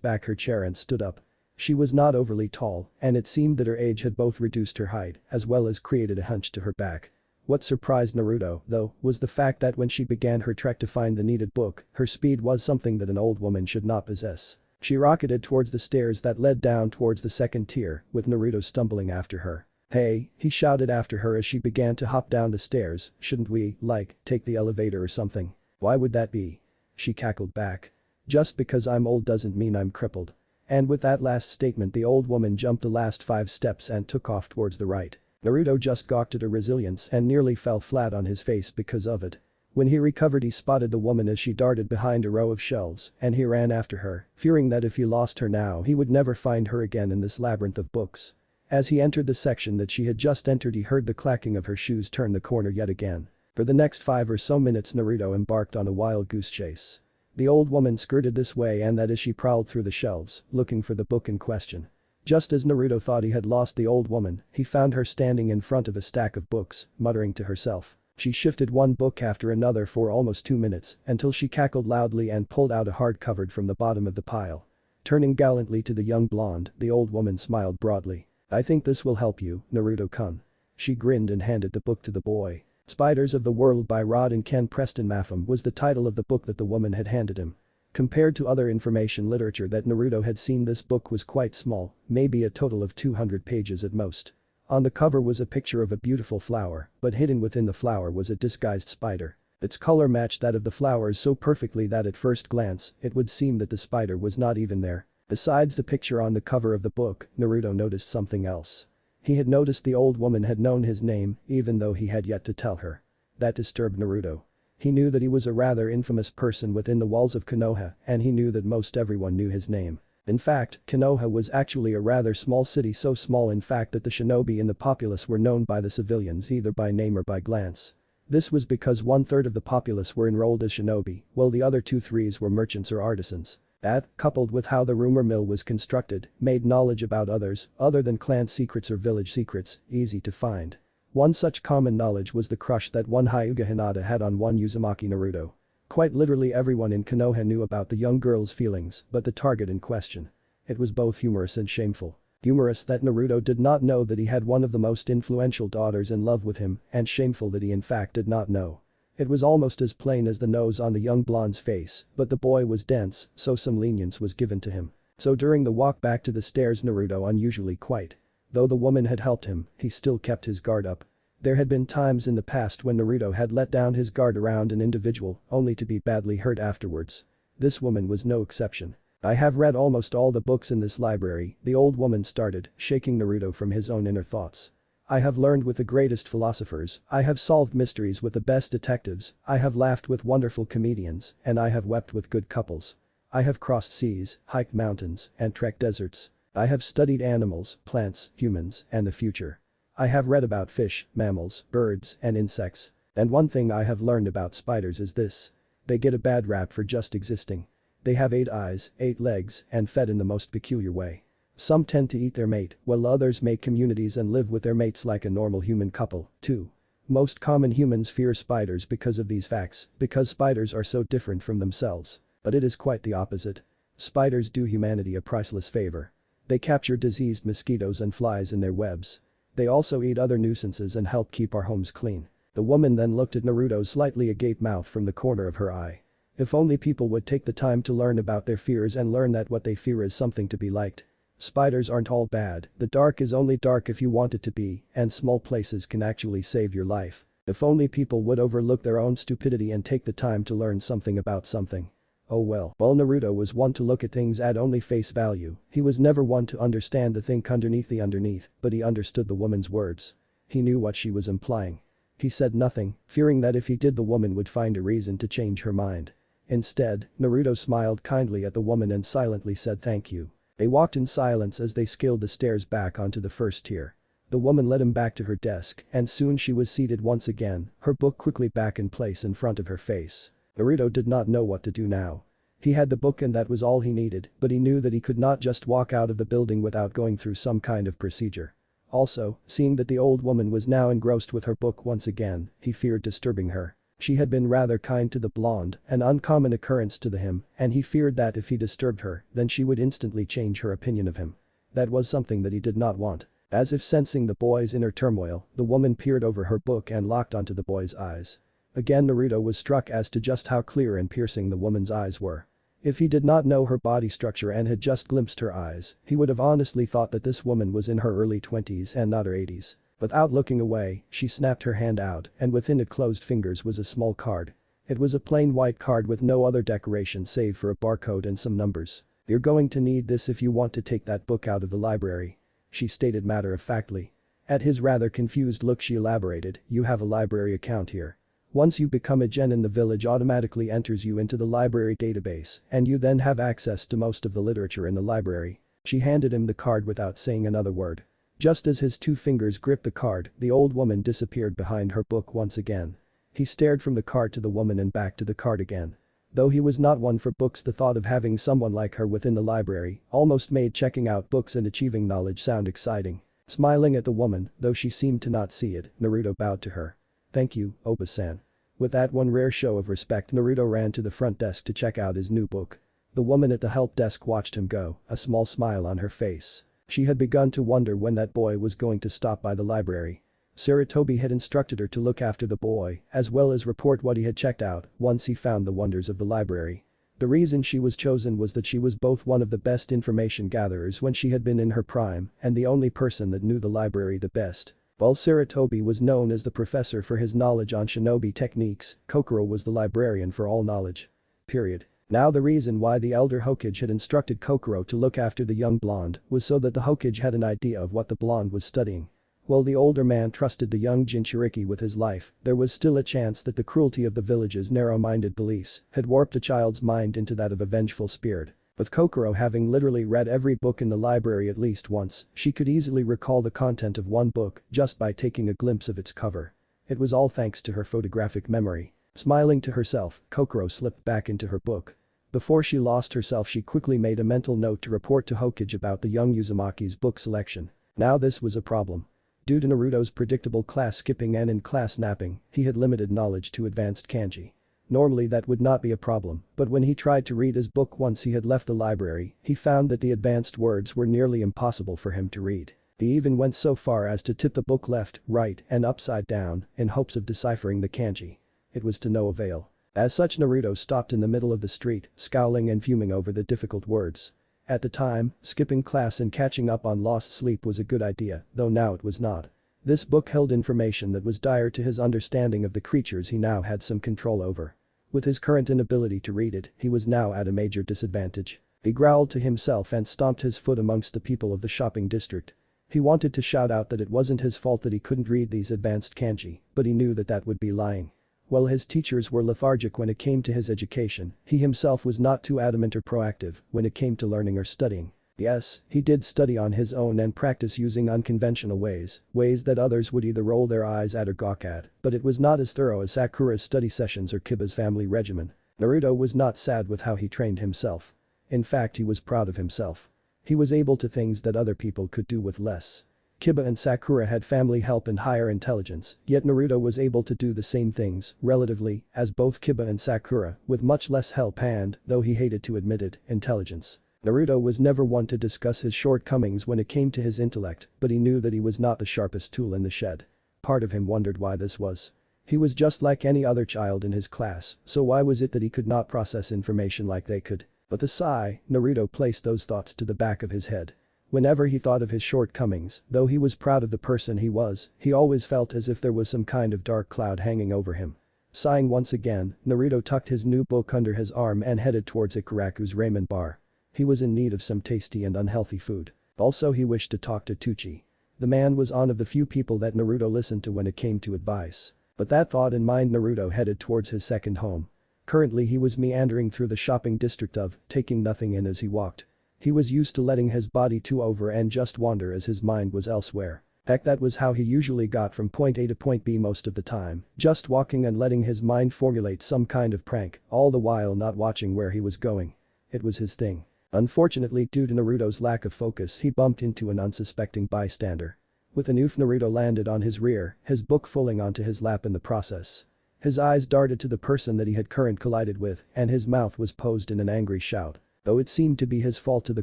back her chair and stood up. She was not overly tall, and it seemed that her age had both reduced her height as well as created a hunch to her back. What surprised Naruto, though, was the fact that when she began her trek to find the needed book, her speed was something that an old woman should not possess. She rocketed towards the stairs that led down towards the second tier, with Naruto stumbling after her. "Hey," he shouted after her as she began to hop down the stairs, "shouldn't we, like, take the elevator or something?" "Why would that be?" she cackled back. "Just because I'm old doesn't mean I'm crippled." And with that last statement the old woman jumped the last 5 steps and took off towards the right. Naruto just gawked at her resilience and nearly fell flat on his face because of it. When he recovered he spotted the woman as she darted behind a row of shelves and he ran after her, fearing that if he lost her now he would never find her again in this labyrinth of books. As he entered the section that she had just entered he heard the clacking of her shoes turn the corner yet again. For the next 5 or so minutes Naruto embarked on a wild goose chase. The old woman skirted this way and that as she prowled through the shelves, looking for the book in question. Just as Naruto thought he had lost the old woman, he found her standing in front of a stack of books, muttering to herself. She shifted one book after another for almost 2 minutes until she cackled loudly and pulled out a hardcover from the bottom of the pile. Turning gallantly to the young blonde, the old woman smiled broadly. "I think this will help you, Naruto-kun." She grinned and handed the book to the boy. Spiders of the World by Rod and Ken Preston Mafham was the title of the book that the woman had handed him. Compared to other information literature that Naruto had seen, this book was quite small, maybe a total of 200 pages at most. On the cover was a picture of a beautiful flower, but hidden within the flower was a disguised spider. Its color matched that of the flowers so perfectly that at first glance, it would seem that the spider was not even there. Besides the picture on the cover of the book, Naruto noticed something else. He had noticed the old woman had known his name, even though he had yet to tell her. That disturbed Naruto. He knew that he was a rather infamous person within the walls of Konoha, and he knew that most everyone knew his name. In fact, Konoha was actually a rather small city, so small in fact that the shinobi in the populace were known by the civilians either by name or by glance. This was because 1/3 of the populace were enrolled as shinobi, while the other 2/3 were merchants or artisans. That, coupled with how the rumor mill was constructed, made knowledge about others, other than clan secrets or village secrets, easy to find. One such common knowledge was the crush that one Hyuga Hinata had on one Uzumaki Naruto. Quite literally everyone in Konoha knew about the young girl's feelings, but the target in question. It was both humorous and shameful. Humorous that Naruto did not know that he had one of the most influential daughters in love with him, and shameful that he in fact did not know. It was almost as plain as the nose on the young blonde's face, but the boy was dense, so some lenience was given to him. So during the walk back to the stairs Naruto unusually quiet. Though the woman had helped him, he still kept his guard up. There had been times in the past when Naruto had let down his guard around an individual, only to be badly hurt afterwards. This woman was no exception. "I have read almost all the books in this library," the old woman started, shaking Naruto from his own inner thoughts. I have learned with the greatest philosophers, I have solved mysteries with the best detectives, I have laughed with wonderful comedians, and I have wept with good couples. I have crossed seas, hiked mountains, and trekked deserts. I have studied animals, plants, humans, and the future. I have read about fish, mammals, birds, and insects. And one thing I have learned about spiders is this. They get a bad rap for just existing. They have 8 eyes, 8 legs, and fed in the most peculiar way. Some tend to eat their mate, while others make communities and live with their mates like a normal human couple, too. Most common humans fear spiders because of these facts, because spiders are so different from themselves. But it is quite the opposite. Spiders do humanity a priceless favor. They capture diseased mosquitoes and flies in their webs. They also eat other nuisances and help keep our homes clean. The woman then looked at Naruto's slightly agape mouth from the corner of her eye. If only people would take the time to learn about their fears and learn that what they fear is something to be liked. Spiders aren't all bad, the dark is only dark if you want it to be, and small places can actually save your life. If only people would overlook their own stupidity and take the time to learn something about something. Oh well. While Naruto was one to look at things at only face value, he was never one to understand the think underneath, but he understood the woman's words. He knew what she was implying. He said nothing, fearing that if he did the woman would find a reason to change her mind. Instead, Naruto smiled kindly at the woman and silently said thank you. They walked in silence as they scaled the stairs back onto the first tier. The woman led him back to her desk, and soon she was seated once again, her book quickly back in place in front of her face. Naruto did not know what to do now. He had the book and that was all he needed, but he knew that he could not just walk out of the building without going through some kind of procedure. Also, seeing that the old woman was now engrossed with her book once again, he feared disturbing her. She had been rather kind to the blonde, an uncommon occurrence to him, and he feared that if he disturbed her, then she would instantly change her opinion of him. That was something that he did not want. As if sensing the boy's inner turmoil, the woman peered over her book and locked onto the boy's eyes. Again Naruto was struck as to just how clear and piercing the woman's eyes were. If he did not know her body structure and had just glimpsed her eyes, he would have honestly thought that this woman was in her early 20s and not her 80s. Without looking away, she snapped her hand out and within it closed fingers was a small card. It was a plain white card with no other decoration save for a barcode and some numbers. "You're going to need this if you want to take that book out of the library," she stated matter-of-factly. At his rather confused look she elaborated, "You have a library account here. Once you become a gen in the village automatically enters you into the library database and you then have access to most of the literature in the library." She handed him the card without saying another word. Just as his 2 fingers gripped the card, the old woman disappeared behind her book once again. He stared from the card to the woman and back to the card again. Though he was not one for books, the thought of having someone like her within the library almost made checking out books and achieving knowledge sound exciting. Smiling at the woman, though she seemed to not see it, Naruto bowed to her. "Thank you, Oba-san." With that one rare show of respect, Naruto ran to the front desk to check out his new book. The woman at the help desk watched him go, a small smile on her face. She had begun to wonder when that boy was going to stop by the library. Sarutobi had instructed her to look after the boy, as well as report what he had checked out once he found the wonders of the library. The reason she was chosen was that she was both one of the best information gatherers when she had been in her prime and the only person that knew the library the best. While Sarutobi was known as the professor for his knowledge on shinobi techniques, Kokoro was the librarian for all knowledge. Period. Now the reason why the elder Hokage had instructed Kokoro to look after the young blonde was so that the Hokage had an idea of what the blonde was studying. While the older man trusted the young Jinchuriki with his life, there was still a chance that the cruelty of the village's narrow-minded beliefs had warped a child's mind into that of a vengeful spirit. With Kokoro having literally read every book in the library at least once, she could easily recall the content of one book just by taking a glimpse of its cover. It was all thanks to her photographic memory. Smiling to herself, Kokoro slipped back into her book. Before she lost herself, she quickly made a mental note to report to Hokage about the young Uzumaki's book selection. Now this was a problem. Due to Naruto's predictable class skipping and in-class napping, he had limited knowledge to advanced kanji. Normally that would not be a problem, but when he tried to read his book once he had left the library, he found that the advanced words were nearly impossible for him to read. He even went so far as to tip the book left, right, and upside down in hopes of deciphering the kanji. It was to no avail. As such, Naruto stopped in the middle of the street, scowling and fuming over the difficult words. At the time, skipping class and catching up on lost sleep was a good idea, though now it was not. This book held information that was dire to his understanding of the creatures he now had some control over. With his current inability to read it, he was now at a major disadvantage. He growled to himself and stomped his foot amongst the people of the shopping district. He wanted to shout out that it wasn't his fault that he couldn't read these advanced kanji, but he knew that that would be lying. While his teachers were lethargic when it came to his education, he himself was not too adamant or proactive when it came to learning or studying. Yes, he did study on his own and practice using unconventional ways that others would either roll their eyes at or gawk at, but it was not as thorough as Sakura's study sessions or Kiba's family regimen. Naruto was not sad with how he trained himself. In fact, he was proud of himself. He was able to things that other people could do with less. Kiba and Sakura had family help and higher intelligence, yet Naruto was able to do the same things, relatively, as both Kiba and Sakura, with much less help and, though he hated to admit it, intelligence. Naruto was never one to discuss his shortcomings when it came to his intellect, but he knew that he was not the sharpest tool in the shed. Part of him wondered why this was. He was just like any other child in his class, so why was it that he could not process information like they could? With a sigh, Naruto placed those thoughts to the back of his head. Whenever he thought of his shortcomings, though he was proud of the person he was, he always felt as if there was some kind of dark cloud hanging over him. Sighing once again, Naruto tucked his new book under his arm and headed towards Ikaraku's ramen bar. He was in need of some tasty and unhealthy food. Also, he wished to talk to Teuchi. The man was one of the few people that Naruto listened to when it came to advice. But that thought in mind, Naruto headed towards his second home. Currently he was meandering through the shopping district of, taking nothing in as he walked. He was used to letting his body to over and just wander as his mind was elsewhere. Heck, that was how he usually got from point A to point B most of the time, just walking and letting his mind formulate some kind of prank, all the while not watching where he was going. It was his thing. Unfortunately, due to Naruto's lack of focus, he bumped into an unsuspecting bystander. With an oof, Naruto landed on his rear, his book falling onto his lap in the process. His eyes darted to the person that he had currently collided with, and his mouth was posed in an angry shout. Though it seemed to be his fault to the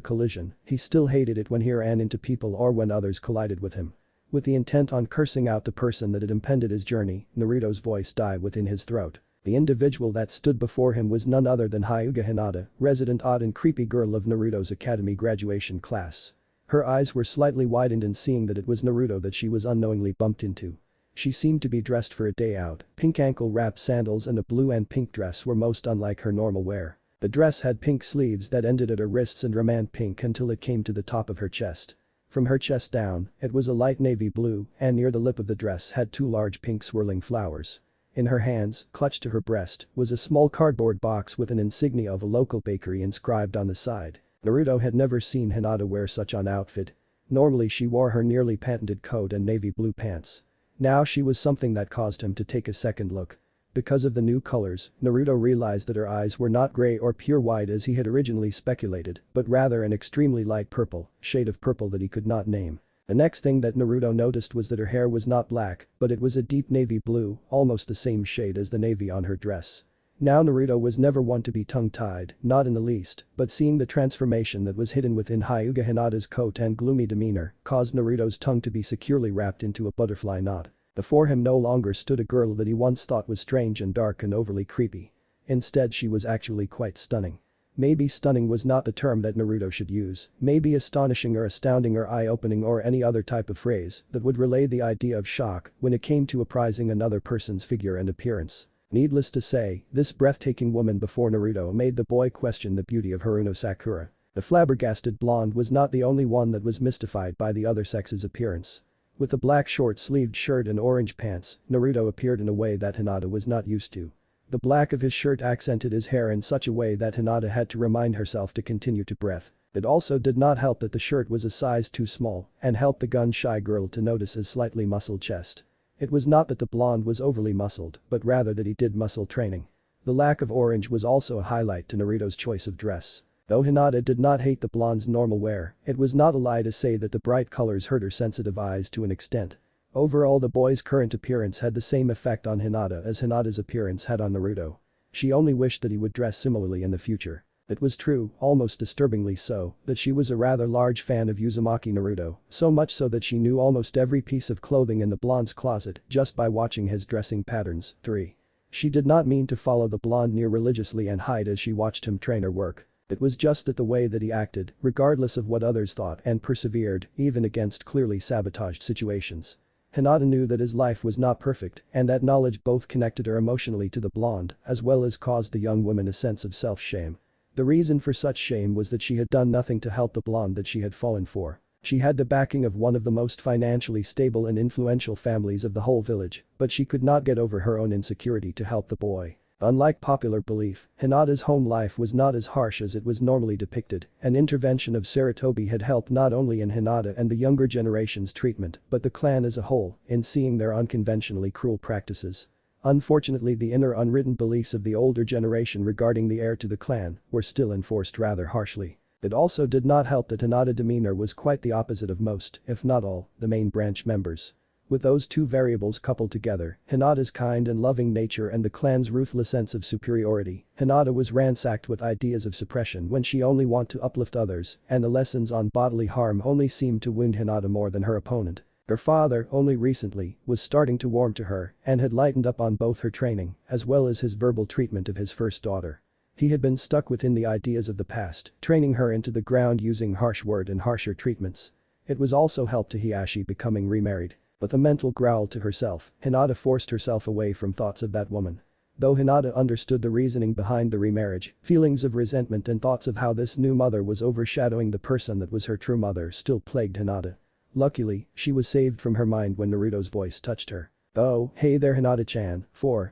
collision, he still hated it when he ran into people or when others collided with him. With the intent on cursing out the person that had impeded his journey, Naruto's voice died within his throat. The individual that stood before him was none other than Hyuga Hinata, resident odd and creepy girl of Naruto's academy graduation class. Her eyes were slightly widened in seeing that it was Naruto that she was unknowingly bumped into. She seemed to be dressed for a day out. Pink ankle-wrapped sandals and a blue and pink dress were most unlike her normal wear. The dress had pink sleeves that ended at her wrists and remained pink until it came to the top of her chest. From her chest down, it was a light navy blue, and near the lip of the dress had two large pink swirling flowers. In her hands, clutched to her breast, was a small cardboard box with an insignia of a local bakery inscribed on the side. Naruto had never seen Hinata wear such an outfit. Normally she wore her nearly patented coat and navy blue pants. Now she was something that caused him to take a second look. Because of the new colors, Naruto realized that her eyes were not gray or pure white as he had originally speculated, but rather an extremely light purple, shade of purple that he could not name. The next thing that Naruto noticed was that her hair was not black, but it was a deep navy blue, almost the same shade as the navy on her dress. Now Naruto was never one to be tongue-tied, not in the least, but seeing the transformation that was hidden within Hyuga Hinata's coat and gloomy demeanor caused Naruto's tongue to be securely wrapped into a butterfly knot. Before him no longer stood a girl that he once thought was strange and dark and overly creepy. Instead, she was actually quite stunning. Maybe stunning was not the term that Naruto should use, maybe astonishing or astounding or eye-opening or any other type of phrase that would relay the idea of shock when it came to apprising another person's figure and appearance. Needless to say, this breathtaking woman before Naruto made the boy question the beauty of Haruno Sakura. The flabbergasted blonde was not the only one that was mystified by the other sex's appearance. With a black short-sleeved shirt and orange pants, Naruto appeared in a way that Hinata was not used to. The black of his shirt accented his hair in such a way that Hinata had to remind herself to continue to breath. It also did not help that the shirt was a size too small and helped the gun-shy girl to notice his slightly muscled chest. It was not that the blonde was overly muscled, but rather that he did muscle training. The lack of orange was also a highlight to Naruto's choice of dress. Though Hinata did not hate the blonde's normal wear, it was not a lie to say that the bright colors hurt her sensitive eyes to an extent. Overall, the boy's current appearance had the same effect on Hinata as Hinata's appearance had on Naruto. She only wished that he would dress similarly in the future. It was true, almost disturbingly so, that she was a rather large fan of Uzumaki Naruto, so much so that she knew almost every piece of clothing in the blonde's closet just by watching his dressing patterns. 3. She did not mean to follow the blonde near religiously and hide as she watched him train or work. It was just that the way that he acted, regardless of what others thought, and persevered, even against clearly sabotaged situations. Hinata knew that his life was not perfect, and that knowledge both connected her emotionally to the blonde, as well as caused the young woman a sense of self-shame. The reason for such shame was that she had done nothing to help the blonde that she had fallen for. She had the backing of one of the most financially stable and influential families of the whole village, but she could not get over her own insecurity to help the boy. Unlike popular belief, Hinata's home life was not as harsh as it was normally depicted. An intervention of Sarutobi had helped not only in Hinata and the younger generation's treatment, but the clan as a whole, in seeing their unconventionally cruel practices. Unfortunately, the inner unwritten beliefs of the older generation regarding the heir to the clan were still enforced rather harshly. It also did not help that Hinata's demeanor was quite the opposite of most, if not all, the main branch members. With those two variables coupled together, Hinata's kind and loving nature and the clan's ruthless sense of superiority, Hinata was ransacked with ideas of suppression when she only wanted to uplift others, and the lessons on bodily harm only seemed to wound Hinata more than her opponent. Her father, only recently, was starting to warm to her and had lightened up on both her training as well as his verbal treatment of his first daughter. He had been stuck within the ideas of the past, training her into the ground using harsh word and harsher treatments. It was also helped to Hiashi becoming remarried. With a mental growl to herself, Hinata forced herself away from thoughts of that woman. Though Hinata understood the reasoning behind the remarriage, feelings of resentment and thoughts of how this new mother was overshadowing the person that was her true mother still plagued Hinata. Luckily, she was saved from her mind when Naruto's voice touched her. "Oh, hey there Hinata-chan,"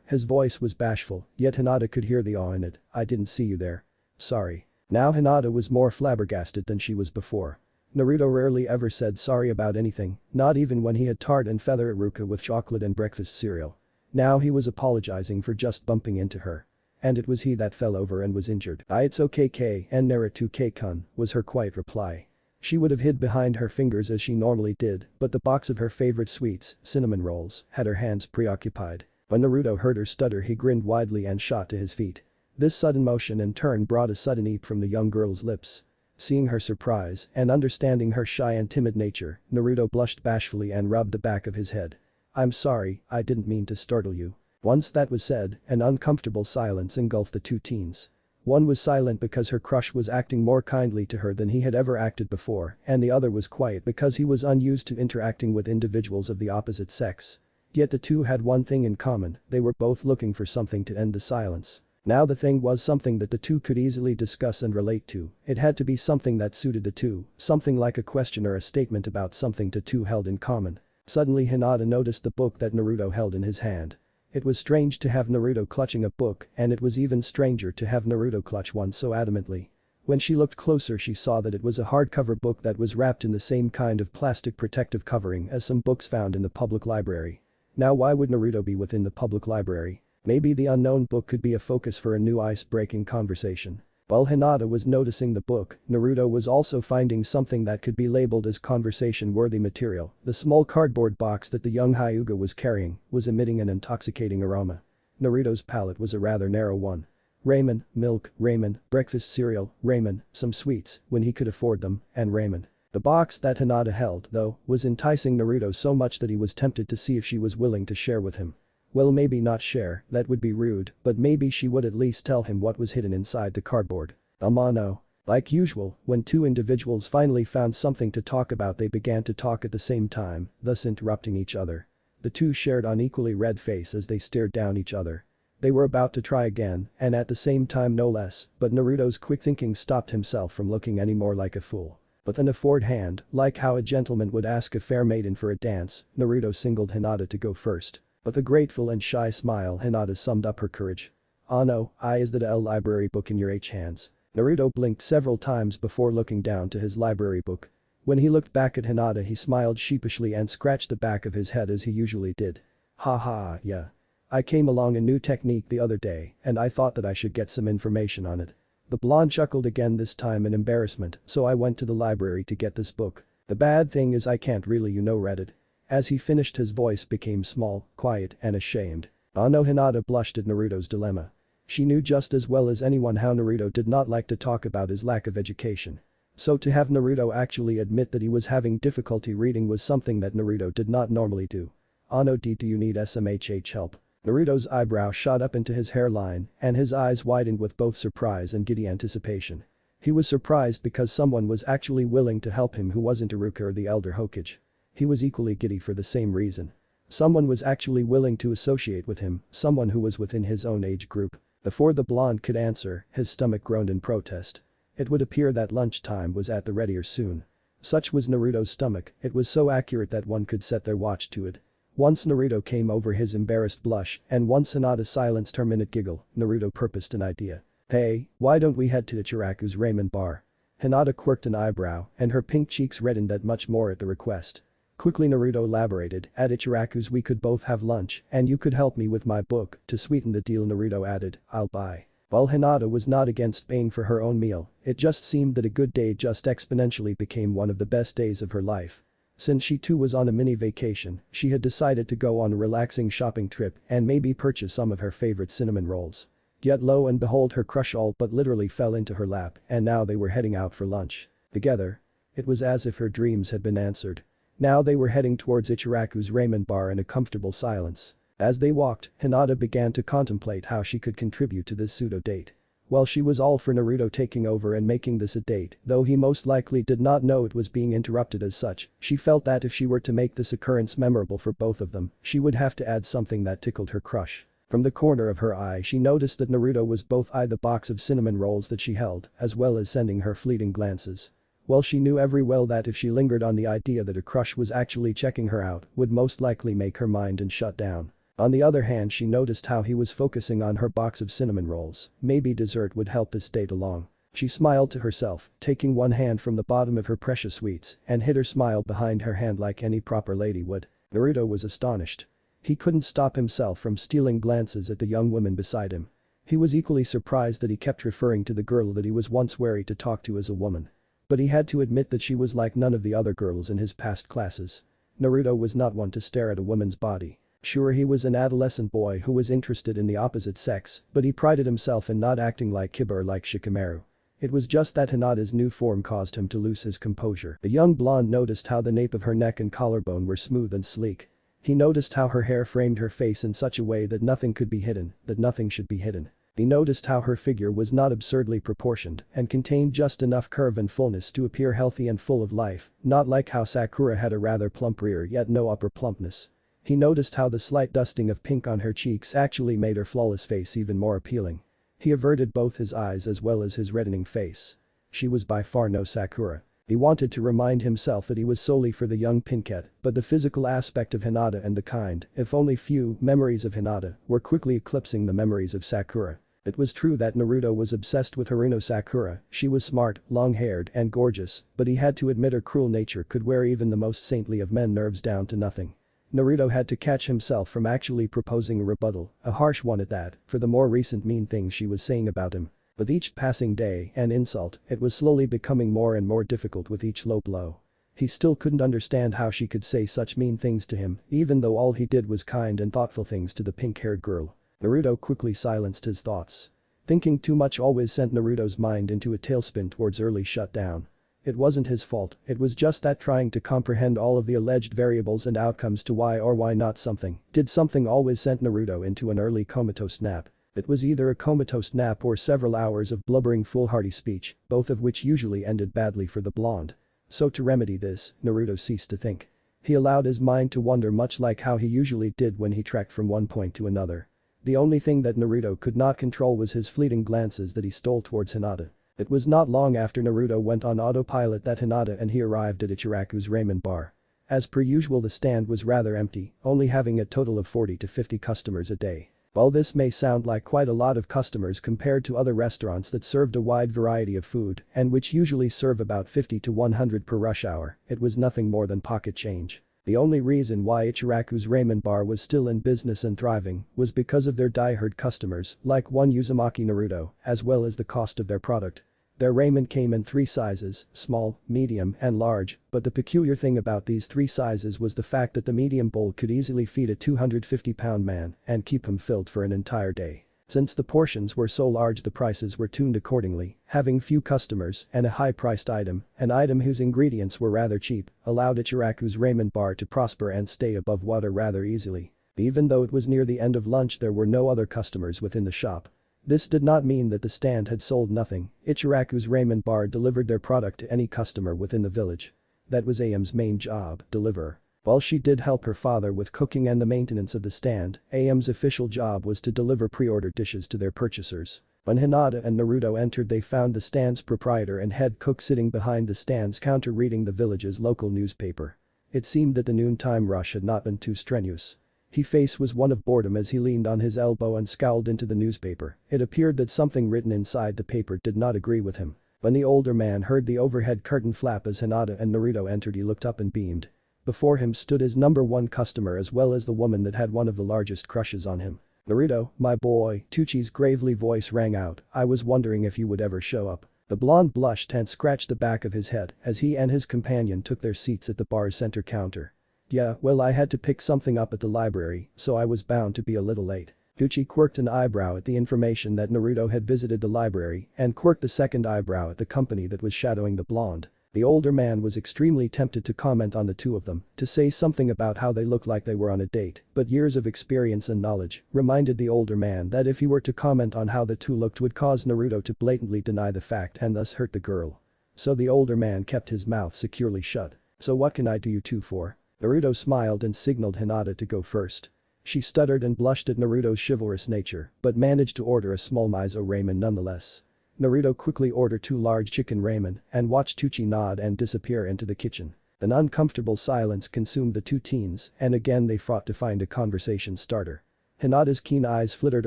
his voice was bashful, yet Hinata could hear the awe in it. "I didn't see you there. Sorry." Now Hinata was more flabbergasted than she was before. Naruto rarely ever said sorry about anything, not even when he had tart and feather Iruka with chocolate and breakfast cereal. Now he was apologizing for just bumping into her. And it was he that fell over and was injured. It's okay K and Naruto-kun, was her quiet reply. She would have hid behind her fingers as she normally did, but the box of her favorite sweets, cinnamon rolls, had her hands preoccupied. When Naruto heard her stutter he grinned widely and shot to his feet. This sudden motion in turn brought a sudden eep from the young girl's lips. Seeing her surprise and understanding her shy and timid nature, Naruto blushed bashfully and rubbed the back of his head. "I'm sorry, I didn't mean to startle you." Once that was said, an uncomfortable silence engulfed the two teens. One was silent because her crush was acting more kindly to her than he had ever acted before, and the other was quiet because he was unused to interacting with individuals of the opposite sex. Yet the two had one thing in common, they were both looking for something to end the silence. Now the thing was something that the two could easily discuss and relate to. It had to be something that suited the two, something like a question or a statement about something the two held in common. Suddenly Hinata noticed the book that Naruto held in his hand. It was strange to have Naruto clutching a book, and it was even stranger to have Naruto clutch one so adamantly. When she looked closer she saw that it was a hardcover book that was wrapped in the same kind of plastic protective covering as some books found in the public library. Now why would Naruto be within the public library? Maybe the unknown book could be a focus for a new ice-breaking conversation. While Hinata was noticing the book, Naruto was also finding something that could be labeled as conversation-worthy material. The small cardboard box that the young Hyuga was carrying was emitting an intoxicating aroma. Naruto's palate was a rather narrow one. Ramen, milk, ramen, breakfast cereal, ramen, some sweets, when he could afford them, and ramen. The box that Hinata held, though, was enticing Naruto so much that he was tempted to see if she was willing to share with him. Well, maybe not share, that would be rude, but maybe she would at least tell him what was hidden inside the cardboard. No. Like usual, when two individuals finally found something to talk about they began to talk at the same time, thus interrupting each other. The two shared an equally red face as they stared down each other. They were about to try again, and at the same time no less, but Naruto's quick thinking stopped himself from looking any more like a fool. With an afford hand, like how a gentleman would ask a fair maiden for a dance, Naruto singled Hinata to go first. With a grateful and shy smile Hinata summed up her courage. No, is that a library book in your hands? Naruto blinked several times before looking down to his library book. When he looked back at Hinata he smiled sheepishly and scratched the back of his head as he usually did. Yeah. I came along a new technique the other day and I thought that I should get some information on it. The blonde chuckled again, this time in embarrassment, so I went to the library to get this book. The bad thing is I can't really read it. As he finished his voice became small, quiet and ashamed. No, Hinata blushed at Naruto's dilemma. She knew just as well as anyone how Naruto did not like to talk about his lack of education. So to have Naruto actually admit that he was having difficulty reading was something that Naruto did not normally do. No, do you need some help? Naruto's eyebrow shot up into his hairline and his eyes widened with both surprise and giddy anticipation. He was surprised because someone was actually willing to help him who wasn't Iruka or the elder Hokage. He was equally giddy for the same reason. Someone was actually willing to associate with him, someone who was within his own age group. Before the blonde could answer, his stomach groaned in protest. It would appear that lunchtime was at the readier soon. Such was Naruto's stomach, it was so accurate that one could set their watch to it. Once Naruto came over his embarrassed blush, and once Hinata silenced her minute giggle, Naruto purposed an idea. "Hey, why don't we head to Ichiraku's ramen bar?" Hinata quirked an eyebrow, and her pink cheeks reddened that much more at the request. Quickly Naruto elaborated, "At Ichiraku's we could both have lunch, and you could help me with my book." To sweeten the deal Naruto added, "I'll buy." While Hinata was not against paying for her own meal, it just seemed that a good day just exponentially became one of the best days of her life. Since she too was on a mini vacation, she had decided to go on a relaxing shopping trip and maybe purchase some of her favorite cinnamon rolls. Yet lo and behold her crush all but literally fell into her lap and now they were heading out for lunch. Together. It was as if her dreams had been answered. Now they were heading towards Ichiraku's ramen bar in a comfortable silence. As they walked, Hinata began to contemplate how she could contribute to this pseudo-date. Well, she was all for Naruto taking over and making this a date, though he most likely did not know it was being interrupted as such. She felt that if she were to make this occurrence memorable for both of them, she would have to add something that tickled her crush. From the corner of her eye she noticed that Naruto was both eyeing the box of cinnamon rolls that she held, as well as sending her fleeting glances. Well, she knew very well that if she lingered on the idea that her crush was actually checking her out, would most likely make her mind and shut down. On the other hand, she noticed how he was focusing on her box of cinnamon rolls. Maybe dessert would help this date along. She smiled to herself, taking one hand from the bottom of her precious sweets and hid her smile behind her hand like any proper lady would. Naruto was astonished. He couldn't stop himself from stealing glances at the young woman beside him. He was equally surprised that he kept referring to the girl that he was once wary to talk to as a woman. But he had to admit that she was like none of the other girls in his past classes. Naruto was not one to stare at a woman's body. Sure, he was an adolescent boy who was interested in the opposite sex, but he prided himself in not acting like Kiba or like Shikamaru. It was just that Hinata's new form caused him to lose his composure. The young blonde noticed how the nape of her neck and collarbone were smooth and sleek. He noticed how her hair framed her face in such a way that nothing could be hidden, that nothing should be hidden. He noticed how her figure was not absurdly proportioned and contained just enough curve and fullness to appear healthy and full of life, not like how Sakura had a rather plump rear yet no upper plumpness. He noticed how the slight dusting of pink on her cheeks actually made her flawless face even more appealing. He averted both his eyes as well as his reddening face. She was by far no Sakura. He wanted to remind himself that he was solely for the young pinkette, but the physical aspect of Hinata and the kind, if only few, memories of Hinata were quickly eclipsing the memories of Sakura. It was true that Naruto was obsessed with Haruno Sakura, she was smart, long-haired, and gorgeous, but he had to admit her cruel nature could wear even the most saintly of men nerves down to nothing. Naruto had to catch himself from actually proposing a rebuttal, a harsh one at that, for the more recent mean things she was saying about him. With each passing day and insult, it was slowly becoming more and more difficult with each low blow. He still couldn't understand how she could say such mean things to him, even though all he did was kind and thoughtful things to the pink-haired girl. Naruto quickly silenced his thoughts. Thinking too much always sent Naruto's mind into a tailspin towards early shutdown. It wasn't his fault, it was just that trying to comprehend all of the alleged variables and outcomes to why or why not something did something always sent Naruto into an early comatose nap. It was either a comatose nap or several hours of blubbering foolhardy speech, both of which usually ended badly for the blonde. So to remedy this, Naruto ceased to think. He allowed his mind to wander much like how he usually did when he trekked from one point to another. The only thing that Naruto could not control was his fleeting glances that he stole towards Hinata. It was not long after Naruto went on autopilot that Hinata and he arrived at Ichiraku's ramen bar. As per usual, the stand was rather empty, only having a total of 40 to 50 customers a day. While this may sound like quite a lot of customers compared to other restaurants that served a wide variety of food and which usually serve about 50 to 100 per rush hour, it was nothing more than pocket change. The only reason why Ichiraku's ramen bar was still in business and thriving was because of their die-hard customers like one Uzumaki Naruto, as well as the cost of their product. Their ramen came in 3 sizes, small, medium, and large, but the peculiar thing about these 3 sizes was the fact that the medium bowl could easily feed a 250-pound man and keep him filled for an entire day. Since the portions were so large, the prices were tuned accordingly. Having few customers and a high-priced item, an item whose ingredients were rather cheap, allowed Ichiraku's ramen bar to prosper and stay above water rather easily. Even though it was near the end of lunch, there were no other customers within the shop. This did not mean that the stand had sold nothing. Ichiraku's ramen bar delivered their product to any customer within the village. That was AM's main job, deliver. While she did help her father with cooking and the maintenance of the stand, AM's official job was to deliver pre-ordered dishes to their purchasers. When Hinata and Naruto entered, they found the stand's proprietor and head cook sitting behind the stand's counter reading the village's local newspaper. It seemed that the noontime rush had not been too strenuous. His face was one of boredom as he leaned on his elbow and scowled into the newspaper. It appeared that something written inside the paper did not agree with him. When the older man heard the overhead curtain flap as Hinata and Naruto entered, he looked up and beamed. Before him stood his number one customer as well as the woman that had one of the largest crushes on him. "Naruto, my boy," Tucci's gravely voice rang out, "I was wondering if you would ever show up." The blonde blushed and scratched the back of his head as he and his companion took their seats at the bar's center counter. "Yeah, well, I had to pick something up at the library, so I was bound to be a little late." Tucci quirked an eyebrow at the information that Naruto had visited the library and quirked the second eyebrow at the company that was shadowing the blonde. The older man was extremely tempted to comment on the two of them, to say something about how they looked like they were on a date, but years of experience and knowledge reminded the older man that if he were to comment on how the two looked would cause Naruto to blatantly deny the fact and thus hurt the girl. So the older man kept his mouth securely shut. "So what can I do you two for?" Naruto smiled and signaled Hinata to go first. She stuttered and blushed at Naruto's chivalrous nature, but managed to order a small miso ramen nonetheless. Naruto quickly ordered 2 large chicken ramen and watched Tucci nod and disappear into the kitchen. An uncomfortable silence consumed the two teens and again they fought to find a conversation starter. Hinata's keen eyes flitted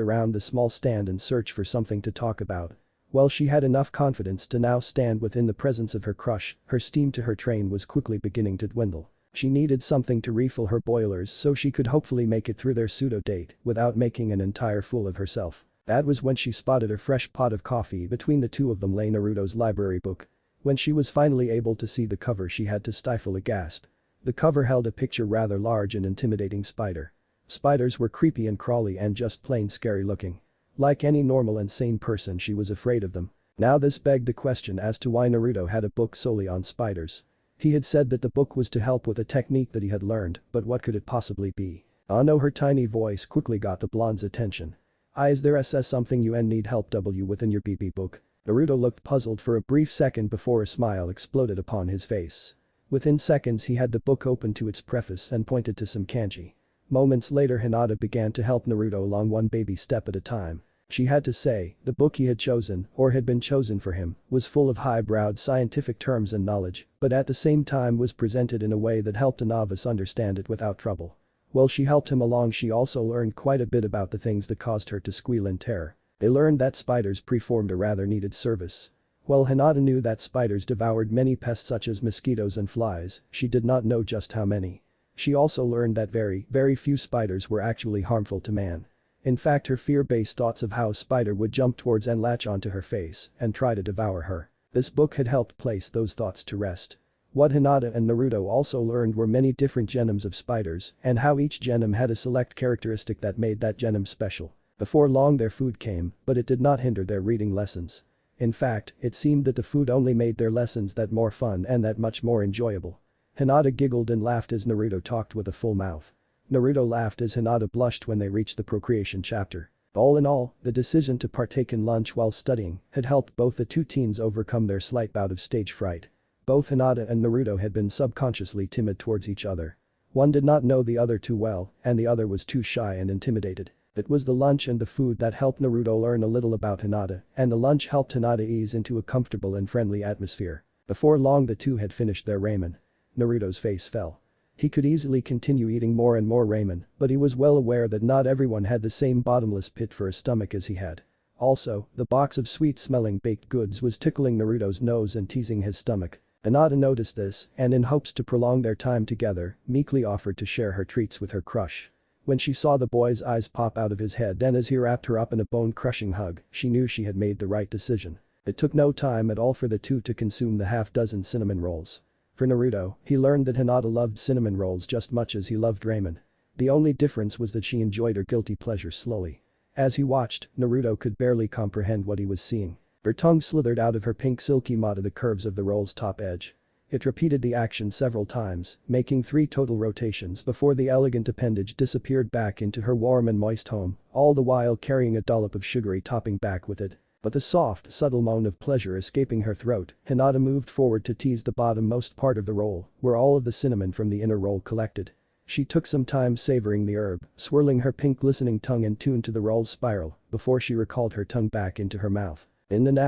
around the small stand in search for something to talk about. While she had enough confidence to now stand within the presence of her crush, her steam to her train was quickly beginning to dwindle. She needed something to refill her boilers so she could hopefully make it through their pseudo-date without making an entire fool of herself. That was when she spotted a fresh pot of coffee between the two of them lay Naruto's library book. When she was finally able to see the cover, she had to stifle a gasp. The cover held a picture rather large and intimidating spider. Spiders were creepy and crawly and just plain scary looking. Like any normal and sane person, she was afraid of them. Now this begged the question as to why Naruto had a book solely on spiders. He had said that the book was to help with a technique that he had learned, but what could it possibly be? "Oh no," her tiny voice quickly got the blonde's attention. "Is there something you need help with in your BB book?" Naruto looked puzzled for a brief second before a smile exploded upon his face. Within seconds he had the book open to its preface and pointed to some kanji. Moments later Hinata began to help Naruto along one baby step at a time. She had to say, the book he had chosen, or had been chosen for him, was full of high-browed scientific terms and knowledge, but at the same time was presented in a way that helped a novice understand it without trouble. While she helped him along, she also learned quite a bit about the things that caused her to squeal in terror. They learned that spiders performed a rather needed service. While Hinata knew that spiders devoured many pests such as mosquitoes and flies, she did not know just how many. She also learned that very few spiders were actually harmful to man. In fact, her fear-based thoughts of how a spider would jump towards and latch onto her face and try to devour her. This book had helped place those thoughts to rest. What Hinata and Naruto also learned were many different genomes of spiders and how each genome had a select characteristic that made that genome special. Before long their food came, but it did not hinder their reading lessons. In fact, it seemed that the food only made their lessons that more fun and that much more enjoyable. Hinata giggled and laughed as Naruto talked with a full mouth. Naruto laughed as Hinata blushed when they reached the procreation chapter. All in all, the decision to partake in lunch while studying had helped both the two teens overcome their slight bout of stage fright. Both Hinata and Naruto had been subconsciously timid towards each other. One did not know the other too well, and the other was too shy and intimidated. It was the lunch and the food that helped Naruto learn a little about Hinata, and the lunch helped Hinata ease into a comfortable and friendly atmosphere. Before long the two had finished their ramen. Naruto's face fell. He could easily continue eating more and more ramen, but he was well aware that not everyone had the same bottomless pit for a stomach as he had. Also, the box of sweet-smelling baked goods was tickling Naruto's nose and teasing his stomach. Hinata noticed this and in hopes to prolong their time together, meekly offered to share her treats with her crush. When she saw the boy's eyes pop out of his head and as he wrapped her up in a bone-crushing hug, she knew she had made the right decision. It took no time at all for the two to consume the half-dozen cinnamon rolls. For Naruto, he learned that Hinata loved cinnamon rolls just much as he loved ramen. The only difference was that she enjoyed her guilty pleasure slowly. As he watched, Naruto could barely comprehend what he was seeing. Her tongue slithered out of her pink silky maw to the curves of the roll's top edge. It repeated the action several times, making 3 total rotations before the elegant appendage disappeared back into her warm and moist home, all the while carrying a dollop of sugary topping back with it. With a soft, subtle moan of pleasure escaping her throat, Hinata moved forward to tease the bottom-most part of the roll, where all of the cinnamon from the inner roll collected. She took some time savoring the herb, swirling her pink glistening tongue in tune to the roll's spiral before she recalled her tongue back into her mouth. In and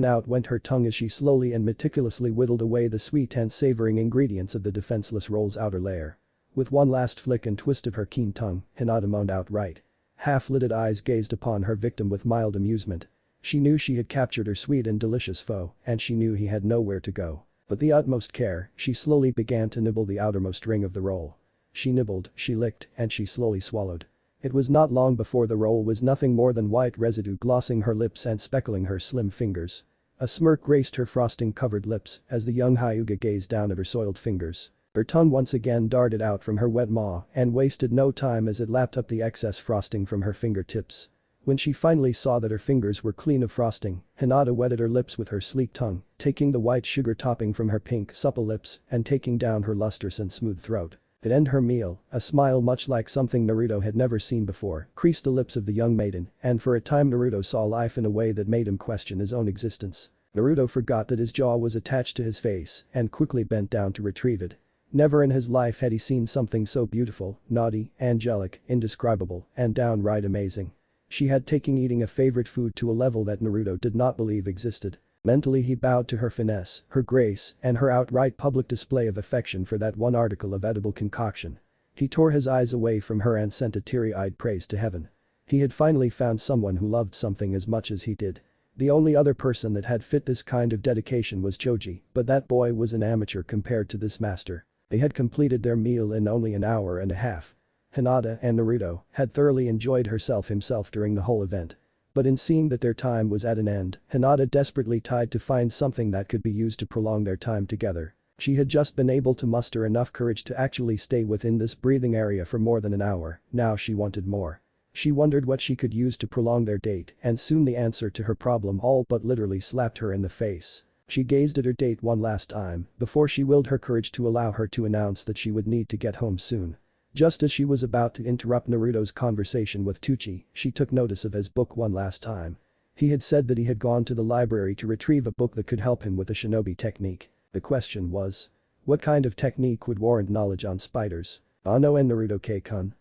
out went her tongue as she slowly and meticulously whittled away the sweet and savoring ingredients of the defenseless roll's outer layer. With one last flick and twist of her keen tongue, Hinata moaned outright. Half-lidded eyes gazed upon her victim with mild amusement. She knew she had captured her sweet and delicious foe, and she knew he had nowhere to go. With the utmost care, she slowly began to nibble the outermost ring of the roll. She nibbled, she licked, and she slowly swallowed. It was not long before the roll was nothing more than white residue glossing her lips and speckling her slim fingers. A smirk graced her frosting-covered lips as the young Hyuga gazed down at her soiled fingers. Her tongue once again darted out from her wet maw and wasted no time as it lapped up the excess frosting from her fingertips. When she finally saw that her fingers were clean of frosting, Hinata wetted her lips with her sleek tongue, taking the white sugar topping from her pink, supple lips and taking down her lustrous and smooth throat. To end her meal, a smile much like something Naruto had never seen before creased the lips of the young maiden, and for a time Naruto saw life in a way that made him question his own existence. Naruto forgot that his jaw was attached to his face and quickly bent down to retrieve it. Never in his life had he seen something so beautiful, naughty, angelic, indescribable, and downright amazing. She had taken eating a favorite food to a level that Naruto did not believe existed. Mentally he bowed to her finesse, her grace, and her outright public display of affection for that one article of edible concoction. He tore his eyes away from her and sent a teary-eyed praise to heaven. He had finally found someone who loved something as much as he did. The only other person that had fit this kind of dedication was Choji, but that boy was an amateur compared to this master. They had completed their meal in only an hour and a half. Hinata and Naruto had thoroughly enjoyed herself during the whole event. But in seeing that their time was at an end, Hinata desperately tried to find something that could be used to prolong their time together. She had just been able to muster enough courage to actually stay within this breathing area for more than an hour, now she wanted more. She wondered what she could use to prolong their date, and soon the answer to her problem all but literally slapped her in the face. She gazed at her date one last time before she willed her courage to allow her to announce that she would need to get home soon. Just as she was about to interrupt Naruto's conversation with Tucci, she took notice of his book one last time. He had said that he had gone to the library to retrieve a book that could help him with a shinobi technique. The question was, what kind of technique would warrant knowledge on spiders? Ano and Naruto-kun.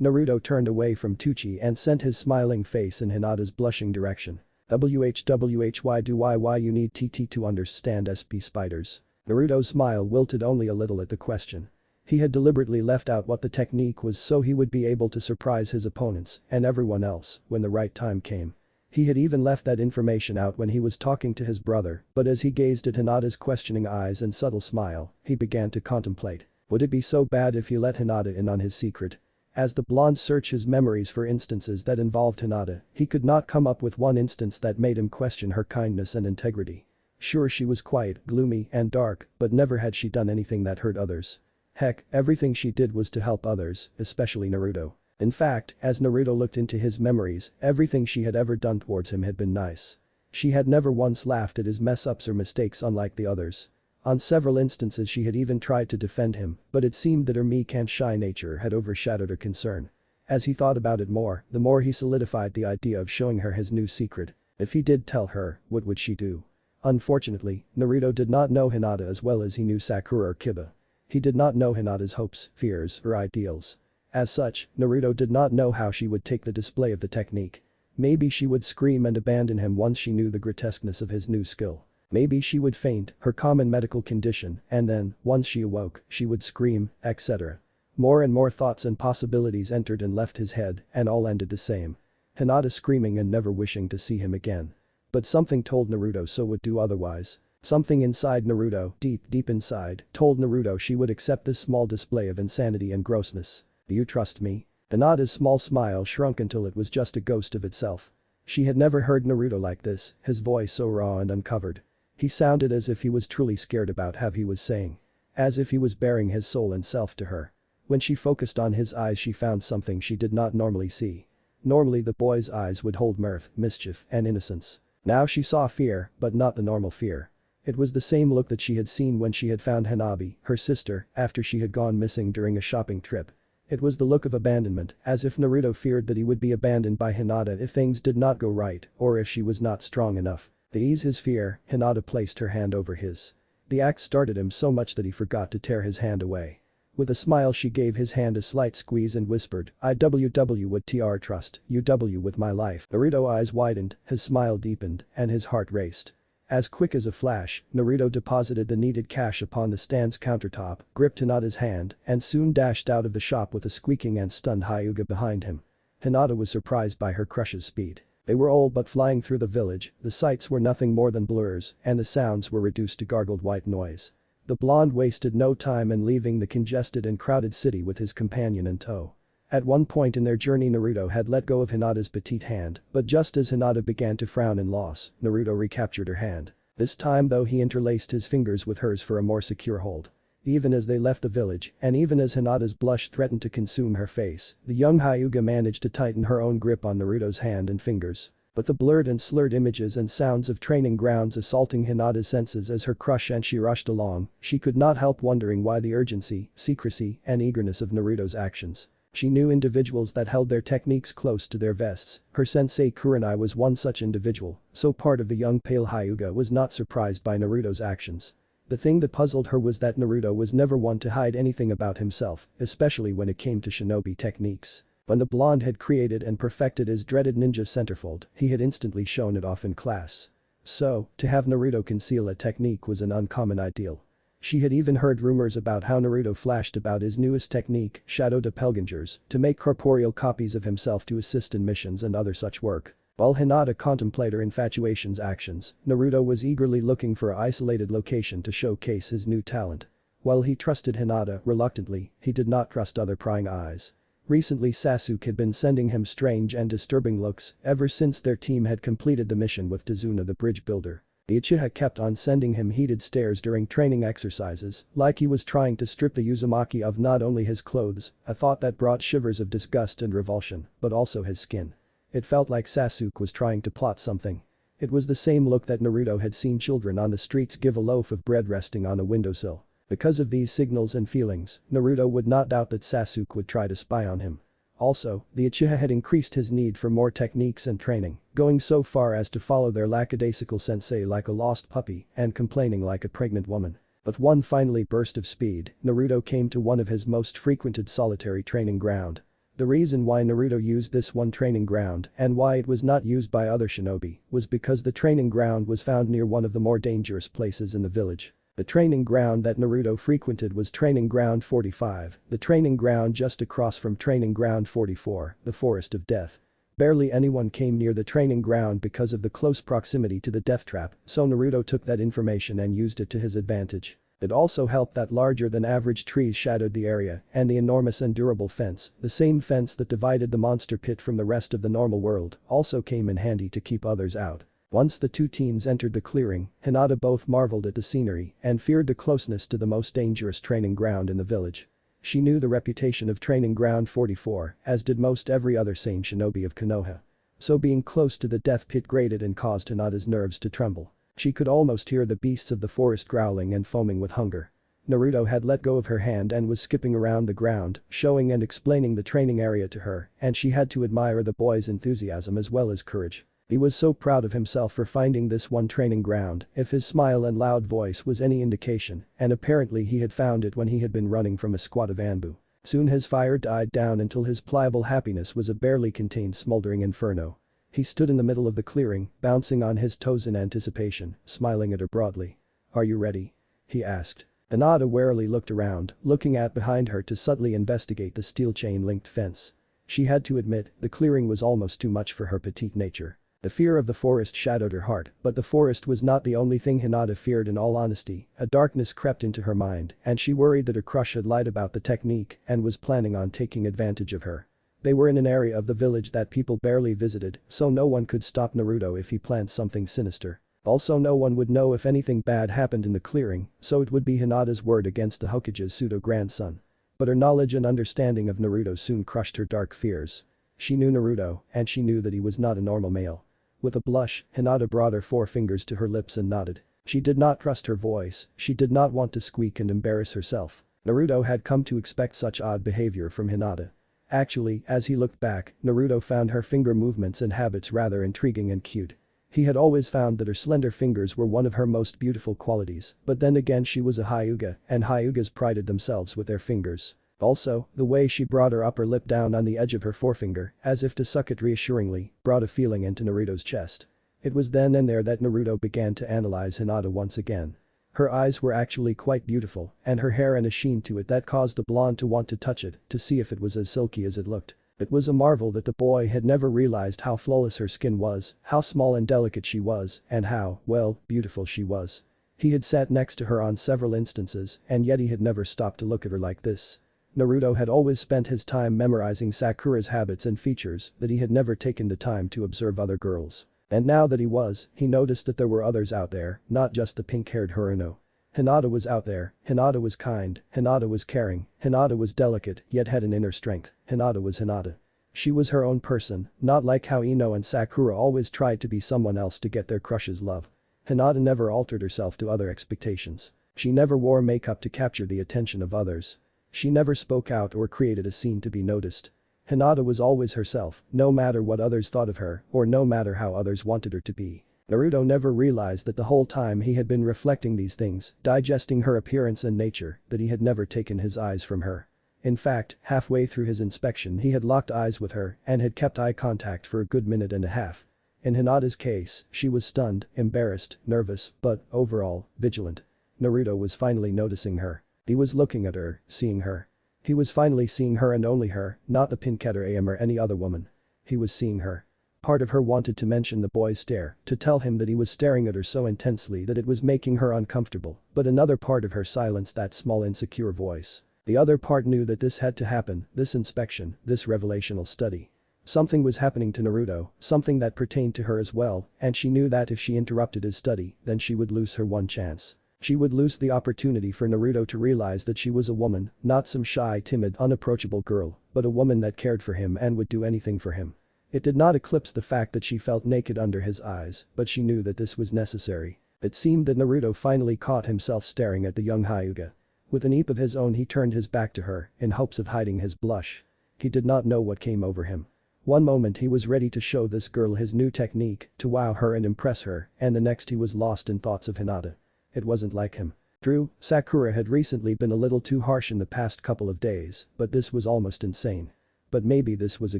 Naruto turned away from Tucci and sent his smiling face in Hinata's blushing direction. Why do you need TT to understand SP spiders? Naruto's smile wilted only a little at the question. He had deliberately left out what the technique was so he would be able to surprise his opponents and everyone else when the right time came. He had even left that information out when he was talking to his brother, but as he gazed at Hinata's questioning eyes and subtle smile, he began to contemplate. Would it be so bad if he let Hinata in on his secret? As the blonde searched his memories for instances that involved Hinata, he could not come up with one instance that made him question her kindness and integrity. Sure, she was quiet, gloomy, and dark, but never had she done anything that hurt others. Heck, everything she did was to help others, especially Naruto. In fact, as Naruto looked into his memories, everything she had ever done towards him had been nice. She had never once laughed at his mess-ups or mistakes unlike the others. On several instances she had even tried to defend him, but it seemed that her meek and shy nature had overshadowed her concern. As he thought about it more, the more he solidified the idea of showing her his new secret. If he did tell her, what would she do? Unfortunately, Naruto did not know Hinata as well as he knew Sakura or Kiba. He did not know Hinata's hopes, fears, or ideals. As such, Naruto did not know how she would take the display of the technique. Maybe she would scream and abandon him once she knew the grotesqueness of his new skill. Maybe she would faint, her common medical condition, and then, once she awoke, she would scream, etc. More and more thoughts and possibilities entered and left his head, and all ended the same. Hinata screaming and never wishing to see him again. But something told Naruto so would do otherwise. Something inside Naruto, deep inside, told Naruto she would accept this small display of insanity and grossness. Do you trust me? Hinata's small smile shrunk until it was just a ghost of itself. She had never heard Naruto like this, his voice so raw and uncovered. He sounded as if he was truly scared about how he was saying. As if he was baring his soul and self to her. When she focused on his eyes she found something she did not normally see. Normally the boy's eyes would hold mirth, mischief, and innocence. Now she saw fear, but not the normal fear. It was the same look that she had seen when she had found Hanabi, her sister, after she had gone missing during a shopping trip. It was the look of abandonment, as if Naruto feared that he would be abandoned by Hinata if things did not go right, or if she was not strong enough. To ease his fear, Hinata placed her hand over his. The act startled him so much that he forgot to tear his hand away. With a smile she gave his hand a slight squeeze and whispered, "IWW would TR trust, UW with my life." Naruto's eyes widened, his smile deepened, and his heart raced. As quick as a flash, Naruto deposited the needed cash upon the stand's countertop, gripped Hinata's hand, and soon dashed out of the shop with a squeaking and stunned Hyuga behind him. Hinata was surprised by her crush's speed. They were all but flying through the village, the sights were nothing more than blurs, and the sounds were reduced to gargled white noise. The blonde wasted no time in leaving the congested and crowded city with his companion in tow. At one point in their journey Naruto had let go of Hinata's petite hand, but just as Hinata began to frown in loss, Naruto recaptured her hand. This time though he interlaced his fingers with hers for a more secure hold. Even as they left the village, and even as Hinata's blush threatened to consume her face, the young Hyuga managed to tighten her own grip on Naruto's hand and fingers. But the blurred and slurred images and sounds of training grounds assaulting Hinata's senses as her crush and she rushed along, she could not help wondering why the urgency, secrecy, and eagerness of Naruto's actions. She knew individuals that held their techniques close to their vests, her sensei Kurenai was one such individual, so part of the young pale Hyuga was not surprised by Naruto's actions. The thing that puzzled her was that Naruto was never one to hide anything about himself, especially when it came to shinobi techniques. When the blonde had created and perfected his dreaded ninja centerfold, he had instantly shown it off in class. So, to have Naruto conceal a technique was an uncommon ideal. She had even heard rumors about how Naruto flashed about his newest technique, Shadow Doppelgangers, to make corporeal copies of himself to assist in missions and other such work. While Hinata contemplated her infatuation's actions, Naruto was eagerly looking for an isolated location to showcase his new talent. While he trusted Hinata reluctantly, he did not trust other prying eyes. Recently Sasuke had been sending him strange and disturbing looks ever since their team had completed the mission with Tazuna the bridge builder. The Uchiha kept on sending him heated stares during training exercises, like he was trying to strip the Uzumaki of not only his clothes, a thought that brought shivers of disgust and revulsion, but also his skin. It felt like Sasuke was trying to plot something. It was the same look that Naruto had seen children on the streets give a loaf of bread resting on a windowsill. Because of these signals and feelings, Naruto would not doubt that Sasuke would try to spy on him. Also, the Uchiha had increased his need for more techniques and training, going so far as to follow their lackadaisical sensei like a lost puppy and complaining like a pregnant woman. With one finally burst of speed, Naruto came to one of his most frequented solitary training ground. The reason why Naruto used this one training ground and why it was not used by other shinobi was because the training ground was found near one of the more dangerous places in the village. The training ground that Naruto frequented was Training Ground 45, the training ground just across from Training Ground 44, the Forest of Death. Barely anyone came near the training ground because of the close proximity to the death trap, so Naruto took that information and used it to his advantage. It also helped that larger than average trees shadowed the area and the enormous and durable fence, the same fence that divided the monster pit from the rest of the normal world, also came in handy to keep others out. Once the two teens entered the clearing, Hinata both marveled at the scenery and feared the closeness to the most dangerous training ground in the village. She knew the reputation of Training Ground 44, as did most every other sane shinobi of Konoha. So being close to the death pit grated and caused Hinata's nerves to tremble. She could almost hear the beasts of the forest growling and foaming with hunger. Naruto had let go of her hand and was skipping around the ground, showing and explaining the training area to her, and she had to admire the boy's enthusiasm as well as courage. He was so proud of himself for finding this one training ground, if his smile and loud voice was any indication, and apparently he had found it when he had been running from a squad of Anbu. Soon his fire died down until his pliable happiness was a barely contained smoldering inferno. He stood in the middle of the clearing, bouncing on his toes in anticipation, smiling at her broadly. "Are you ready?" he asked. Hinata warily looked around, looking at behind her to subtly investigate the steel chain-linked fence. She had to admit, the clearing was almost too much for her petite nature. The fear of the forest shadowed her heart, but the forest was not the only thing Hinata feared in all honesty. A darkness crept into her mind and she worried that her crush had lied about the technique and was planning on taking advantage of her. They were in an area of the village that people barely visited, so no one could stop Naruto if he planned something sinister. Also no one would know if anything bad happened in the clearing, so it would be Hinata's word against the Hokage's pseudo-grandson. But her knowledge and understanding of Naruto soon crushed her dark fears. She knew Naruto, and she knew that he was not a normal male. With a blush, Hinata brought her forefingers to her lips and nodded. She did not trust her voice, she did not want to squeak and embarrass herself. Naruto had come to expect such odd behavior from Hinata. Actually, as he looked back, Naruto found her finger movements and habits rather intriguing and cute. He had always found that her slender fingers were one of her most beautiful qualities, but then again she was a Hyuga, and Hyugas prided themselves with their fingers. Also, the way she brought her upper lip down on the edge of her forefinger, as if to suck it reassuringly, brought a feeling into Naruto's chest. It was then and there that Naruto began to analyze Hinata once again. Her eyes were actually quite beautiful, and her hair had a sheen to it that caused the blonde to want to touch it, to see if it was as silky as it looked. It was a marvel that the boy had never realized how flawless her skin was, how small and delicate she was, and how, well, beautiful she was. He had sat next to her on several instances, and yet he had never stopped to look at her like this. Naruto had always spent his time memorizing Sakura's habits and features, that he had never taken the time to observe other girls. And now that he noticed that there were others out there, not just the pink-haired Haruno. Hinata was out there, Hinata was kind, Hinata was caring, Hinata was delicate yet had an inner strength, Hinata was Hinata. She was her own person, not like how Ino and Sakura always tried to be someone else to get their crush's love. Hinata never altered herself to other expectations. She never wore makeup to capture the attention of others. She never spoke out or created a scene to be noticed. Hinata was always herself, no matter what others thought of her or no matter how others wanted her to be. Naruto never realized that the whole time he had been reflecting these things, digesting her appearance and nature, that he had never taken his eyes from her. In fact, halfway through his inspection he had locked eyes with her and had kept eye contact for a good minute and a half. In Hinata's case, she was stunned, embarrassed, nervous, but, overall, vigilant. Naruto was finally noticing her. He was looking at her, seeing her. He was finally seeing her and only her, not the Pinketter AM or any other woman. He was seeing her. Part of her wanted to mention the boy's stare, to tell him that he was staring at her so intensely that it was making her uncomfortable, but another part of her silenced that small insecure voice. The other part knew that this had to happen, this inspection, this revelational study. Something was happening to Naruto, something that pertained to her as well, and she knew that if she interrupted his study, then she would lose her one chance. She would lose the opportunity for Naruto to realize that she was a woman, not some shy, timid, unapproachable girl, but a woman that cared for him and would do anything for him. It did not eclipse the fact that she felt naked under his eyes, but she knew that this was necessary. It seemed that Naruto finally caught himself staring at the young Hyuga. With an eep of his own he turned his back to her, in hopes of hiding his blush. He did not know what came over him. One moment he was ready to show this girl his new technique, to wow her and impress her, and the next he was lost in thoughts of Hinata. It wasn't like him. True, Sakura had recently been a little too harsh in the past couple of days, but this was almost insane. But maybe this was a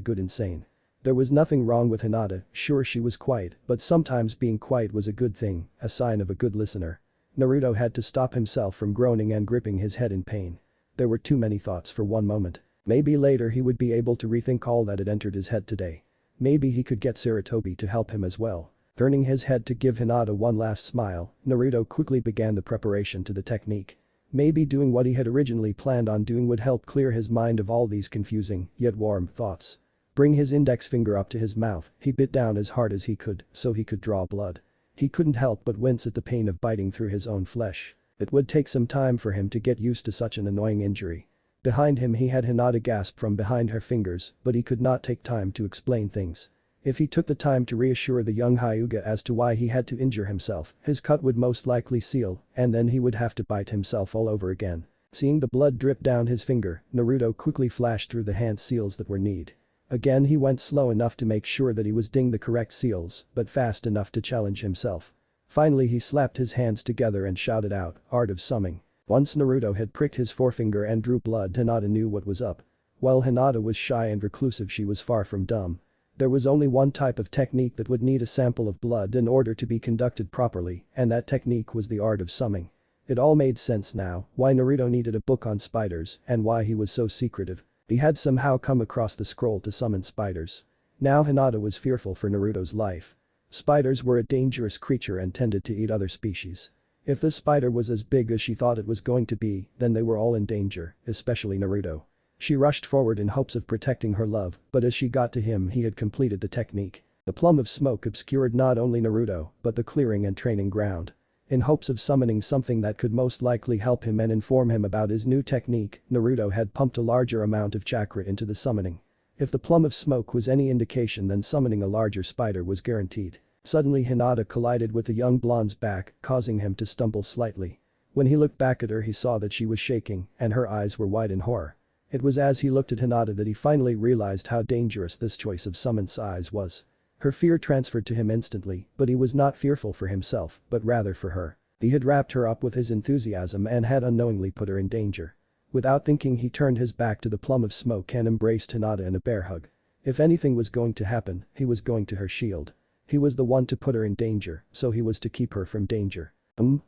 good insane. There was nothing wrong with Hinata, sure she was quiet, but sometimes being quiet was a good thing, a sign of a good listener. Naruto had to stop himself from groaning and gripping his head in pain. There were too many thoughts for one moment. Maybe later he would be able to rethink all that had entered his head today. Maybe he could get Sarutobi to help him as well. Turning his head to give Hinata one last smile, Naruto quickly began the preparation to the technique. Maybe doing what he had originally planned on doing would help clear his mind of all these confusing, yet warm, thoughts. Bring his index finger up to his mouth, he bit down as hard as he could, so he could draw blood. He couldn't help but wince at the pain of biting through his own flesh. It would take some time for him to get used to such an annoying injury. Behind him he had Hinata gasp from behind her fingers, but he could not take time to explain things. If he took the time to reassure the young Hyuga as to why he had to injure himself, his cut would most likely seal, and then he would have to bite himself all over again. Seeing the blood drip down his finger, Naruto quickly flashed through the hand seals that were needed. Again he went slow enough to make sure that he was ding the correct seals, but fast enough to challenge himself. Finally he slapped his hands together and shouted out, "Art of Summing." Once Naruto had pricked his forefinger and drew blood, Hinata knew what was up. While Hinata was shy and reclusive, she was far from dumb. There was only one type of technique that would need a sample of blood in order to be conducted properly, and that technique was the art of summing. It all made sense now, why Naruto needed a book on spiders and why he was so secretive. He had somehow come across the scroll to summon spiders. Now Hinata was fearful for Naruto's life. Spiders were a dangerous creature and tended to eat other species. If this spider was as big as she thought it was going to be, then they were all in danger, especially Naruto. She rushed forward in hopes of protecting her love, but as she got to him he had completed the technique. The plume of smoke obscured not only Naruto, but the clearing and training ground. In hopes of summoning something that could most likely help him and inform him about his new technique, Naruto had pumped a larger amount of chakra into the summoning. If the plume of smoke was any indication, then summoning a larger spider was guaranteed. Suddenly Hinata collided with the young blonde's back, causing him to stumble slightly. When he looked back at her he saw that she was shaking, and her eyes were wide in horror. It was as he looked at Hinata that he finally realized how dangerous this choice of summon size was. Her fear transferred to him instantly, but he was not fearful for himself, but rather for her. He had wrapped her up with his enthusiasm and had unknowingly put her in danger. Without thinking he turned his back to the plume of smoke and embraced Hinata in a bear hug. If anything was going to happen, he was going to her shield. He was the one to put her in danger, so he was to keep her from danger.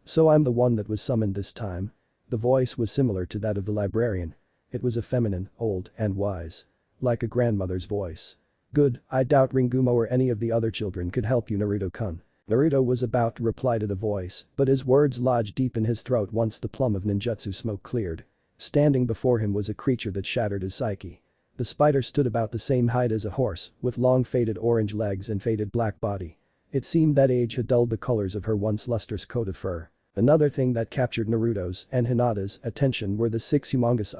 So I'm the one that was summoned this time? The voice was similar to that of the librarian. It was a feminine, old, and wise. Like a grandmother's voice. Good, I doubt Ringumo or any of the other children could help you, Naruto-kun. Naruto was about to reply to the voice, but his words lodged deep in his throat once the plume of ninjutsu smoke cleared. Standing before him was a creature that shattered his psyche. The spider stood about the same height as a horse, with long faded orange legs and faded black body. It seemed that age had dulled the colors of her once lustrous coat of fur. Another thing that captured Naruto's and Hinata's attention were the 6 humongous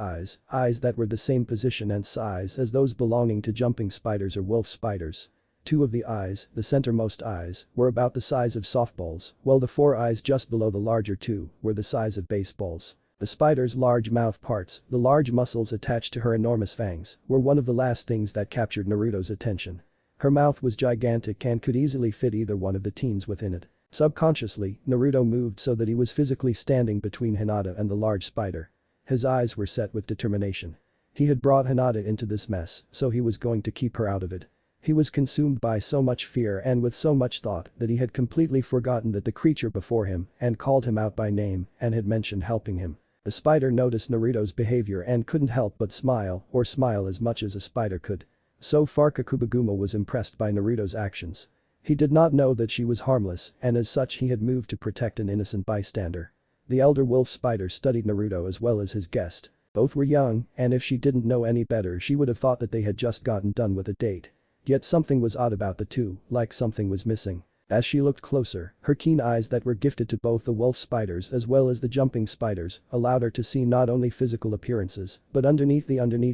eyes that were the same position and size as those belonging to jumping spiders or wolf spiders. 2 of the eyes, the centermost eyes, were about the size of softballs, while the 4 eyes just below the larger 2 were the size of baseballs. The spider's large mouth parts, the large muscles attached to her enormous fangs, were one of the last things that captured Naruto's attention. Her mouth was gigantic and could easily fit either one of the teens within it. Subconsciously, Naruto moved so that he was physically standing between Hinata and the large spider. His eyes were set with determination. He had brought Hinata into this mess, so he was going to keep her out of it. He was consumed by so much fear and with so much thought that he had completely forgotten that the creature before him and called him out by name and had mentioned helping him. The spider noticed Naruto's behavior and couldn't help but smile as much as a spider could. So far Kakubaguma was impressed by Naruto's actions. He did not know that she was harmless and as such he had moved to protect an innocent bystander. The elder wolf spider studied Naruto as well as his guest. Both were young and if she didn't know any better she would have thought that they had just gotten done with a date. Yet something was odd about the two, like something was missing. As she looked closer, her keen eyes that were gifted to both the wolf spiders as well as the jumping spiders allowed her to see not only physical appearances, but underneath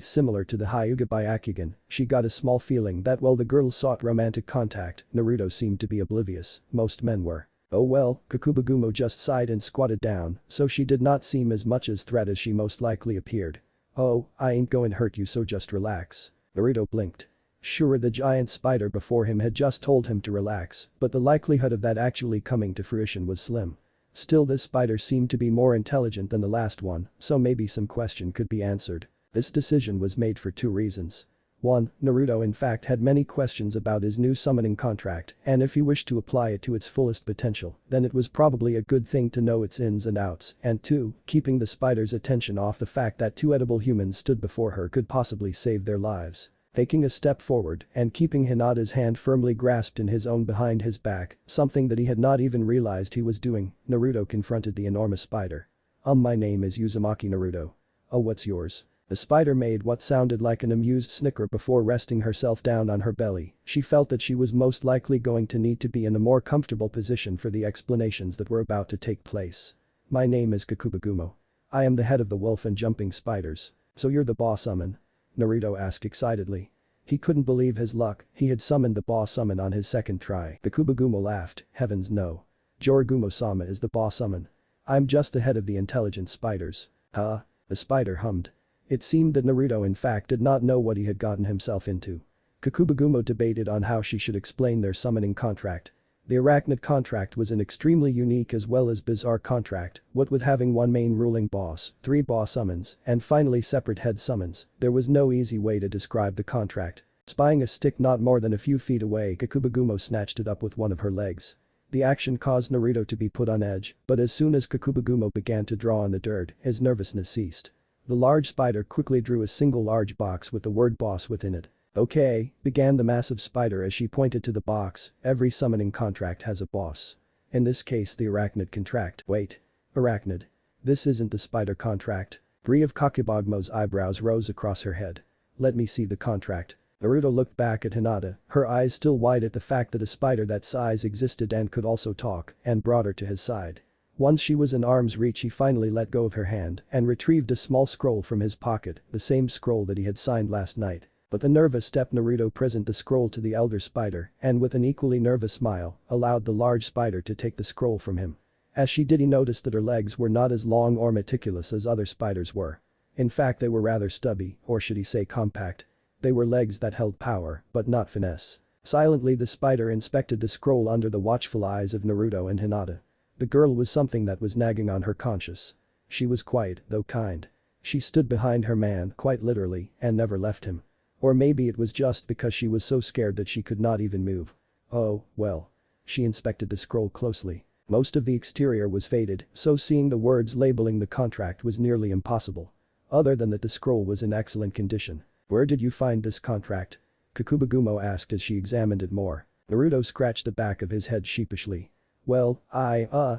similar to the Hyuga Byakugan, she got a small feeling that while the girl sought romantic contact, Naruto seemed to be oblivious, most men were. Oh well, Kakubaguma just sighed and squatted down, so she did not seem as much as threat as she most likely appeared. Oh, I ain't going to hurt you so just relax. Naruto blinked. Sure, the giant spider before him had just told him to relax, but the likelihood of that actually coming to fruition was slim. Still, this spider seemed to be more intelligent than the last one, so maybe some question could be answered. This decision was made for 2 reasons. 1. Naruto in fact had many questions about his new summoning contract and if he wished to apply it to its fullest potential, then it was probably a good thing to know its ins and outs, and 2. Keeping the spider's attention off the fact that 2 edible humans stood before her could possibly save their lives. Taking a step forward and keeping Hinata's hand firmly grasped in his own behind his back, something that he had not even realized he was doing, Naruto confronted the enormous spider. My name is Uzumaki Naruto. Oh, what's yours? The spider made what sounded like an amused snicker before resting herself down on her belly. She felt that she was most likely going to need to be in a more comfortable position for the explanations that were about to take place. My name is Kakubaguma. I am the head of the wolf and jumping spiders. So you're the boss summon? Naruto asked excitedly. He couldn't believe his luck, he had summoned the boss summon on his second try. Kakubaguma laughed, heavens no. Joragumo-sama is the boss summon. I'm just the head of the intelligent spiders. Huh? The spider hummed. It seemed that Naruto in fact did not know what he had gotten himself into. Kakubaguma debated on how she should explain their summoning contract. The arachnid contract was an extremely unique as well as bizarre contract, what with having one main ruling boss, 3 boss summons, and finally separate head summons, there was no easy way to describe the contract. Spying a stick not more than a few feet away, Kakubaguma snatched it up with one of her legs. The action caused Naruto to be put on edge, but as soon as Kakubaguma began to draw on the dirt, his nervousness ceased. The large spider quickly drew a single large box with the word boss within it. Okay, began the massive spider as she pointed to the box, every summoning contract has a boss. In this case the arachnid contract. Wait. Arachnid. This isn't the spider contract. 3 of Kakubaguma's eyebrows rose across her head. Let me see the contract. Naruto looked back at Hinata, her eyes still wide at the fact that a spider that size existed and could also talk, and brought her to his side. Once she was in arm's reach he finally let go of her hand and retrieved a small scroll from his pocket, the same scroll that he had signed last night. But the nervous step Naruto presented the scroll to the elder spider and with an equally nervous smile, allowed the large spider to take the scroll from him. As she did he noticed that her legs were not as long or meticulous as other spiders were. In fact they were rather stubby, or should he say compact. They were legs that held power, but not finesse. Silently the spider inspected the scroll under the watchful eyes of Naruto and Hinata. The girl was something that was nagging on her conscience. She was quiet, though kind. She stood behind her man, quite literally, and never left him. Or maybe it was just because she was so scared that she could not even move. Oh, well. She inspected the scroll closely. Most of the exterior was faded, so seeing the words labeling the contract was nearly impossible. Other than that, the scroll was in excellent condition. "Where did you find this contract?" Kakubagumo asked as she examined it more. Naruto scratched the back of his head sheepishly. "Well,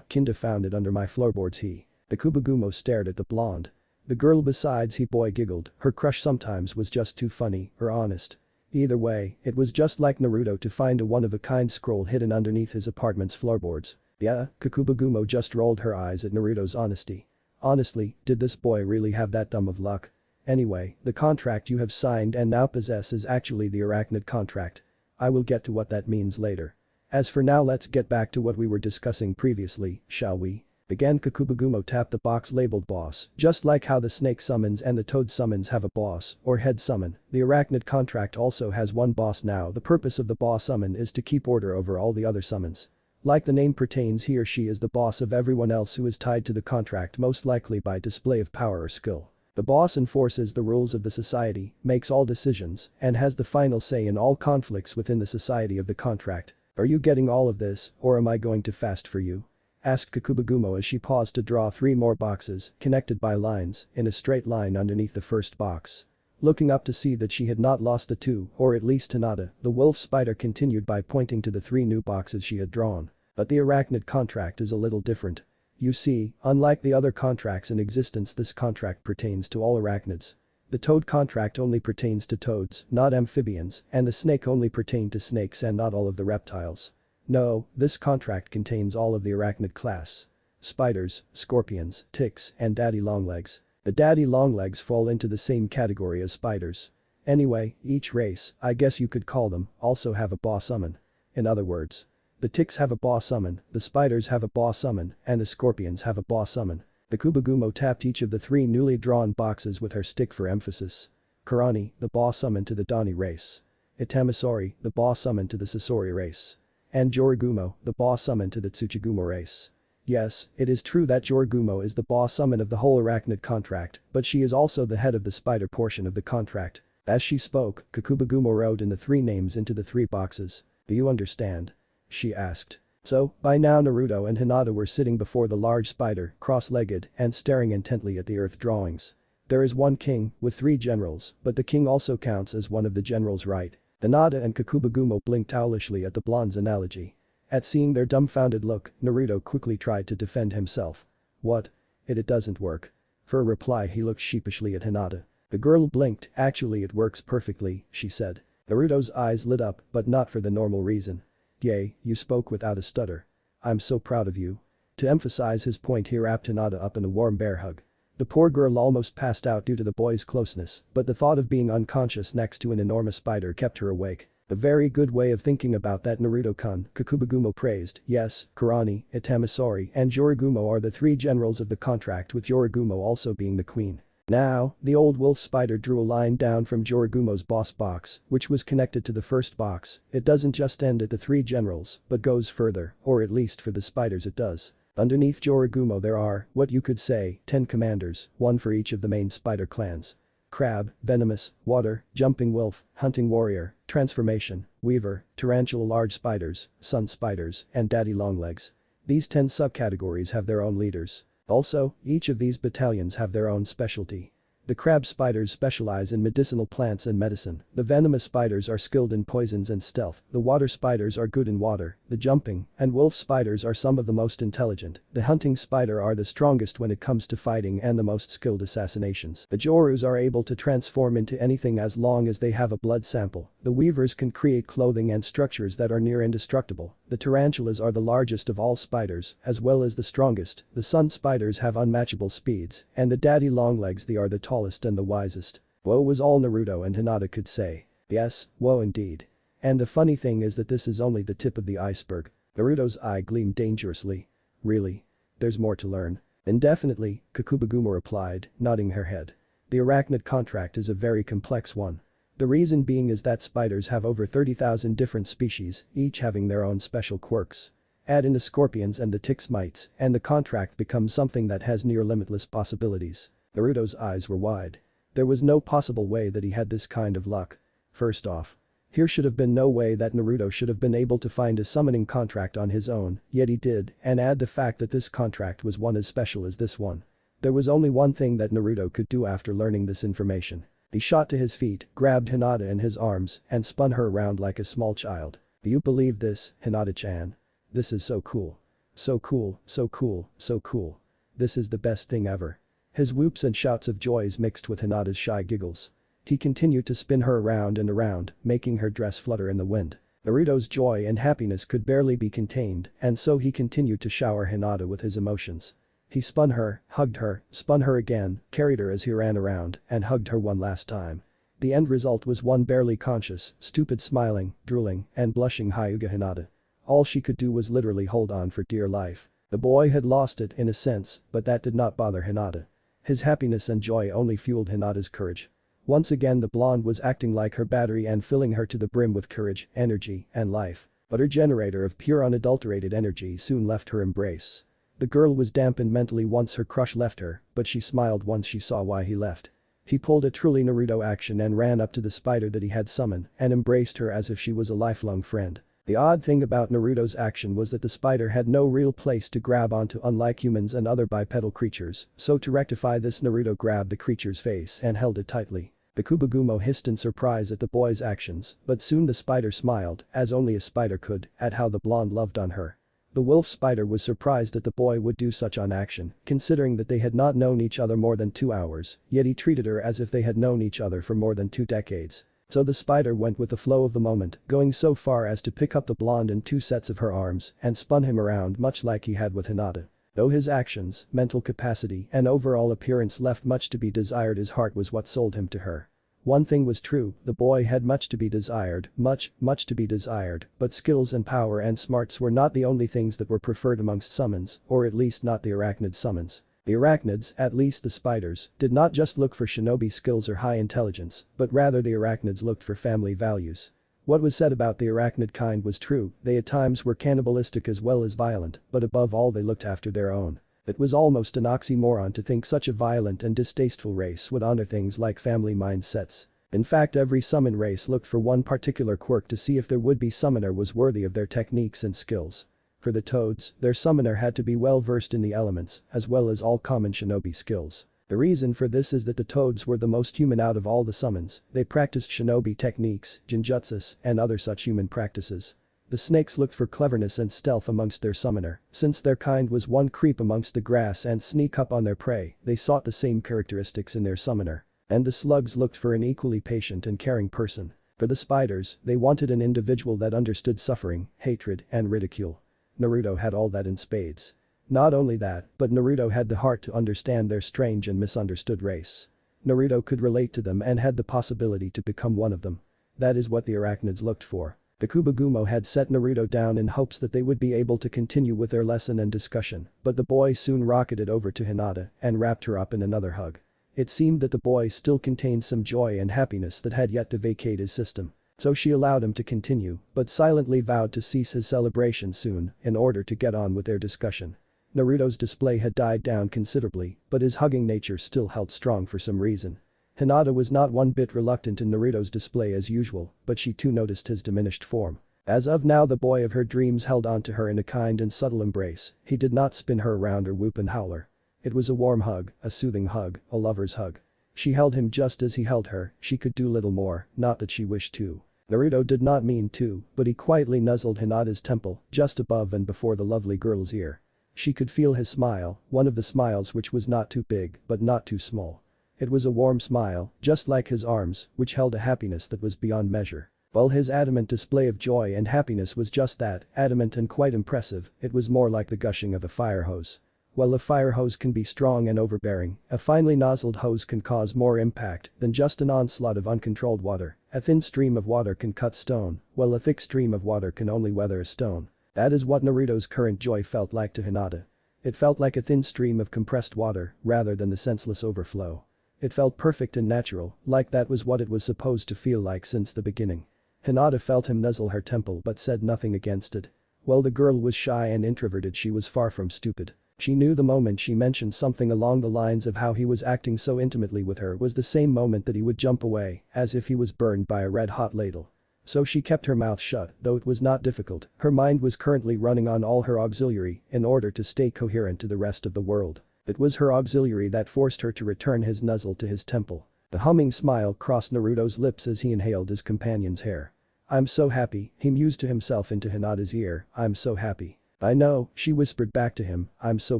kinda found it under my floorboards." Kakubagumo stared at the blonde. The girl besides he boy giggled, her crush sometimes was just too funny or honest. Either way, it was just like Naruto to find a one-of-a-kind scroll hidden underneath his apartment's floorboards. Yeah, Kakubagumo just rolled her eyes at Naruto's honesty. Honestly, did this boy really have that dumb of luck? Anyway, the contract you have signed and now possess is actually the Arachnid contract. I will get to what that means later. As for now, let's get back to what we were discussing previously, shall we? Began. Kakubagumo tapped the box labeled boss. Just like how the snake summons and the toad summons have a boss or head summon, the Arachnid contract also has one boss now. The purpose of the boss summon is to keep order over all the other summons. Like the name pertains, he or she is the boss of everyone else who is tied to the contract, most likely by display of power or skill. The boss enforces the rules of the society, makes all decisions, and has the final say in all conflicts within the society of the contract. Are you getting all of this, or am I going too fast for you? Asked Kakubagumo as she paused to draw 3 more boxes, connected by lines, in a straight line underneath the first box. Looking up to see that she had not lost the 2, or at least Hinata, the wolf spider continued by pointing to the 3 new boxes she had drawn. But the Arachnid contract is a little different. You see, unlike the other contracts in existence, this contract pertains to all arachnids. The toad contract only pertains to toads, not amphibians, and the snake only pertained to snakes and not all of the reptiles. No, this contract contains all of the arachnid class. Spiders, scorpions, ticks, and daddy longlegs. The daddy longlegs fall into the same category as spiders. Anyway, each race, I guess you could call them, also have a boss summon. In other words, the ticks have a boss summon, the spiders have a boss summon, and the scorpions have a boss summon. Kakubagumo tapped each of the 3 newly drawn boxes with her stick for emphasis. Kurani, the boss summon to the Dani race. Itamasori, the boss summon to the Sasori race. And Jorigumo, the boss summon to the Tsuchigumo race. Yes, it is true that Jorigumo is the boss summon of the whole Arachnid contract, but she is also the head of the spider portion of the contract. As she spoke, Kakubagumo wrote in the 3 names into the 3 boxes. Do you understand? She asked. So, by now Naruto and Hinata were sitting before the large spider, cross-legged, and staring intently at the earth drawings. There is one king, with 3 generals, but the king also counts as one of the generals, right? Hinata and Kakubagumo blinked owlishly at the blonde's analogy. At seeing their dumbfounded look, Naruto quickly tried to defend himself. What? It doesn't work. For a reply he looked sheepishly at Hinata. The girl blinked. Actually it works perfectly, she said. Naruto's eyes lit up, but not for the normal reason. Yay, you spoke without a stutter. I'm so proud of you. To emphasize his point he wrapped Hinata up in a warm bear hug. The poor girl almost passed out due to the boy's closeness, but the thought of being unconscious next to an enormous spider kept her awake. A very good way of thinking about that, Naruto-kun, Kakubagumo praised. Yes, Kurani, Itamasori, and Jorigumo are the 3 generals of the contract, with Jorigumo also being the queen. Now, the old wolf spider drew a line down from Jorigumo's boss box, which was connected to the first box. It doesn't just end at the 3 generals, but goes further, or at least for the spiders it does. Underneath Jorigumo there are, what you could say, 10 commanders, 1 for each of the main spider clans. Crab, venomous, water, jumping wolf, hunting warrior, transformation, weaver, tarantula, large spiders, sun spiders, and daddy longlegs. These 10 subcategories have their own leaders. Also, each of these battalions have their own specialty. The crab spiders specialize in medicinal plants and medicine, the venomous spiders are skilled in poisons and stealth, the water spiders are good in water, the jumping and wolf spiders are some of the most intelligent, the hunting spider are the strongest when it comes to fighting and the most skilled assassinations. The Jorus are able to transform into anything as long as they have a blood sample, the weavers can create clothing and structures that are near indestructible, the tarantulas are the largest of all spiders, as well as the strongest, the sun spiders have unmatchable speeds, and the daddy longlegs they are the tallest and the wisest. Whoa was all Naruto and Hinata could say. Yes, whoa indeed. And the funny thing is that this is only the tip of the iceberg. Naruto's eye gleamed dangerously. Really? There's more to learn. Indefinitely, Kakubagumo replied, nodding her head. The Arachnid contract is a very complex one. The reason being is that spiders have over 30,000 different species, each having their own special quirks. Add in the scorpions and the tick mites, and the contract becomes something that has near limitless possibilities. Naruto's eyes were wide. There was no possible way that he had this kind of luck. First off, here should have been no way that Naruto should have been able to find a summoning contract on his own, yet he did, and add the fact that this contract was one as special as this one. There was only one thing that Naruto could do after learning this information. He shot to his feet, grabbed Hinata in his arms, and spun her around like a small child. Do you believe this, Hinata-chan? This is so cool. So cool, so cool, so cool. This is the best thing ever. His whoops and shouts of joy mixed with Hinata's shy giggles. He continued to spin her around and around, making her dress flutter in the wind. Naruto's joy and happiness could barely be contained, and so he continued to shower Hinata with his emotions. He spun her, hugged her, spun her again, carried her as he ran around, and hugged her one last time. The end result was one barely conscious, stupid smiling, drooling, and blushing Hyuga Hinata. All she could do was literally hold on for dear life. The boy had lost it in a sense, but that did not bother Hinata. His happiness and joy only fueled Hinata's courage. Once again the blonde was acting like her battery and filling her to the brim with courage, energy, and life. But her generator of pure unadulterated energy soon left her embrace. The girl was dampened mentally once her crush left her, but she smiled once she saw why he left. He pulled a truly Naruto action and ran up to the spider that he had summoned and embraced her as if she was a lifelong friend. The odd thing about Naruto's action was that the spider had no real place to grab onto unlike humans and other bipedal creatures, so to rectify this Naruto grabbed the creature's face and held it tightly. The Kubogumo hissed in surprise at the boy's actions, but soon the spider smiled, as only a spider could, at how the blonde loved on her. The wolf spider was surprised that the boy would do such an action, considering that they had not known each other more than 2 hours, yet he treated her as if they had known each other for more than 2 decades. So the spider went with the flow of the moment, going so far as to pick up the blonde in 2 sets of her arms and spun him around much like he had with Hinata. Though his actions, mental capacity, and overall appearance left much to be desired, his heart was what sold him to her. One thing was true, the boy had much to be desired, much to be desired, but skills and power and smarts were not the only things that were preferred amongst summons, or at least not the arachnid summons. The arachnids, at least the spiders, did not just look for shinobi skills or high intelligence, but rather the arachnids looked for family values. What was said about the arachnid kind was true, they at times were cannibalistic as well as violent, but above all they looked after their own. It was almost an oxymoron to think such a violent and distasteful race would honor things like family mindsets. In fact, every summon race looked for one particular quirk to see if their would-be summoner was worthy of their techniques and skills. For the toads, their summoner had to be well versed in the elements, as well as all common shinobi skills. The reason for this is that the toads were the most human out of all the summons, they practiced shinobi techniques, genjutsus, and other such human practices. The snakes looked for cleverness and stealth amongst their summoner, since their kind was one creep amongst the grass and sneak up on their prey, they sought the same characteristics in their summoner. And the slugs looked for an equally patient and caring person. For the spiders, they wanted an individual that understood suffering, hatred, and ridicule. Naruto had all that in spades. Not only that, but Naruto had the heart to understand their strange and misunderstood race. Naruto could relate to them and had the possibility to become one of them. That is what the arachnids looked for. The Kubogumo had set Naruto down in hopes that they would be able to continue with their lesson and discussion, but the boy soon rocketed over to Hinata and wrapped her up in another hug. It seemed that the boy still contained some joy and happiness that had yet to vacate his system. So she allowed him to continue, but silently vowed to cease his celebration soon in order to get on with their discussion. Naruto's display had died down considerably, but his hugging nature still held strong for some reason. Hinata was not one bit reluctant in Naruto's display as usual, but she too noticed his diminished form. As of now the boy of her dreams held on to her in a kind and subtle embrace, he did not spin her around or whoop and howl her. It was a warm hug, a soothing hug, a lover's hug. She held him just as he held her, she could do little more, not that she wished to. Naruto did not mean to, but he quietly nuzzled Hinata's temple, just above and before the lovely girl's ear. She could feel his smile, one of the smiles which was not too big, but not too small. It was a warm smile, just like his arms, which held a happiness that was beyond measure. While his adamant display of joy and happiness was just that, adamant and quite impressive, it was more like the gushing of a fire hose. While a fire hose can be strong and overbearing, a finely nozzled hose can cause more impact than just an onslaught of uncontrolled water. A thin stream of water can cut stone, while a thick stream of water can only weather a stone. That is what Naruto's current joy felt like to Hinata. It felt like a thin stream of compressed water rather than the senseless overflow. It felt perfect and natural, like that was what it was supposed to feel like since the beginning. Hinata felt him nuzzle her temple but said nothing against it. While the girl was shy and introverted, she was far from stupid. She knew the moment she mentioned something along the lines of how he was acting so intimately with her was the same moment that he would jump away, as if he was burned by a red-hot ladle. So she kept her mouth shut, though it was not difficult. Her mind was currently running on all her auxiliary in order to stay coherent to the rest of the world. It was her auxiliary that forced her to return his nuzzle to his temple. The humming smile crossed Naruto's lips as he inhaled his companion's hair. "I'm so happy," he mused to himself into Hinata's ear, "I'm so happy." "I know," she whispered back to him, "I'm so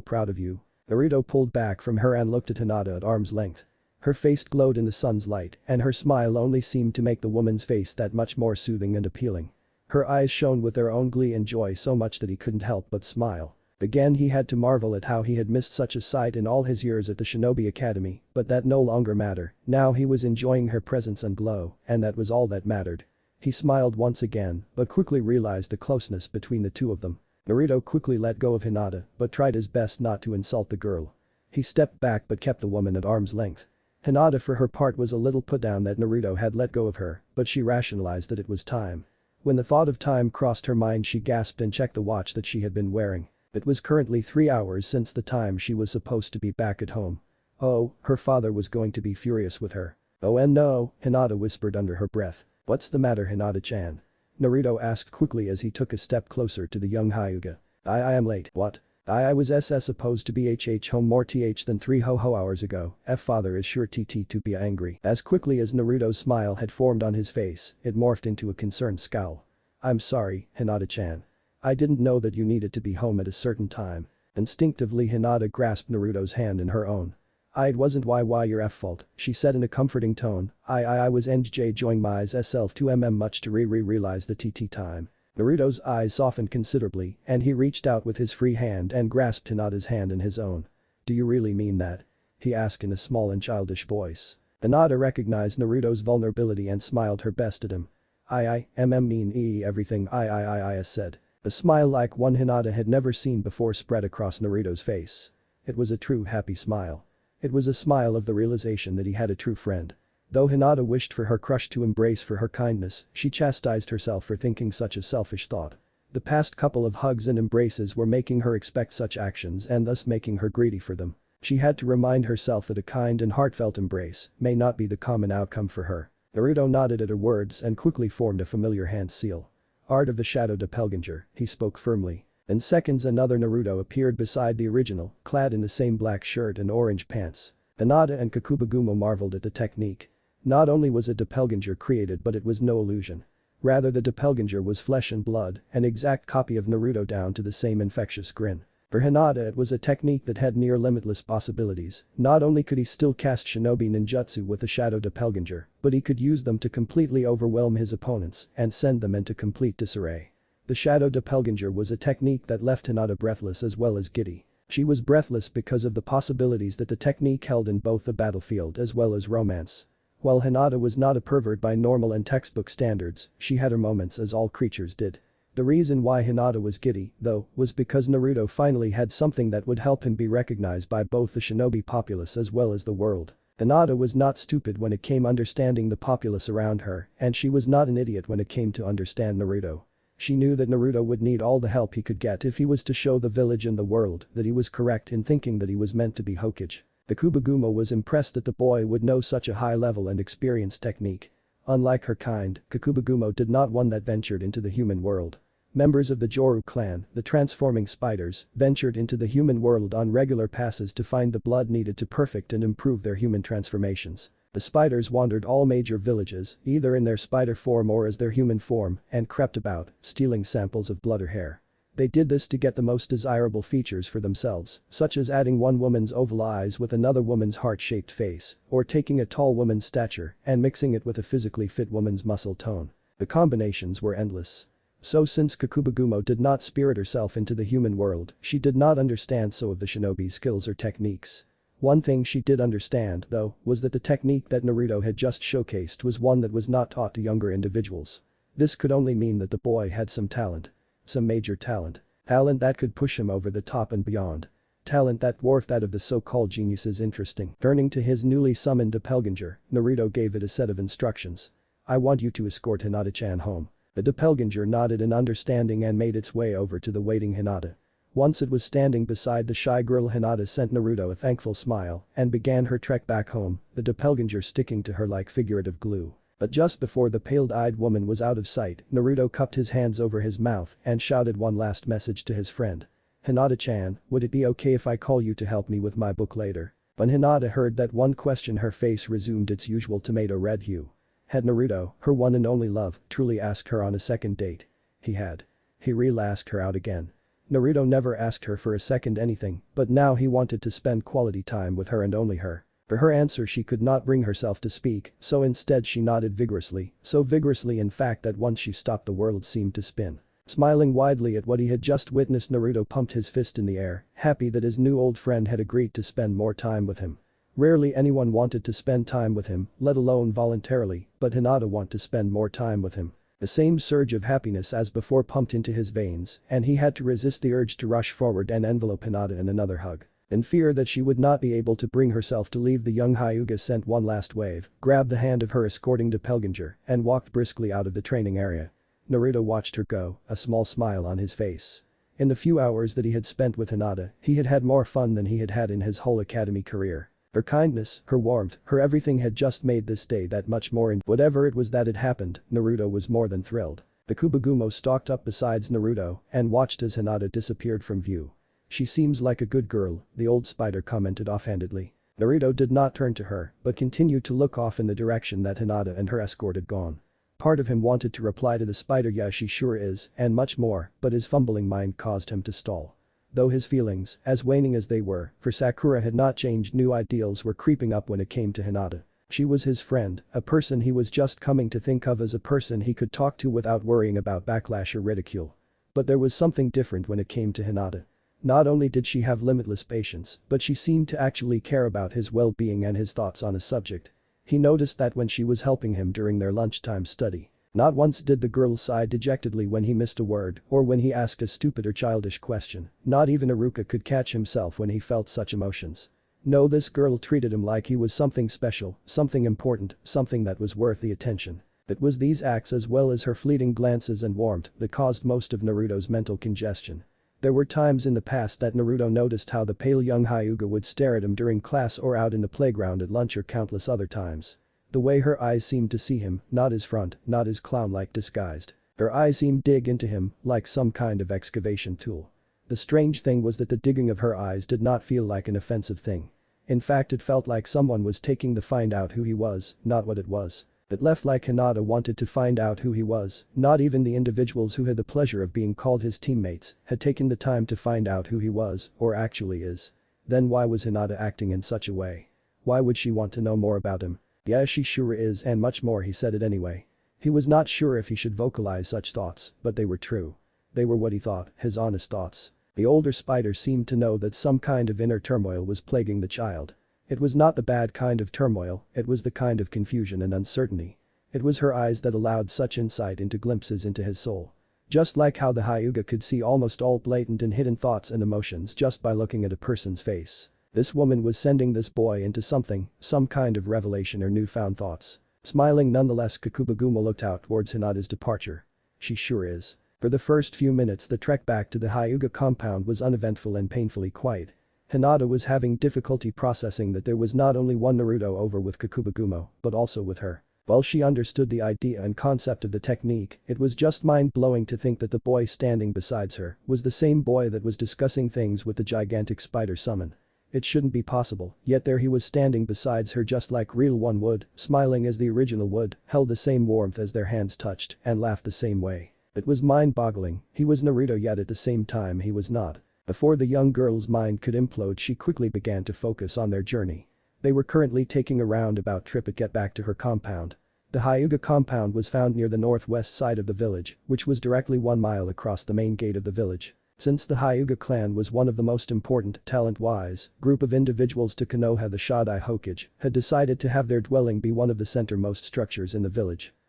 proud of you." Naruto pulled back from her and looked at Hinata at arm's length. Her face glowed in the sun's light, and her smile only seemed to make the woman's face that much more soothing and appealing. Her eyes shone with their own glee and joy so much that he couldn't help but smile. Again he had to marvel at how he had missed such a sight in all his years at the Shinobi Academy, but that no longer mattered. Now he was enjoying her presence and glow, and that was all that mattered. He smiled once again, but quickly realized the closeness between the two of them. Naruto quickly let go of Hinata, but tried his best not to insult the girl. He stepped back but kept the woman at arm's length. Hinata for her part was a little put down that Naruto had let go of her, but she rationalized that it was time. When the thought of time crossed her mind, she gasped and checked the watch that she had been wearing. It was currently 3 hours since the time she was supposed to be back at home. Oh, her father was going to be furious with her. "Oh and no," Hinata whispered under her breath. "What's the matter, Hinata-chan?" Naruto asked quickly as he took a step closer to the young Hyuga. I am late." "What?" I was supposed to be home more than 3 hours ago. Father is sure to be angry." As quickly as Naruto's smile had formed on his face, it morphed into a concerned scowl. "I'm sorry, Hinata-chan. I didn't know that you needed to be home at a certain time." Instinctively Hinata grasped Naruto's hand in her own. "It wasn't why your fault," she said in a comforting tone. I was enjoying myself too much to realize the time." Naruto's eyes softened considerably and he reached out with his free hand and grasped Hinata's hand in his own. "Do you really mean that?" he asked in a small and childish voice. Hinata recognized Naruto's vulnerability and smiled her best at him. I mean everything I said." A smile like one Hinata had never seen before spread across Naruto's face. It was a true happy smile. It was a smile of the realization that he had a true friend. Though Hinata wished for her crush to embrace for her kindness, she chastised herself for thinking such a selfish thought. The past couple of hugs and embraces were making her expect such actions and thus making her greedy for them. She had to remind herself that a kind and heartfelt embrace may not be the common outcome for her. Naruto nodded at her words and quickly formed a familiar hand seal. "Art of the Shadow Doppelganger," he spoke firmly. In seconds another Naruto appeared beside the original, clad in the same black shirt and orange pants. Hinata and Kakubagumo marveled at the technique. Not only was a doppelganger created but it was no illusion. Rather the doppelganger was flesh and blood, an exact copy of Naruto down to the same infectious grin. For Hinata it was a technique that had near limitless possibilities. Not only could he still cast shinobi ninjutsu with the shadow doppelganger, but he could use them to completely overwhelm his opponents and send them into complete disarray. The shadow doppelganger was a technique that left Hinata breathless as well as giddy. She was breathless because of the possibilities that the technique held in both the battlefield as well as romance. While Hinata was not a pervert by normal and textbook standards, she had her moments as all creatures did. The reason why Hinata was giddy, though, was because Naruto finally had something that would help him be recognized by both the shinobi populace as well as the world. Hinata was not stupid when it came understanding the populace around her, and she was not an idiot when it came to understand Naruto. She knew that Naruto would need all the help he could get if he was to show the village and the world that he was correct in thinking that he was meant to be Hokage. Kakubagumo was impressed that the boy would know such a high level and experienced technique. Unlike her kind, Kakubagumo did not one that ventured into the human world. Members of the Joru clan, the transforming spiders, ventured into the human world on regular passes to find the blood needed to perfect and improve their human transformations. The spiders wandered all major villages, either in their spider form or as their human form, and crept about, stealing samples of blood or hair. They did this to get the most desirable features for themselves, such as adding one woman's oval eyes with another woman's heart-shaped face, or taking a tall woman's stature and mixing it with a physically fit woman's muscle tone. The combinations were endless. So since Kakubagumo did not spirit herself into the human world, she did not understand so of the shinobi's skills or techniques. One thing she did understand, though, was that the technique that Naruto had just showcased was one that was not taught to younger individuals. This could only mean that the boy had some talent. Some major talent. Talent that could push him over the top and beyond. Talent that dwarfed that of the so-called geniuses. Interesting. Turning to his newly summoned doppelganger, Naruto gave it a set of instructions. I want you to escort Hinata-chan home. The doppelganger nodded in understanding and made its way over to the waiting Hinata. Once it was standing beside the shy girl, Hinata sent Naruto a thankful smile and began her trek back home, the doppelganger sticking to her like figurative glue. But just before the pale-eyed woman was out of sight, Naruto cupped his hands over his mouth and shouted one last message to his friend. Hinata-chan, would it be okay if I call you to help me with my book later? When Hinata heard that one question, her face resumed its usual tomato red hue. Had Naruto, her one and only love, truly asked her on a second date? He had. He really asked her out again. Naruto never asked her for a second anything, but now he wanted to spend quality time with her and only her. For her answer she could not bring herself to speak, so instead she nodded vigorously, so vigorously in fact that once she stopped the world seemed to spin. Smiling widely at what he had just witnessed, Naruto pumped his fist in the air, happy that his new old friend had agreed to spend more time with him. Rarely anyone wanted to spend time with him, let alone voluntarily, but Hinata wanted to spend more time with him. The same surge of happiness as before pumped into his veins, and he had to resist the urge to rush forward and envelope Hinata in another hug. In fear that she would not be able to bring herself to leave, the young Hyuga sent one last wave, grabbed the hand of her escorting doppelganger, and walked briskly out of the training area. Naruto watched her go, a small smile on his face. In the few hours that he had spent with Hinata, he had had more fun than he had had in his whole academy career. Her kindness, her warmth, her everything had just made this day that much more whatever it was that had happened, Naruto was more than thrilled. The Kubagumo stalked up beside Naruto and watched as Hinata disappeared from view. She seems like a good girl, the old spider commented offhandedly. Naruto did not turn to her, but continued to look off in the direction that Hinata and her escort had gone. Part of him wanted to reply to the spider, yeah she sure is, and much more, but his fumbling mind caused him to stall. Though his feelings, as waning as they were, for Sakura had not changed, new ideals were creeping up when it came to Hinata. She was his friend, a person he was just coming to think of as a person he could talk to without worrying about backlash or ridicule. But there was something different when it came to Hinata. Not only did she have limitless patience, but she seemed to actually care about his well-being and his thoughts on a subject. He noticed that when she was helping him during their lunchtime study. Not once did the girl sigh dejectedly when he missed a word or when he asked a stupid or childish question. Not even Iruka could catch himself when he felt such emotions. No, this girl treated him like he was something special, something important, something that was worth the attention. It was these acts as well as her fleeting glances and warmth that caused most of Naruto's mental congestion. There were times in the past that Naruto noticed how the pale young Hyuga would stare at him during class or out in the playground at lunch, or countless other times. The way her eyes seemed to see him, not his front, not his clown-like disguised. Her eyes seemed to dig into him like some kind of excavation tool. The strange thing was that the digging of her eyes did not feel like an offensive thing. In fact, it felt like someone was taking to find out who he was, not what it was. It left like Hinata wanted to find out who he was. Not even the individuals who had the pleasure of being called his teammates had taken the time to find out who he was, or actually is. Then why was Hinata acting in such a way? Why would she want to know more about him? Yeah, she sure is, and much more, he said it anyway. He was not sure if he should vocalize such thoughts, but they were true. They were what he thought, his honest thoughts. The older spider seemed to know that some kind of inner turmoil was plaguing the child. It was not the bad kind of turmoil, it was the kind of confusion and uncertainty. It was her eyes that allowed such insight into glimpses into his soul. Just like how the Hyuga could see almost all blatant and hidden thoughts and emotions just by looking at a person's face. This woman was sending this boy into something, some kind of revelation or newfound thoughts. Smiling nonetheless, Kakubaguma looked out towards Hinata's departure. She sure is. For the first few minutes the trek back to the Hyuga compound was uneventful and painfully quiet. Hinata was having difficulty processing that there was not only one Naruto over with Kakubaguma, but also with her. While she understood the idea and concept of the technique, it was just mind-blowing to think that the boy standing beside her was the same boy that was discussing things with the gigantic spider summon. It shouldn't be possible, yet there he was standing beside her just like real one would, smiling as the original would, held the same warmth as their hands touched, and laughed the same way. It was mind-boggling. He was Naruto, yet at the same time he was not. Before the young girl's mind could implode, she quickly began to focus on their journey. They were currently taking a roundabout trip to get back to her compound. The Hyuga compound was found near the northwest side of the village, which was directly 1 mile across the main gate of the village. Since the Hyuga clan was one of the most important, talent-wise, group of individuals to Konoha, the Shodai Hokage had decided to have their dwelling be one of the centermost structures in the village.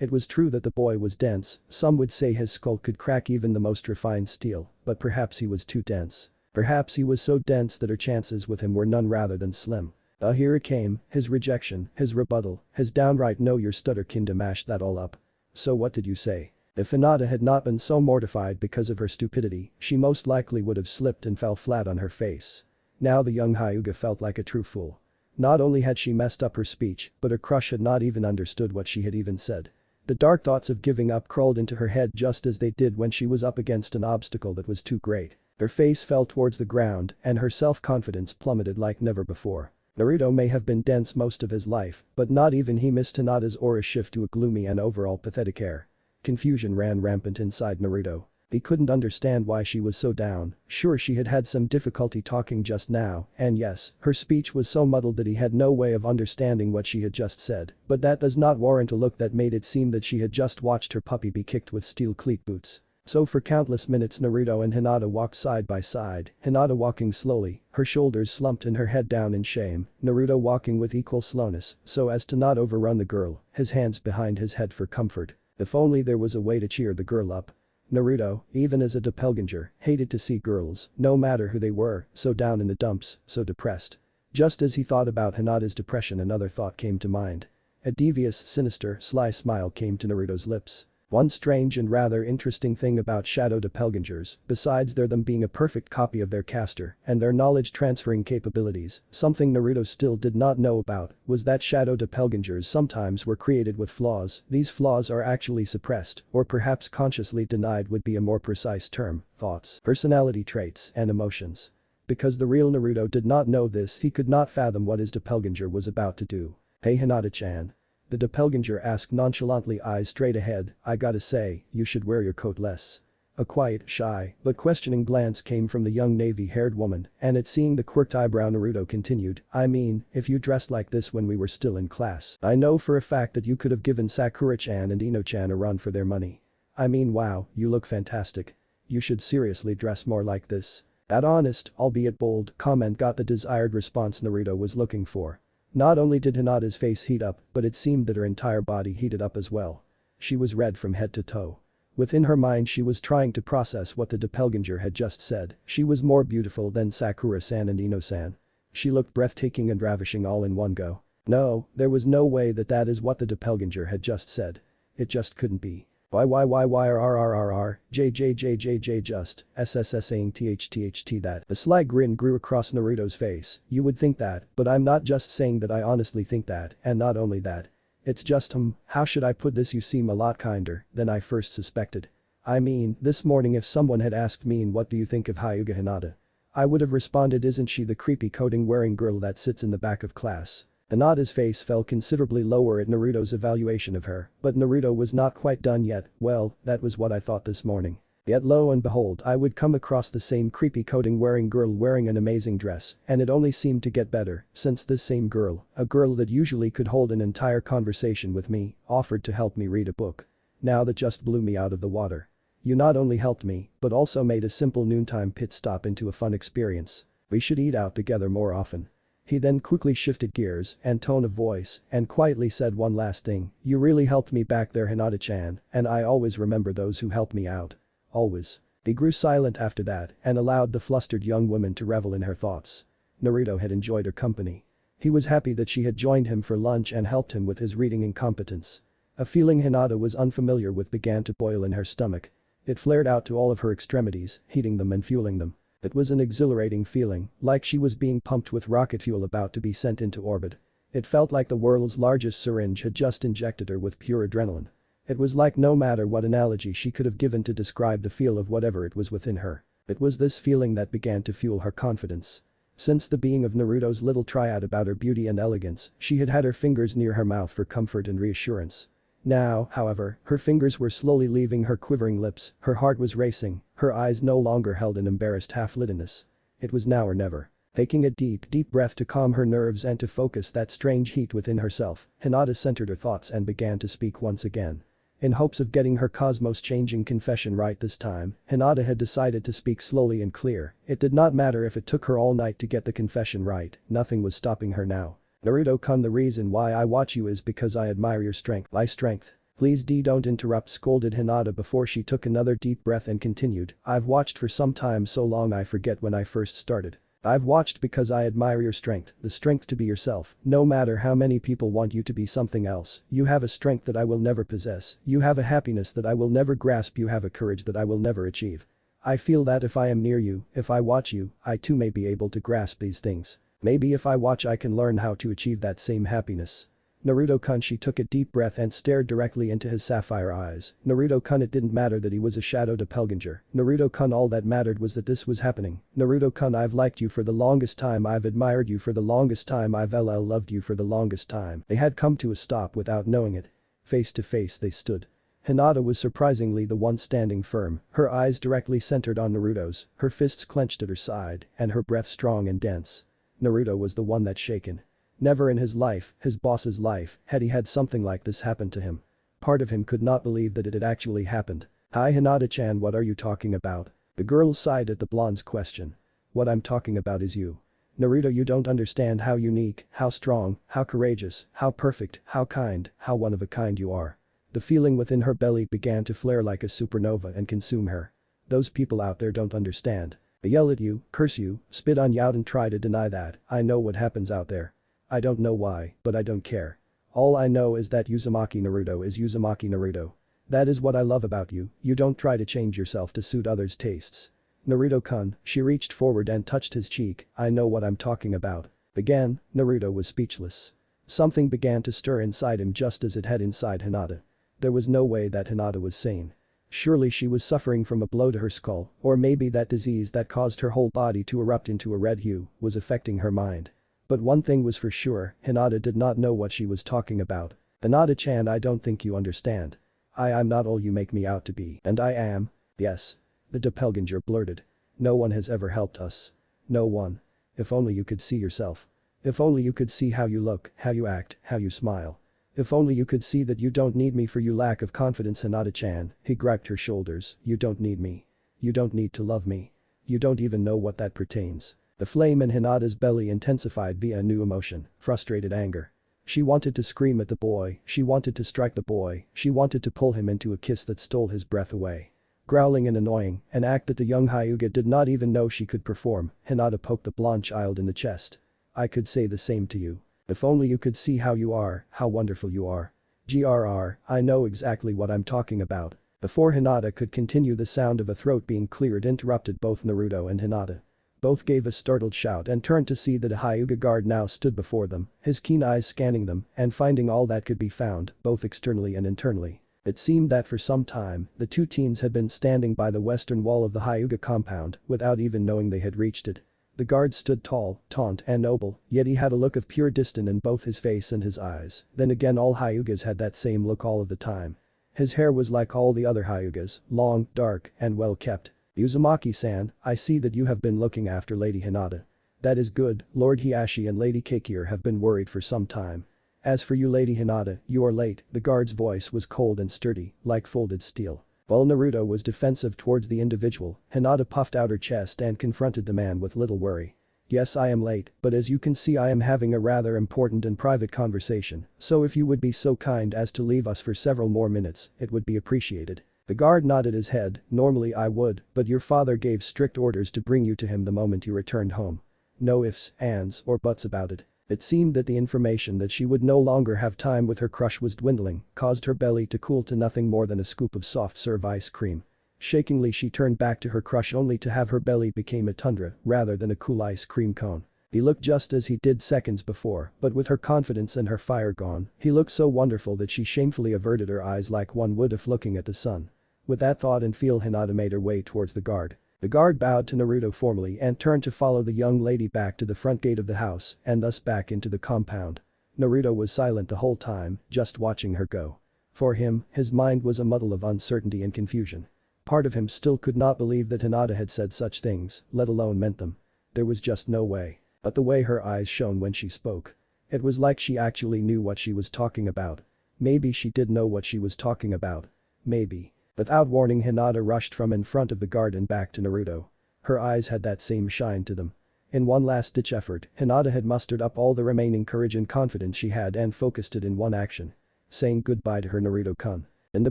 It was true that the boy was dense, some would say his skull could crack even the most refined steel, but perhaps he was too dense. Perhaps he was so dense that her chances with him were none rather than slim. Here it came, his rejection, his rebuttal, his downright know your stutter kind to mash that all up. So what did you say? If Hinata had not been so mortified because of her stupidity, she most likely would have slipped and fell flat on her face. Now the young Hyuga felt like a true fool. Not only had she messed up her speech, but her crush had not even understood what she had even said. The dark thoughts of giving up crawled into her head just as they did when she was up against an obstacle that was too great. Her face fell towards the ground and her self-confidence plummeted like never before. Naruto may have been dense most of his life, but not even he missed Hinata's aura shift to a gloomy and overall pathetic air. Confusion ran rampant inside Naruto. He couldn't understand why she was so down, sure she had had some difficulty talking just now, and yes, her speech was so muddled that he had no way of understanding what she had just said, but that does not warrant a look that made it seem that she had just watched her puppy be kicked with steel cleat boots. So for countless minutes Naruto and Hinata walked side by side, Hinata walking slowly, her shoulders slumped and her head down in shame, Naruto walking with equal slowness so as to not overrun the girl, his hands behind his head for comfort. If only there was a way to cheer the girl up. Naruto, even as a doppelganger, hated to see girls, no matter who they were, so down in the dumps, so depressed. Just as he thought about Hinata's depression another thought came to mind. A devious, sinister, sly smile came to Naruto's lips. One strange and rather interesting thing about shadow doppelgangers, besides them being a perfect copy of their caster and their knowledge transferring capabilities, something Naruto still did not know about, was that shadow doppelgangers sometimes were created with flaws. These flaws are actually suppressed, or perhaps consciously denied would be a more precise term, thoughts, personality traits, and emotions. Because the real Naruto did not know this, he could not fathom what his doppelganger was about to do. "Hey Hinata-chan." The doppelganger asked nonchalantly, eyes straight ahead, "I gotta say, you should wear your coat less." A quiet, shy, but questioning glance came from the young navy-haired woman, and at seeing the quirked eyebrow Naruto continued, "I mean, if you dressed like this when we were still in class, I know for a fact that you could have given Sakura-chan and Ino-chan a run for their money. I mean wow, you look fantastic. You should seriously dress more like this." That honest, albeit bold, comment got the desired response Naruto was looking for. Not only did Hinata's face heat up, but it seemed that her entire body heated up as well. She was red from head to toe. Within her mind she was trying to process what the doppelganger had just said, she was more beautiful than Sakura-san and Ino-san. She looked breathtaking and ravishing all in one go. No, there was no way that is what the doppelganger had just said. It just couldn't be. JJJJJ just, SSSing THTHT that. A sly grin grew across Naruto's face, you would think that, but I'm not just saying that I honestly think that, and not only that. It's just how should I put this, you seem a lot kinder than I first suspected. I mean, this morning if someone had asked me what do you think of Hyuga Hinata, I would have responded isn't she the creepy coating wearing girl that sits in the back of class. Hinata's face fell considerably lower at Naruto's evaluation of her, but Naruto was not quite done yet. Well, that was what I thought this morning. Yet lo and behold I would come across the same creepy coating wearing girl wearing an amazing dress, and it only seemed to get better since this same girl, a girl that usually could hold an entire conversation with me, offered to help me read a book. Now that just blew me out of the water. You not only helped me, but also made a simple noontime pit stop into a fun experience. We should eat out together more often. He then quickly shifted gears and tone of voice and quietly said one last thing, you really helped me back there Hinata-chan, and I always remember those who helped me out. Always. He grew silent after that and allowed the flustered young woman to revel in her thoughts. Naruto had enjoyed her company. He was happy that she had joined him for lunch and helped him with his reading incompetence. A feeling Hinata was unfamiliar with began to boil in her stomach. It flared out to all of her extremities, heating them and fueling them. It was an exhilarating feeling, like she was being pumped with rocket fuel about to be sent into orbit. It felt like the world's largest syringe had just injected her with pure adrenaline. It was like no matter what analogy she could have given to describe the feel of whatever it was within her. It was this feeling that began to fuel her confidence. Since the being of Naruto's little triad about her beauty and elegance, she had had her fingers near her mouth for comfort and reassurance. Now, however, her fingers were slowly leaving her quivering lips, her heart was racing, her eyes no longer held an embarrassed half-liddedness. It was now or never. Taking a deep breath to calm her nerves and to focus that strange heat within herself, Hinata centered her thoughts and began to speak once again. In hopes of getting her cosmos-changing confession right this time, Hinata had decided to speak slowly and clear. It did not matter if it took her all night to get the confession right, nothing was stopping her now. Naruto-kun, the reason why I watch you is because I admire your strength. My strength. Please don't interrupt, scolded Hinata before she took another deep breath and continued, I've watched for some time, so long I forget when I first started. I've watched because I admire your strength, the strength to be yourself, no matter how many people want you to be something else, you have a strength that I will never possess, you have a happiness that I will never grasp, you have a courage that I will never achieve. I feel that if I am near you, if I watch you, I too may be able to grasp these things. Maybe if I watch I can learn how to achieve that same happiness. Naruto-kun, she took a deep breath and stared directly into his sapphire eyes. Naruto-kun, it didn't matter that he was a shadow doppelganger. Naruto-kun, all that mattered was that this was happening. Naruto-kun, I've liked you for the longest time, I've admired you for the longest time, I've loved you for the longest time. They had come to a stop without knowing it. Face to face they stood. Hinata was surprisingly the one standing firm, her eyes directly centered on Naruto's, her fists clenched at her side, and her breath strong and dense. Naruto was the one that's shaken. Never in his life, his boss's life, had he had something like this happen to him. Part of him could not believe that it had actually happened. Hi Hinata-chan, what are you talking about? The girl sighed at the blonde's question. What I'm talking about is you. Naruto, you don't understand how unique, how strong, how courageous, how perfect, how kind, how one of a kind you are. The feeling within her belly began to flare like a supernova and consume her. Those people out there don't understand. They yell at you, curse you, spit on you out and try to deny that. I know what happens out there. I don't know why, but I don't care. All I know is that Uzumaki Naruto is Uzumaki Naruto. That is what I love about you, you don't try to change yourself to suit others' tastes. Naruto-kun, she reached forward and touched his cheek, I know what I'm talking about. Again, Naruto was speechless. Something began to stir inside him just as it had inside Hinata. There was no way that Hinata was sane. Surely she was suffering from a blow to her skull, or maybe that disease that caused her whole body to erupt into a red hue was affecting her mind. But one thing was for sure, Hinata did not know what she was talking about. Hinata-chan, I don't think you understand. I'm not all you make me out to be. And I am. Yes. The doppelganger blurted. No one has ever helped us. No one. If only you could see yourself. If only you could see how you look, how you act, how you smile. If only you could see that you don't need me for your lack of confidence, Hinata-chan, he grabbed her shoulders, you don't need me. You don't need to love me. You don't even know what that pertains. The flame in Hinata's belly intensified via a new emotion, frustrated anger. She wanted to scream at the boy, she wanted to strike the boy, she wanted to pull him into a kiss that stole his breath away. Growling and annoying, an act that the young Hyuga did not even know she could perform, Hinata poked the blonde child in the chest. I could say the same to you. If only you could see how you are, how wonderful you are. I know exactly what I'm talking about. Before Hinata could continue, the sound of a throat being cleared interrupted both Naruto and Hinata. Both gave a startled shout and turned to see that a Hyuga guard now stood before them, his keen eyes scanning them and finding all that could be found, both externally and internally. It seemed that for some time, the two teens had been standing by the western wall of the Hyuga compound without even knowing they had reached it. The guard stood tall, taunt and noble, yet he had a look of pure disdain in both his face and his eyes. Then again, all Hyugas had that same look all of the time. His hair was like all the other Hyugas, long, dark, and well kept. Uzumaki-san, I see that you have been looking after Lady Hinata. That is good, Lord Hiashi and Lady Kakir have been worried for some time. As for you, Lady Hinata, you are late, the guard's voice was cold and sturdy, like folded steel. While Naruto was defensive towards the individual, Hinata puffed out her chest and confronted the man with little worry. Yes, I am late, but as you can see I am having a rather important and private conversation, so if you would be so kind as to leave us for several more minutes, it would be appreciated. The guard nodded his head, normally I would, but your father gave strict orders to bring you to him the moment you returned home. No ifs, ands, or buts about it. It seemed that the information that she would no longer have time with her crush was dwindling, caused her belly to cool to nothing more than a scoop of soft-serve ice cream. Shakingly she turned back to her crush only to have her belly become a tundra rather than a cool ice cream cone. He looked just as he did seconds before, but with her confidence and her fire gone, he looked so wonderful that she shamefully averted her eyes like one would if looking at the sun. With that thought in feel, Hinata made her way towards the guard. The guard bowed to Naruto formally and turned to follow the young lady back to the front gate of the house and thus back into the compound. Naruto was silent the whole time, just watching her go. For him, his mind was a muddle of uncertainty and confusion. Part of him still could not believe that Hinata had said such things, let alone meant them. There was just no way. But the way her eyes shone when she spoke. It was like she actually knew what she was talking about. Maybe she did know what she was talking about. Maybe. Without warning, Hinata rushed from in front of the guard and back to Naruto. Her eyes had that same shine to them. In one last-ditch effort, Hinata had mustered up all the remaining courage and confidence she had and focused it in one action. saying goodbye to her Naruto-kun. In the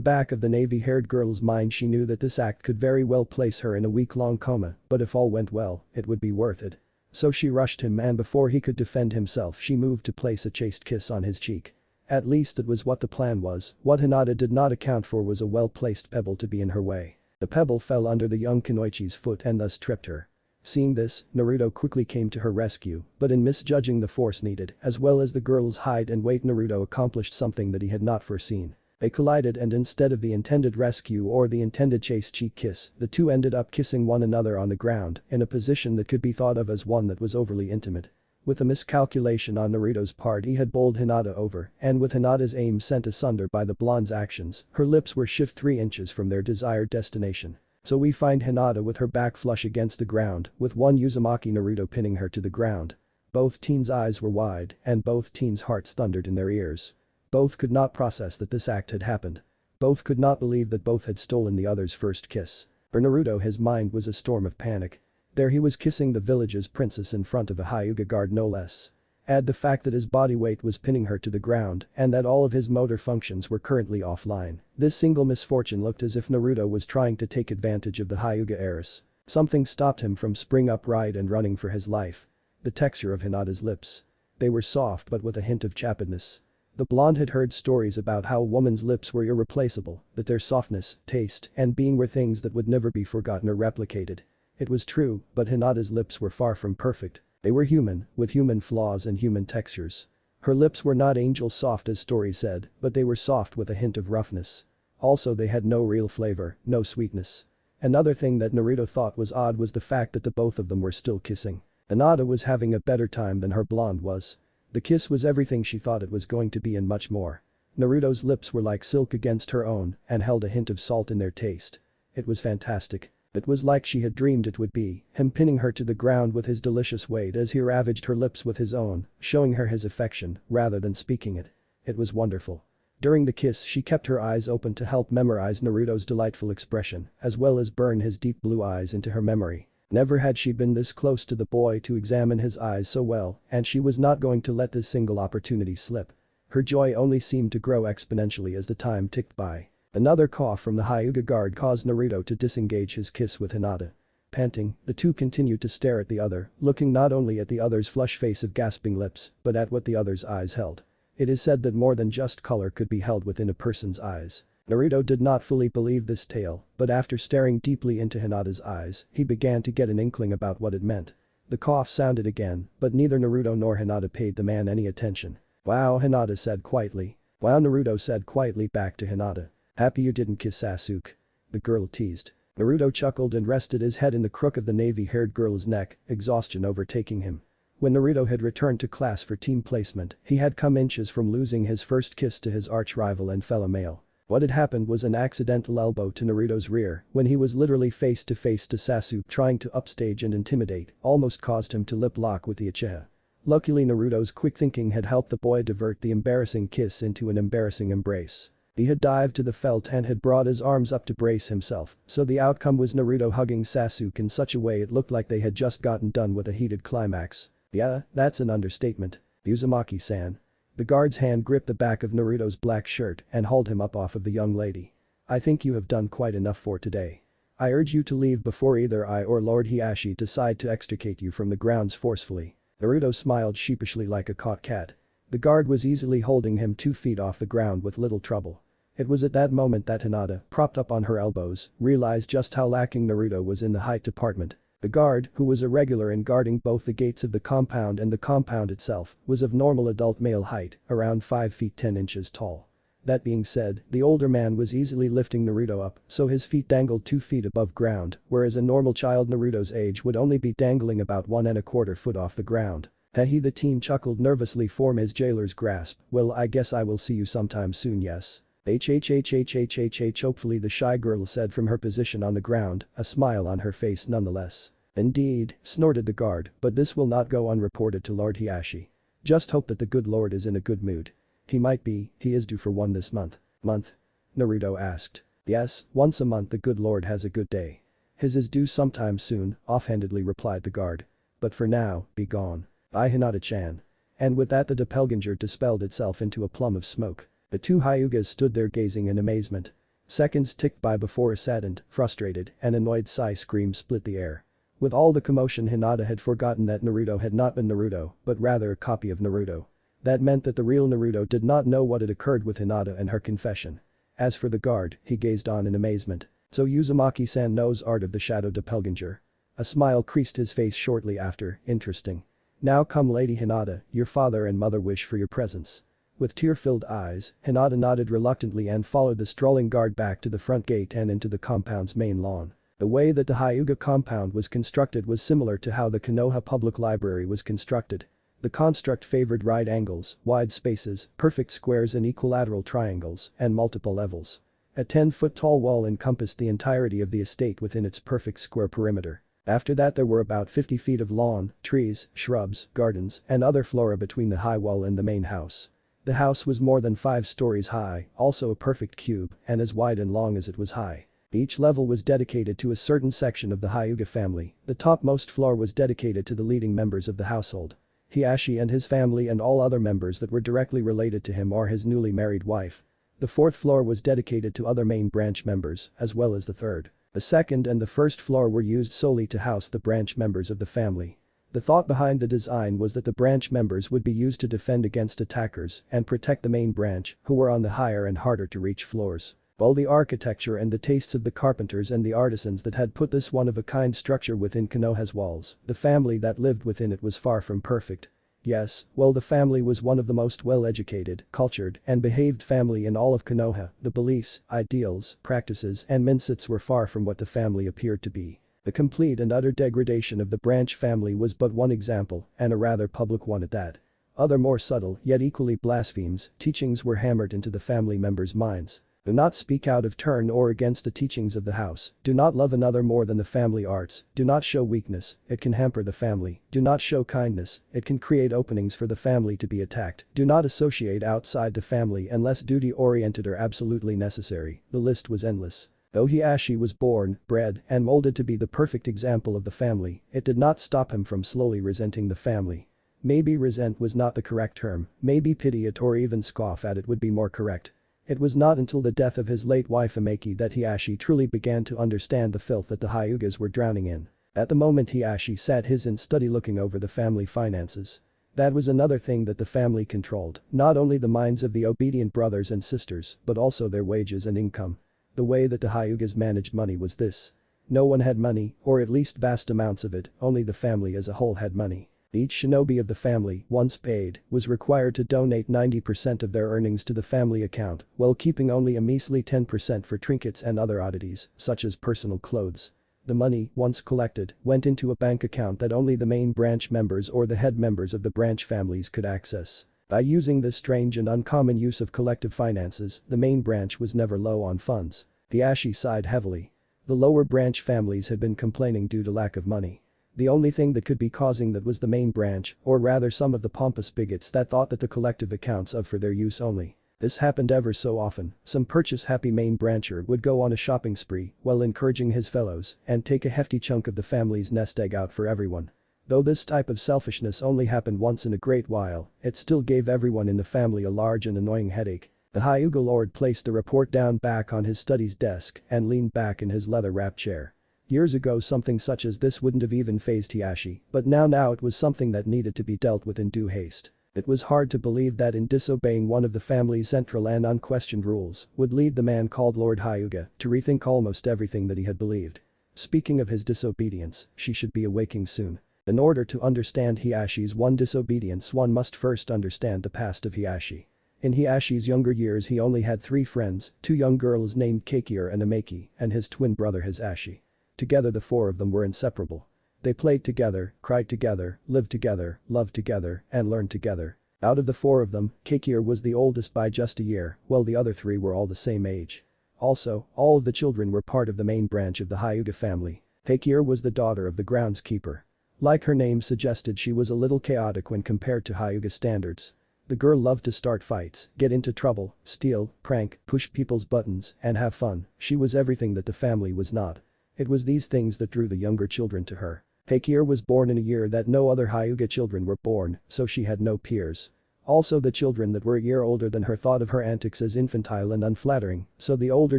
back of the navy-haired girl's mind she knew that this act could very well place her in a week-long coma, but if all went well, it would be worth it. So she rushed him and before he could defend himself she moved to place a chaste kiss on his cheek. At least it was what the plan was. What Hinata did not account for was a well-placed pebble to be in her way. The pebble fell under the young Kunoichi's foot and thus tripped her. Seeing this, Naruto quickly came to her rescue, but in misjudging the force needed, as well as the girl's height and weight, Naruto accomplished something that he had not foreseen. They collided and instead of the intended rescue or the intended chaste cheek kiss, the two ended up kissing one another on the ground in a position that could be thought of as one that was overly intimate. With a miscalculation on Naruto's part he had bowled Hinata over and with Hinata's aim sent asunder by the blonde's actions, her lips were shift 3 inches from their desired destination. So we find Hinata with her back flush against the ground, with one Uzumaki Naruto pinning her to the ground. Both teens' eyes were wide and both teens' hearts thundered in their ears. Both could not process that this act had happened. Both could not believe that both had stolen the other's first kiss. For Naruto his mind was a storm of panic. There he was kissing the village's princess in front of a Hyuga guard no less. Add the fact that his body weight was pinning her to the ground and that all of his motor functions were currently offline. This single misfortune looked as if Naruto was trying to take advantage of the Hyuga heiress. Something stopped him from spring upright and running for his life. The texture of Hinata's lips. They were soft but with a hint of chappedness. The blonde had heard stories about how a woman's lips were irreplaceable, that their softness, taste, and being were things that would never be forgotten or replicated. It was true, but Hinata's lips were far from perfect. They were human, with human flaws and human textures. Her lips were not angel soft as stories said, but they were soft with a hint of roughness. Also they had no real flavor, no sweetness. Another thing that Naruto thought was odd was the fact that the both of them were still kissing. Hinata was having a better time than her blonde was. The kiss was everything she thought it was going to be and much more. Naruto's lips were like silk against her own and held a hint of salt in their taste. It was fantastic. It was like she had dreamed it would be, him pinning her to the ground with his delicious weight as he ravaged her lips with his own, showing her his affection rather than speaking it. It was wonderful. During the kiss she kept her eyes open to help memorize Naruto's delightful expression as well as burn his deep blue eyes into her memory. Never had she been this close to the boy to examine his eyes so well and she was not going to let this single opportunity slip. Her joy only seemed to grow exponentially as the time ticked by. Another cough from the Hyuga guard caused Naruto to disengage his kiss with Hinata. Panting, the two continued to stare at the other, looking not only at the other's flush face of gasping lips but at what the other's eyes held. It is said that more than just color could be held within a person's eyes. Naruto did not fully believe this tale, but after staring deeply into Hinata's eyes, he began to get an inkling about what it meant. The cough sounded again, but neither Naruto nor Hinata paid the man any attention. "Wow," Hinata said quietly. "Wow," Naruto said quietly back to Hinata. "Happy you didn't kiss Sasuke?" the girl teased. Naruto chuckled and rested his head in the crook of the navy-haired girl's neck, exhaustion overtaking him. When Naruto had returned to class for team placement, he had come inches from losing his first kiss to his arch-rival and fellow male. What had happened was an accidental elbow to Naruto's rear when he was literally face to Sasuke trying to upstage and intimidate, almost caused him to lip lock with the Uchiha. Luckily Naruto's quick thinking had helped the boy divert the embarrassing kiss into an embarrassing embrace. He had dived to the felt and had brought his arms up to brace himself, so the outcome was Naruto hugging Sasuke in such a way it looked like they had just gotten done with a heated climax. Yeah, that's an understatement. Uzumaki-san. The guard's hand gripped the back of Naruto's black shirt and hauled him up off of the young lady. "I think you have done quite enough for today. I urge you to leave before either I or Lord Hiashi decide to extricate you from the grounds forcefully." Naruto smiled sheepishly like a caught cat. The guard was easily holding him 2 feet off the ground with little trouble. It was at that moment that Hinata, propped up on her elbows, realized just how lacking Naruto was in the height department. The guard, who was a regular in guarding both the gates of the compound and the compound itself, was of normal adult male height, around 5 feet 10 inches tall. That being said, the older man was easily lifting Naruto up, so his feet dangled 2 feet above ground, whereas a normal child Naruto's age would only be dangling about 1¼ foot off the ground. He the teen chuckled nervously from his jailer's grasp. "Well, I guess I will see you sometime soon, yes?" Hopefully the shy girl said from her position on the ground, a smile on her face nonetheless. "Indeed," snorted the guard, "but this will not go unreported to Lord Hiashi. Just hope that the good lord is in a good mood." "He might be, he is due for one this month." "Month?" Naruto asked. "Yes, once a month the good lord has a good day. His is due sometime soon," offhandedly replied the guard. "But for now, be gone." "Bye Hinata-chan." And with that the doppelganger dispelled itself into a plum of smoke. The two Hyugas stood there gazing in amazement. Seconds ticked by before a saddened, frustrated, and annoyed Sai scream split the air. With all the commotion, Hinata had forgotten that Naruto had not been Naruto, but rather a copy of Naruto. That meant that the real Naruto did not know what had occurred with Hinata and her confession. As for the guard, he gazed on in amazement. So Uzumaki-san knows art of the shadow doppelganger. A smile creased his face shortly after, interesting. Now come Lady Hinata, your father and mother wish for your presence. With tear-filled eyes, Hinata nodded reluctantly and followed the strolling guard back to the front gate and into the compound's main lawn. The way that the Hyuga compound was constructed was similar to how the Konoha Public Library was constructed. The construct favored right angles, wide spaces, perfect squares and equilateral triangles, and multiple levels. A 10-foot-tall wall encompassed the entirety of the estate within its perfect square perimeter. After that there were about 50 feet of lawn, trees, shrubs, gardens, and other flora between the high wall and the main house. The house was more than 5 stories high, also a perfect cube, and as wide and long as it was high. Each level was dedicated to a certain section of the Hyuga family. The topmost floor was dedicated to the leading members of the household. Hiashi and his family and all other members that were directly related to him or his newly married wife. The fourth floor was dedicated to other main branch members, as well as the third. The second and the first floor were used solely to house the branch members of the family. The thought behind the design was that the branch members would be used to defend against attackers and protect the main branch, who were on the higher and harder to reach floors. While the architecture and the tastes of the carpenters and the artisans that had put this one-of-a-kind structure within Konoha's walls, the family that lived within it was far from perfect. Yes, well, the family was one of the most well-educated, cultured, and behaved family in all of Konoha. The beliefs, ideals, practices, and mindsets were far from what the family appeared to be. The complete and utter degradation of the branch family was but one example, and a rather public one at that. Other more subtle, yet equally blasphemes, teachings were hammered into the family members' minds. Do not speak out of turn or against the teachings of the house. Do not love another more than the family arts. Do not show weakness, it can hamper the family. Do not show kindness, it can create openings for the family to be attacked. Do not associate outside the family unless duty-oriented or absolutely necessary. The list was endless. Though Hiashi was born, bred, and molded to be the perfect example of the family, it did not stop him from slowly resenting the family. Maybe resent was not the correct term, maybe pity it or even scoff at it would be more correct. It was not until the death of his late wife Ameki that Hiashi truly began to understand the filth that the Hyugas were drowning in. At the moment Hiashi sat in study looking over the family finances. That was another thing that the family controlled, not only the minds of the obedient brothers and sisters, but also their wages and income. The way that the Hyugas managed money was this. No one had money, or at least vast amounts of it, only the family as a whole had money. Each shinobi of the family, once paid, was required to donate 90% of their earnings to the family account, while keeping only a measly 10% for trinkets and other oddities, such as personal clothes. The money, once collected, went into a bank account that only the main branch members or the head members of the branch families could access. By using this strange and uncommon use of collective finances, the main branch was never low on funds. Hiashi sighed heavily. The lower branch families had been complaining due to lack of money. The only thing that could be causing that was the main branch, or rather some of the pompous bigots that thought that the collective accounts of for their use only. This happened ever so often. Some purchase-happy main brancher would go on a shopping spree while encouraging his fellows and take a hefty chunk of the family's nest egg out for everyone. Though this type of selfishness only happened once in a great while, it still gave everyone in the family a large and annoying headache. The Hyuga lord placed the report down back on his study's desk and leaned back in his leather-wrapped chair. Years ago something such as this wouldn't have even fazed Hiashi, but now it was something that needed to be dealt with in due haste. It was hard to believe that in disobeying one of the family's central and unquestioned rules would lead the man called Lord Hyuga to rethink almost everything that he had believed. Speaking of his disobedience, she should be awaking soon. In order to understand Hiashi's disobedience, one must first understand the past of Hiashi. In Hiashi's younger years he only had 3 friends, 2 young girls named Kakir and Ameki, and his twin brother Hisashi. Together the 4 of them were inseparable. They played together, cried together, lived together, loved together, and learned together. Out of the 4 of them, Kakir was the oldest by just a year, while the other 3 were all the same age. Also, all of the children were part of the main branch of the Hyuga family. Kakir was the daughter of the groundskeeper. Like her name suggested, she was a little chaotic when compared to Hyuga standards. The girl loved to start fights, get into trouble, steal, prank, push people's buttons, and have fun. She was everything that the family was not. It was these things that drew the younger children to her. Kakir was born in a year that no other Hyuga children were born, so she had no peers. Also the children that were a year older than her thought of her antics as infantile and unflattering, so the older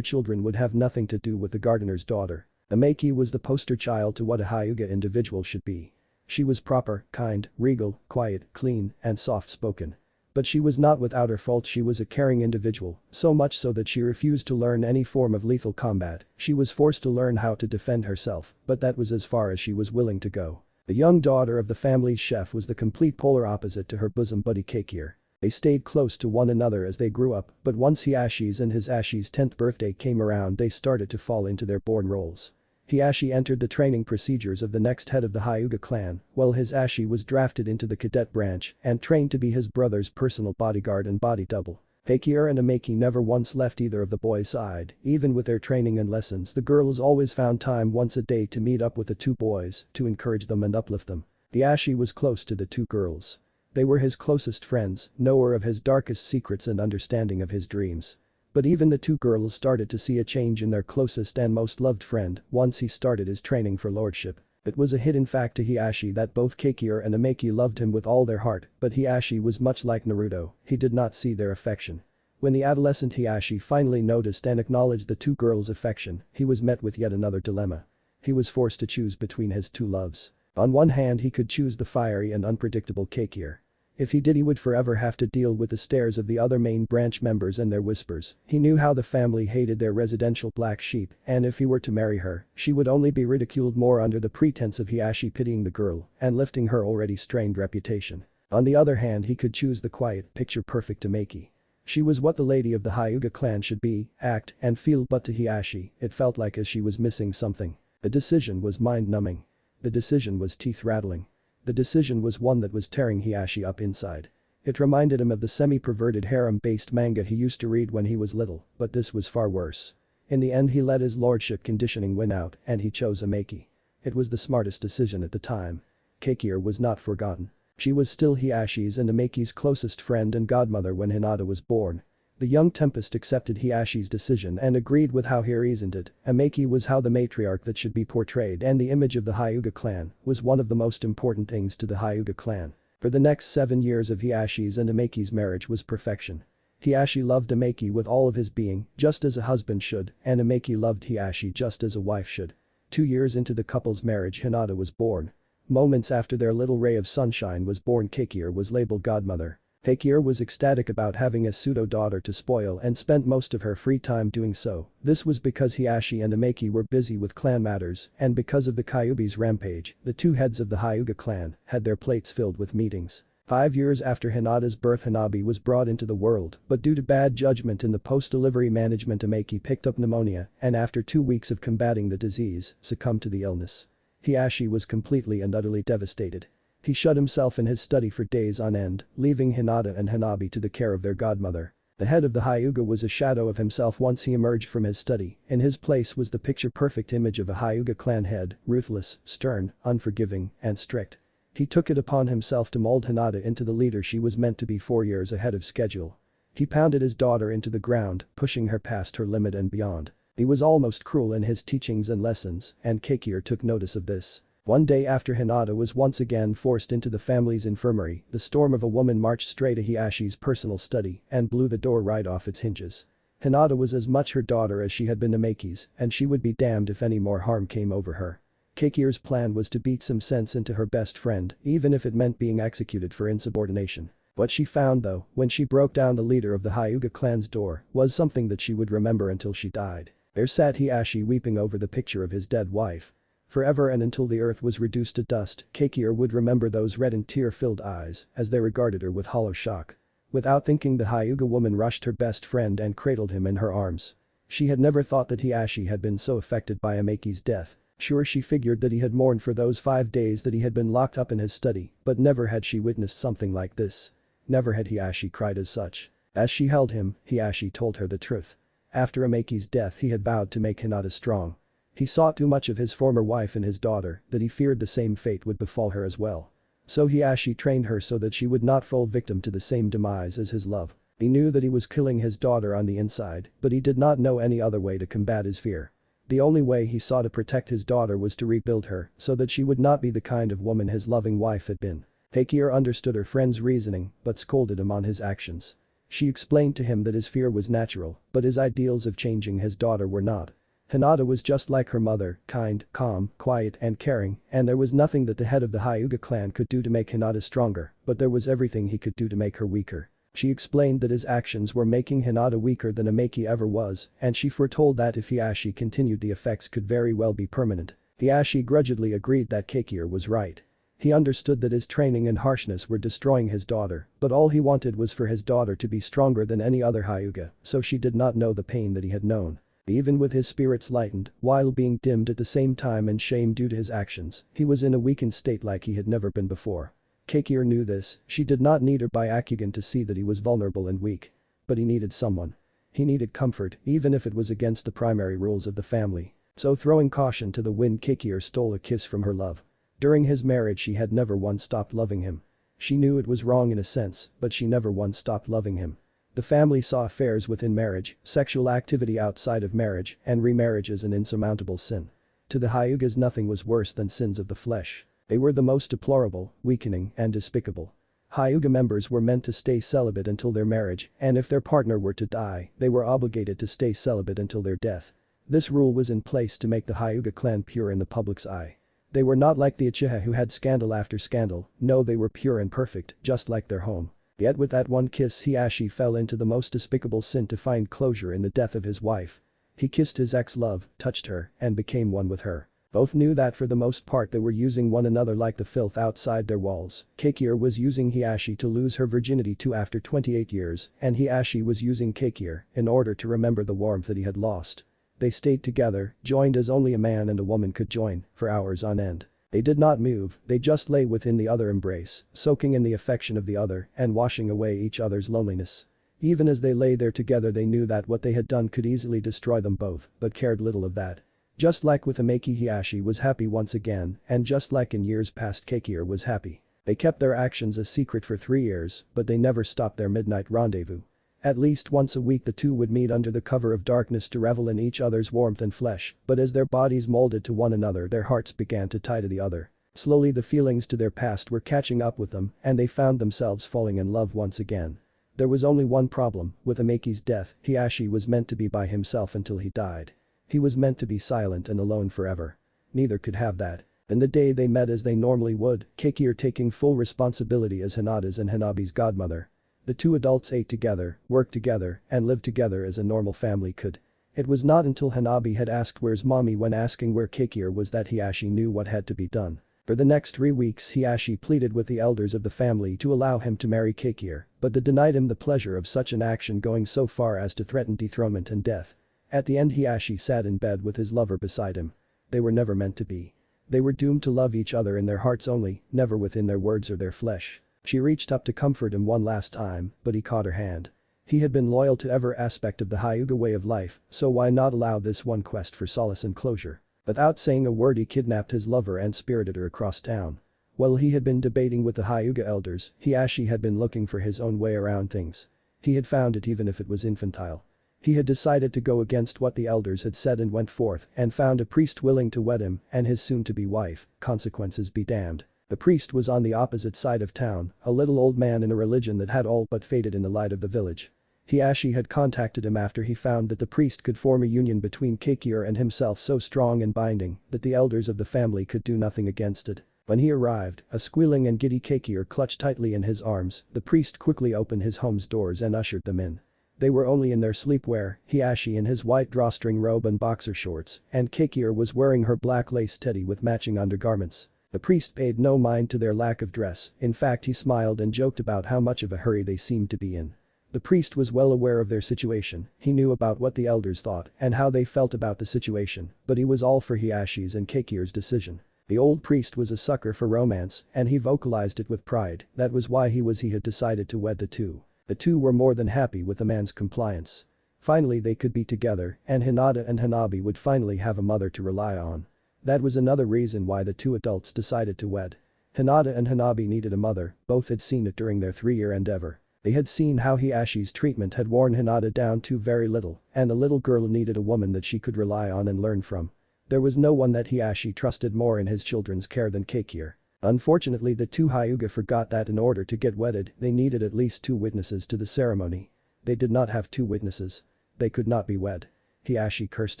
children would have nothing to do with the gardener's daughter. Ameki was the poster child to what a Hyuga individual should be. She was proper, kind, regal, quiet, clean, and soft-spoken. But she was not without her faults. She was a caring individual, so much so that she refused to learn any form of lethal combat. She was forced to learn how to defend herself, but that was as far as she was willing to go. The young daughter of the family's chef was the complete polar opposite to her bosom buddy Keikir. They stayed close to one another as they grew up, but once Hiashi's and Hisashi's 10th birthday came around they started to fall into their born roles. Hiashi entered the training procedures of the next head of the Hyuga clan, while Hisashi was drafted into the cadet branch and trained to be his brother's personal bodyguard and body double. Keikir and Ameki never once left either of the boys' side. Even with their training and lessons, the girls always found time once a day to meet up with the two boys to encourage them and uplift them. Hiashi was close to the two girls. They were his closest friends, knower of his darkest secrets and understanding of his dreams. But even the two girls started to see a change in their closest and most loved friend once he started his training for lordship. It was a hidden fact to Hiashi that both Keikir and Ameki loved him with all their heart, but Hiashi was much like Naruto, he did not see their affection. When the adolescent Hiashi finally noticed and acknowledged the two girls' affection, he was met with yet another dilemma. He was forced to choose between his two loves. On one hand he could choose the fiery and unpredictable Keikir. If he did he would forever have to deal with the stares of the other main branch members and their whispers. He knew how the family hated their residential black sheep, and if he were to marry her, she would only be ridiculed more under the pretense of Hiashi pitying the girl and lifting her already strained reputation. On the other hand he could choose the quiet, picture-perfect Ameki. She was what the lady of the Hyuga clan should be, act, and feel, but to Hiashi, it felt like as she was missing something. The decision was mind-numbing. The decision was teeth-rattling. The decision was one that was tearing Hiashi up inside. It reminded him of the semi-perverted harem-based manga he used to read when he was little, but this was far worse. In the end he let his lordship conditioning win out and he chose Ameki. It was the smartest decision at the time. Keikir was not forgotten. She was still Hiashi's and Ameki's closest friend and godmother when Hinata was born. The young Tempest accepted Hiashi's decision and agreed with how he reasoned it. Ameki was how the matriarch that should be portrayed, and the image of the Hyuga clan was one of the most important things to the Hyuga clan. For the next 7 years of Hiashi's and Ameki's marriage was perfection. Hiashi loved Ameki with all of his being, just as a husband should, and Ameki loved Hiashi just as a wife should. 2 years into the couple's marriage Hinata was born. Moments after their little ray of sunshine was born Keikir was labeled godmother. Keikir was ecstatic about having a pseudo-daughter to spoil and spent most of her free time doing so. This was because Hiashi and Ameki were busy with clan matters, and because of the Kyuubi's rampage, the two heads of the Hyuga clan had their plates filled with meetings. 5 years after Hinata's birth Hanabi was brought into the world, but due to bad judgment in the post-delivery management Ameki picked up pneumonia and after 2 weeks of combating the disease, succumbed to the illness. Hiashi was completely and utterly devastated. He shut himself in his study for days on end, leaving Hinata and Hanabi to the care of their godmother. The head of the Hyuga was a shadow of himself once he emerged from his study. In his place was the picture-perfect image of a Hyuga clan head, ruthless, stern, unforgiving, and strict. He took it upon himself to mold Hinata into the leader she was meant to be 4 years ahead of schedule. He pounded his daughter into the ground, pushing her past her limit and beyond. He was almost cruel in his teachings and lessons, and Keikir took notice of this. One day after Hinata was once again forced into the family's infirmary, the storm of a woman marched straight to Hiashi's personal study and blew the door right off its hinges. Hinata was as much her daughter as she had been Ameki's, and she would be damned if any more harm came over her. Keikir's plan was to beat some sense into her best friend, even if it meant being executed for insubordination. What she found though, when she broke down the leader of the Hyuga clan's door, was something that she would remember until she died. There sat Hiashi weeping over the picture of his dead wife. Forever and until the earth was reduced to dust, Keikir would remember those red and tear-filled eyes as they regarded her with hollow shock. Without thinking the Hyuga woman rushed her best friend and cradled him in her arms. She had never thought that Hiashi had been so affected by Ameki's death. Sure, she figured that he had mourned for those 5 days that he had been locked up in his study, but never had she witnessed something like this. Never had Hiashi cried as such. As she held him, Hiashi told her the truth. After Ameki's death he had vowed to make Hinata strong. He saw too much of his former wife and his daughter that he feared the same fate would befall her as well. So Hiashi trained her so that she would not fall victim to the same demise as his love. He knew that he was killing his daughter on the inside, but he did not know any other way to combat his fear. The only way he saw to protect his daughter was to rebuild her so that she would not be the kind of woman his loving wife had been. Heikier understood her friend's reasoning but scolded him on his actions. She explained to him that his fear was natural, but his ideals of changing his daughter were not. Hinata was just like her mother, kind, calm, quiet and caring, and there was nothing that the head of the Hyuga clan could do to make Hinata stronger, but there was everything he could do to make her weaker. She explained that his actions were making Hinata weaker than Ameki ever was, and she foretold that if Hiashi continued the effects could very well be permanent. Hiashi grudgingly agreed that Heikier was right. He understood that his training and harshness were destroying his daughter, but all he wanted was for his daughter to be stronger than any other Hyuga, so she did not know the pain that he had known. Even with his spirits lightened, while being dimmed at the same time in shame due to his actions, he was in a weakened state like he had never been before. Heikier knew this, she did not need her Byakugan to see that he was vulnerable and weak. But he needed someone. He needed comfort, even if it was against the primary rules of the family. So throwing caution to the wind, Heikier stole a kiss from her love. During his marriage she had never once stopped loving him. She knew it was wrong in a sense, but she never once stopped loving him. The family saw affairs within marriage, sexual activity outside of marriage, and remarriage as an insurmountable sin. To the Hyugas nothing was worse than sins of the flesh. They were the most deplorable, weakening, and despicable. Hyuga members were meant to stay celibate until their marriage, and if their partner were to die, they were obligated to stay celibate until their death. This rule was in place to make the Hyuga clan pure in the public's eye. They were not like the Uchiha who had scandal after scandal, no, they were pure and perfect, just like their home. Yet with that one kiss Hiashi fell into the most despicable sin to find closure in the death of his wife. He kissed his ex-love, touched her, and became one with her. Both knew that for the most part they were using one another like the filth outside their walls. Heikier was using Hiashi to lose her virginity too after 28 years, and Hiashi was using Heikier in order to remember the warmth that he had lost. They stayed together, joined as only a man and a woman could join, for hours on end. They did not move, they just lay within the other embrace, soaking in the affection of the other and washing away each other's loneliness. Even as they lay there together they knew that what they had done could easily destroy them both, but cared little of that. Just like with Ameki, Hiashi was happy once again, and just like in years past Heikier was happy. They kept their actions a secret for 3 years, but they never stopped their midnight rendezvous. At least once a week the two would meet under the cover of darkness to revel in each other's warmth and flesh, but as their bodies molded to one another their hearts began to tie to the other. Slowly the feelings to their past were catching up with them and they found themselves falling in love once again. There was only one problem, with Ameki's death, Hiashi was meant to be by himself until he died. He was meant to be silent and alone forever. Neither could have that. And the day they met as they normally would, Heikier taking full responsibility as Hinata's and Hanabi's godmother. The two adults ate together, worked together, and lived together as a normal family could. It was not until Hanabi had asked where's mommy when asking where Heikier was that Hiashi knew what had to be done. For the next 3 weeks Hiashi pleaded with the elders of the family to allow him to marry Heikier, but they denied him the pleasure of such an action, going so far as to threaten dethronement and death. At the end Hiashi sat in bed with his lover beside him. They were never meant to be. They were doomed to love each other in their hearts only, never within their words or their flesh. She reached up to comfort him one last time, but he caught her hand. He had been loyal to every aspect of the Hyuga way of life, so why not allow this one quest for solace and closure? Without saying a word he kidnapped his lover and spirited her across town. While he had been debating with the Hyuga elders, Hiashi had been looking for his own way around things. He had found it even if it was infantile. He had decided to go against what the elders had said and went forth and found a priest willing to wed him and his soon-to-be wife, consequences be damned. The priest was on the opposite side of town, a little old man in a religion that had all but faded in the light of the village. Hiashi had contacted him after he found that the priest could form a union between Heikier and himself so strong and binding that the elders of the family could do nothing against it. When he arrived, a squealing and giddy Heikier clutched tightly in his arms, the priest quickly opened his home's doors and ushered them in. They were only in their sleepwear, Hiashi in his white drawstring robe and boxer shorts, and Heikier was wearing her black lace teddy with matching undergarments. The priest paid no mind to their lack of dress, in fact he smiled and joked about how much of a hurry they seemed to be in. The priest was well aware of their situation, he knew about what the elders thought and how they felt about the situation, but he was all for Hiashi's and Heikier's decision. The old priest was a sucker for romance and he vocalized it with pride, that was why he had decided to wed the two. The two were more than happy with the man's compliance. Finally they could be together and Hinata and Hanabi would finally have a mother to rely on. That was another reason why the two adults decided to wed. Hinata and Hanabi needed a mother, both had seen it during their 3-year endeavor. They had seen how Hiashi's treatment had worn Hinata down to very little, and the little girl needed a woman that she could rely on and learn from. There was no one that Hiashi trusted more in his children's care than Heikier. Unfortunately, the two Hyuga forgot that in order to get wedded, they needed at least 2 witnesses to the ceremony. They did not have 2 witnesses. They could not be wed. Hiashi cursed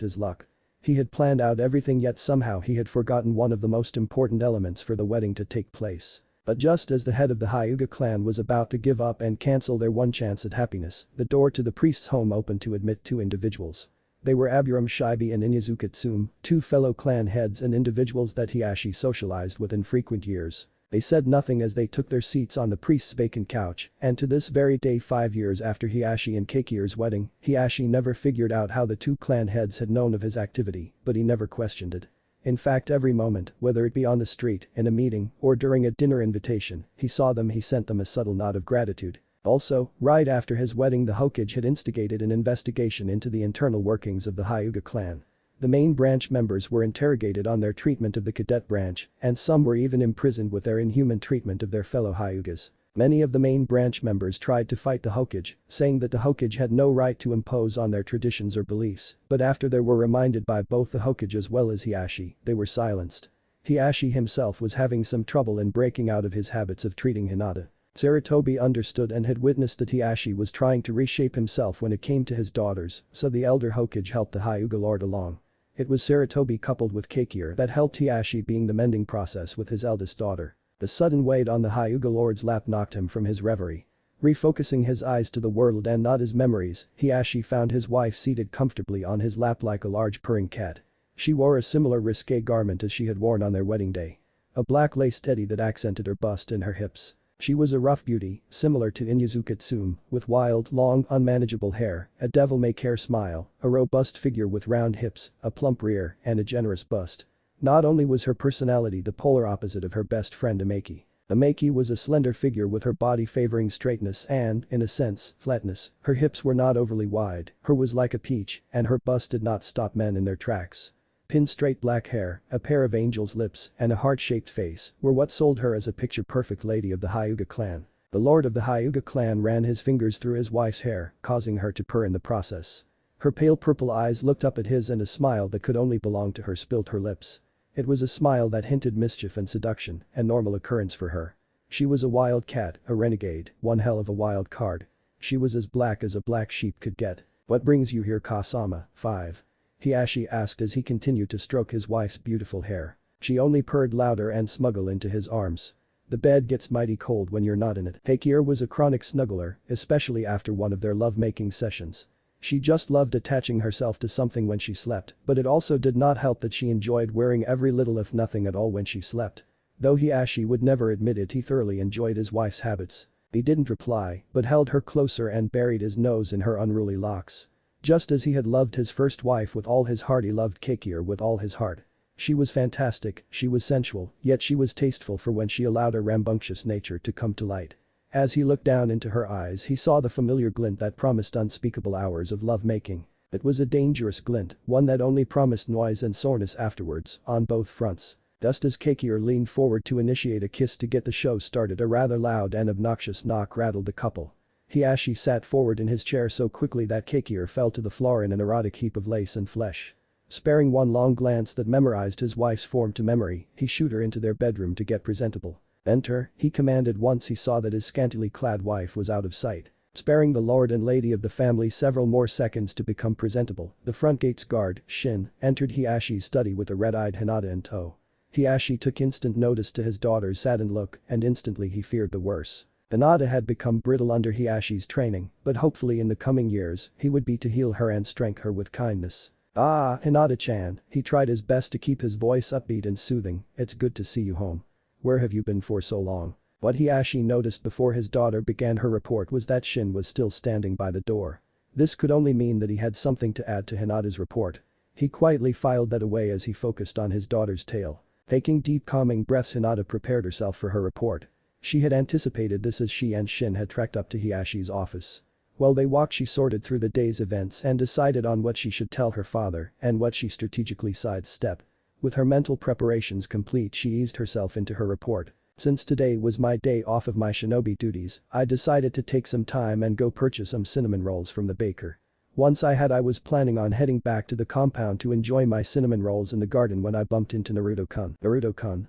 his luck. He had planned out everything, yet somehow he had forgotten one of the most important elements for the wedding to take place. But just as the head of the Hyuga clan was about to give up and cancel their one chance at happiness, the door to the priest's home opened to admit 2 individuals. They were Aburame Shibi and Inyazuka Tsume, 2 fellow clan heads and individuals that Hiashi socialized with in frequent years. They said nothing as they took their seats on the priest's vacant couch, and to this very day 5 years after Hiashi and Keikir's wedding, Hiashi never figured out how the 2 clan heads had known of his activity, but he never questioned it. In fact, every moment, whether it be on the street, in a meeting, or during a dinner invitation, he saw them, he sent them a subtle nod of gratitude. Also, right after his wedding, the Hokage had instigated an investigation into the internal workings of the Hyuga clan. The main branch members were interrogated on their treatment of the cadet branch, and some were even imprisoned with their inhuman treatment of their fellow Hyugas. Many of the main branch members tried to fight the Hokage, saying that the Hokage had no right to impose on their traditions or beliefs, but after they were reminded by both the Hokage as well as Hiashi, they were silenced. Hiashi himself was having some trouble in breaking out of his habits of treating Hinata. Sarutobi understood and had witnessed that Hiashi was trying to reshape himself when it came to his daughters, so the elder Hokage helped the Hyuga lord along. It was Sarutobi coupled with Keikir that helped Hiashi being the mending process with his eldest daughter. The sudden weight on the Hyuga lord's lap knocked him from his reverie. Refocusing his eyes to the world and not his memories, Hiashi found his wife seated comfortably on his lap like a large purring cat. She wore a similar risque garment as she had worn on their wedding day. A black lace teddy that accented her bust and her hips. She was a rough beauty, similar to Inyazuka Tsume, with wild, long, unmanageable hair, a devil-may-care smile, a robust figure with round hips, a plump rear, and a generous bust. Not only was her personality the polar opposite of her best friend Ameki. Ameki was a slender figure with her body favoring straightness and, in a sense, flatness. Her hips were not overly wide, her was like a peach, and her bust did not stop men in their tracks. Pin-straight black hair, a pair of angel's lips, and a heart-shaped face were what sold her as a picture-perfect lady of the Hyuga clan. The lord of the Hyuga clan ran his fingers through his wife's hair, causing her to purr in the process. Her pale purple eyes looked up at his and a smile that could only belong to her spilled her lips. It was a smile that hinted mischief and seduction, a normal occurrence for her. She was a wild cat, a renegade, one hell of a wild card. She was as black as a black sheep could get. "What brings you here, Kasama?" 5. Hiashi asked as he continued to stroke his wife's beautiful hair. She only purred louder and smuggled into his arms. "The bed gets mighty cold when you're not in it." Keikir was a chronic snuggler, especially after one of their love-making sessions. She just loved attaching herself to something when she slept, but it also did not help that she enjoyed wearing every little if nothing at all when she slept. Though Hiashi would never admit it, he thoroughly enjoyed his wife's habits. He didn't reply, but held her closer and buried his nose in her unruly locks. Just as he had loved his first wife with all his heart, he loved Keikir with all his heart. She was fantastic, she was sensual, yet she was tasteful for when she allowed her rambunctious nature to come to light. As he looked down into her eyes, he saw the familiar glint that promised unspeakable hours of love-making. It was a dangerous glint, one that only promised noise and soreness afterwards, on both fronts. Just as Keikir leaned forward to initiate a kiss to get the show started, a rather loud and obnoxious knock rattled the couple. Hiashi sat forward in his chair so quickly that Keikir fell to the floor in an erotic heap of lace and flesh. Sparing one long glance that memorized his wife's form to memory, he shooed her into their bedroom to get presentable. "Enter," he commanded once he saw that his scantily clad wife was out of sight. Sparing the lord and lady of the family several more seconds to become presentable, the front gate's guard, Shin, entered Hiashi's study with a red-eyed Hinata in tow. Hiashi took instant notice to his daughter's saddened look, and instantly he feared the worst. Hinata had become brittle under Hiashi's training, but hopefully in the coming years, he would be to heal her and strengthen her with kindness. "Ah, Hinata-chan," he tried his best to keep his voice upbeat and soothing, "it's good to see you home. Where have you been for so long?" What Hiashi noticed before his daughter began her report was that Shin was still standing by the door. This could only mean that he had something to add to Hinata's report. He quietly filed that away as he focused on his daughter's tale. Taking deep calming breaths, Hinata prepared herself for her report. She had anticipated this as she and Shin had trekked up to Hiashi's office. While they walked, she sorted through the day's events and decided on what she should tell her father and what she strategically sidestep. With her mental preparations complete, she eased herself into her report. "Since today was my day off of my shinobi duties, I decided to take some time and go purchase some cinnamon rolls from the baker. Once I was planning on heading back to the compound to enjoy my cinnamon rolls in the garden when I bumped into Naruto-kun. Naruto-kun?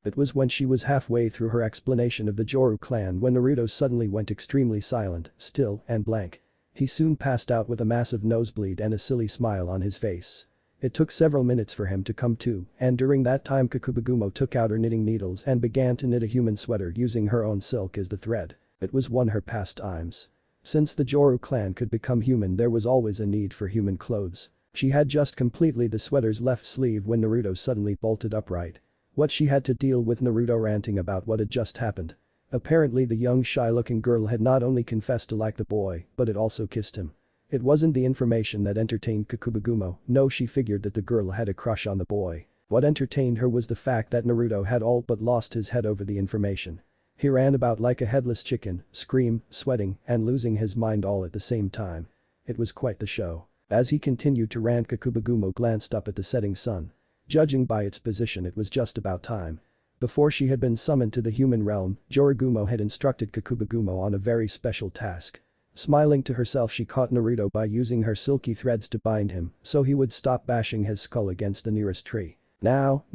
It was when she was halfway through her explanation of the Joru clan when Naruto suddenly went extremely silent, still, and blank. He soon passed out with a massive nosebleed and a silly smile on his face. It took several minutes for him to come to, and during that time Kakubagumo took out her knitting needles and began to knit a human sweater using her own silk as the thread. It was one of her pastimes. Since the Joru clan could become human, there was always a need for human clothes. She had just completed the sweater's left sleeve when Naruto suddenly bolted upright. What she had to deal with Naruto ranting about what had just happened. Apparently the young shy-looking girl had not only confessed to like the boy, but had also kissed him. It wasn't the information that entertained Kakubagumo, no, she figured that the girl had a crush on the boy. What entertained her was the fact that Naruto had all but lost his head over the information. He ran about like a headless chicken, screaming, sweating, and losing his mind all at the same time. It was quite the show. As he continued to rant, Kakubagumo glanced up at the setting sun. Judging by its position, it was just about time. Before she had been summoned to the human realm, Jorugumo had instructed Kakubagumo on a very special task. Smiling to herself, she caught Naruto by using her silky threads to bind him so he would stop bashing his skull against the nearest tree. Now,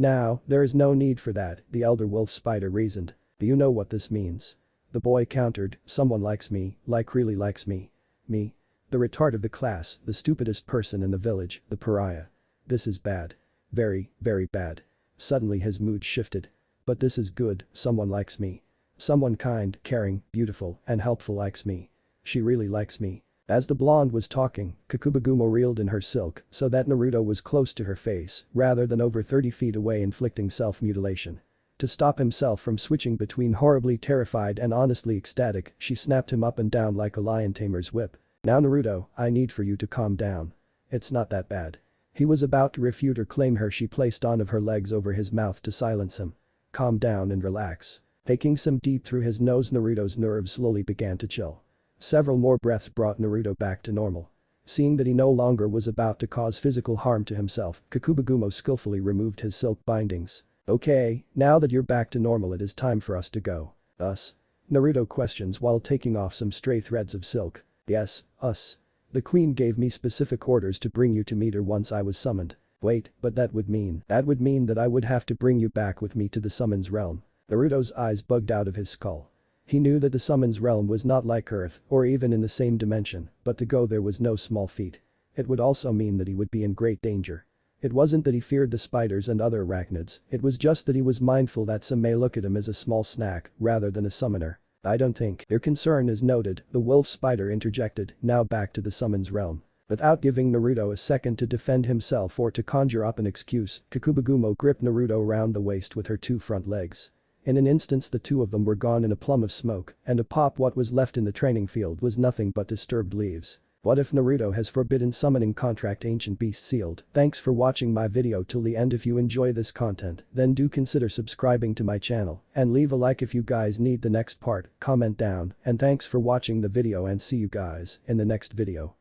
there is no need for that, the elder wolf spider reasoned. Do you know what this means? The boy countered, someone likes me, like really likes me. Me? The retard of the class, the stupidest person in the village, the pariah. This is bad. Very, very bad. Suddenly his mood shifted. But this is good, someone likes me. Someone kind, caring, beautiful, and helpful likes me. She really likes me. As the blonde was talking, Kakubagumo reeled in her silk so that Naruto was close to her face rather than over 30 feet away, inflicting self-mutilation. To stop himself from switching between horribly terrified and honestly ecstatic, she snapped him up and down like a lion tamer's whip. Now Naruto, I need for you to calm down. It's not that bad. He was about to refute or claim her, she placed one of her legs over his mouth to silence him. Calm down and relax. Taking some deep through his nose, Naruto's nerves slowly began to chill. Several more breaths brought Naruto back to normal. Seeing that he no longer was about to cause physical harm to himself, Kakubagumo skillfully removed his silk bindings. Okay, now that you're back to normal, it is time for us to go. Us? Naruto questions while taking off some stray threads of silk. Yes, us. The queen gave me specific orders to bring you to meet her once I was summoned. Wait, but that would mean that I would have to bring you back with me to the summons realm. Naruto's eyes bugged out of his skull. He knew that the summons realm was not like Earth or even in the same dimension, but to go there was no small feat. It would also mean that he would be in great danger. It wasn't that he feared the spiders and other arachnids, it was just that he was mindful that some may look at him as a small snack rather than a summoner. I don't think your concern is noted, the wolf spider interjected, now back to the summons realm. Without giving Naruto a second to defend himself or to conjure up an excuse, Kakubagumo gripped Naruto around the waist with her two front legs. In an instant the two of them were gone in a plume of smoke, and what was left in the training field was nothing but disturbed leaves. What if Naruto has forbidden summoning contract ancient beast sealed? Thanks for watching my video till the end. If you enjoy this content, then do consider subscribing to my channel and leave a like if you guys need the next part, comment down, and thanks for watching the video and see you guys in the next video.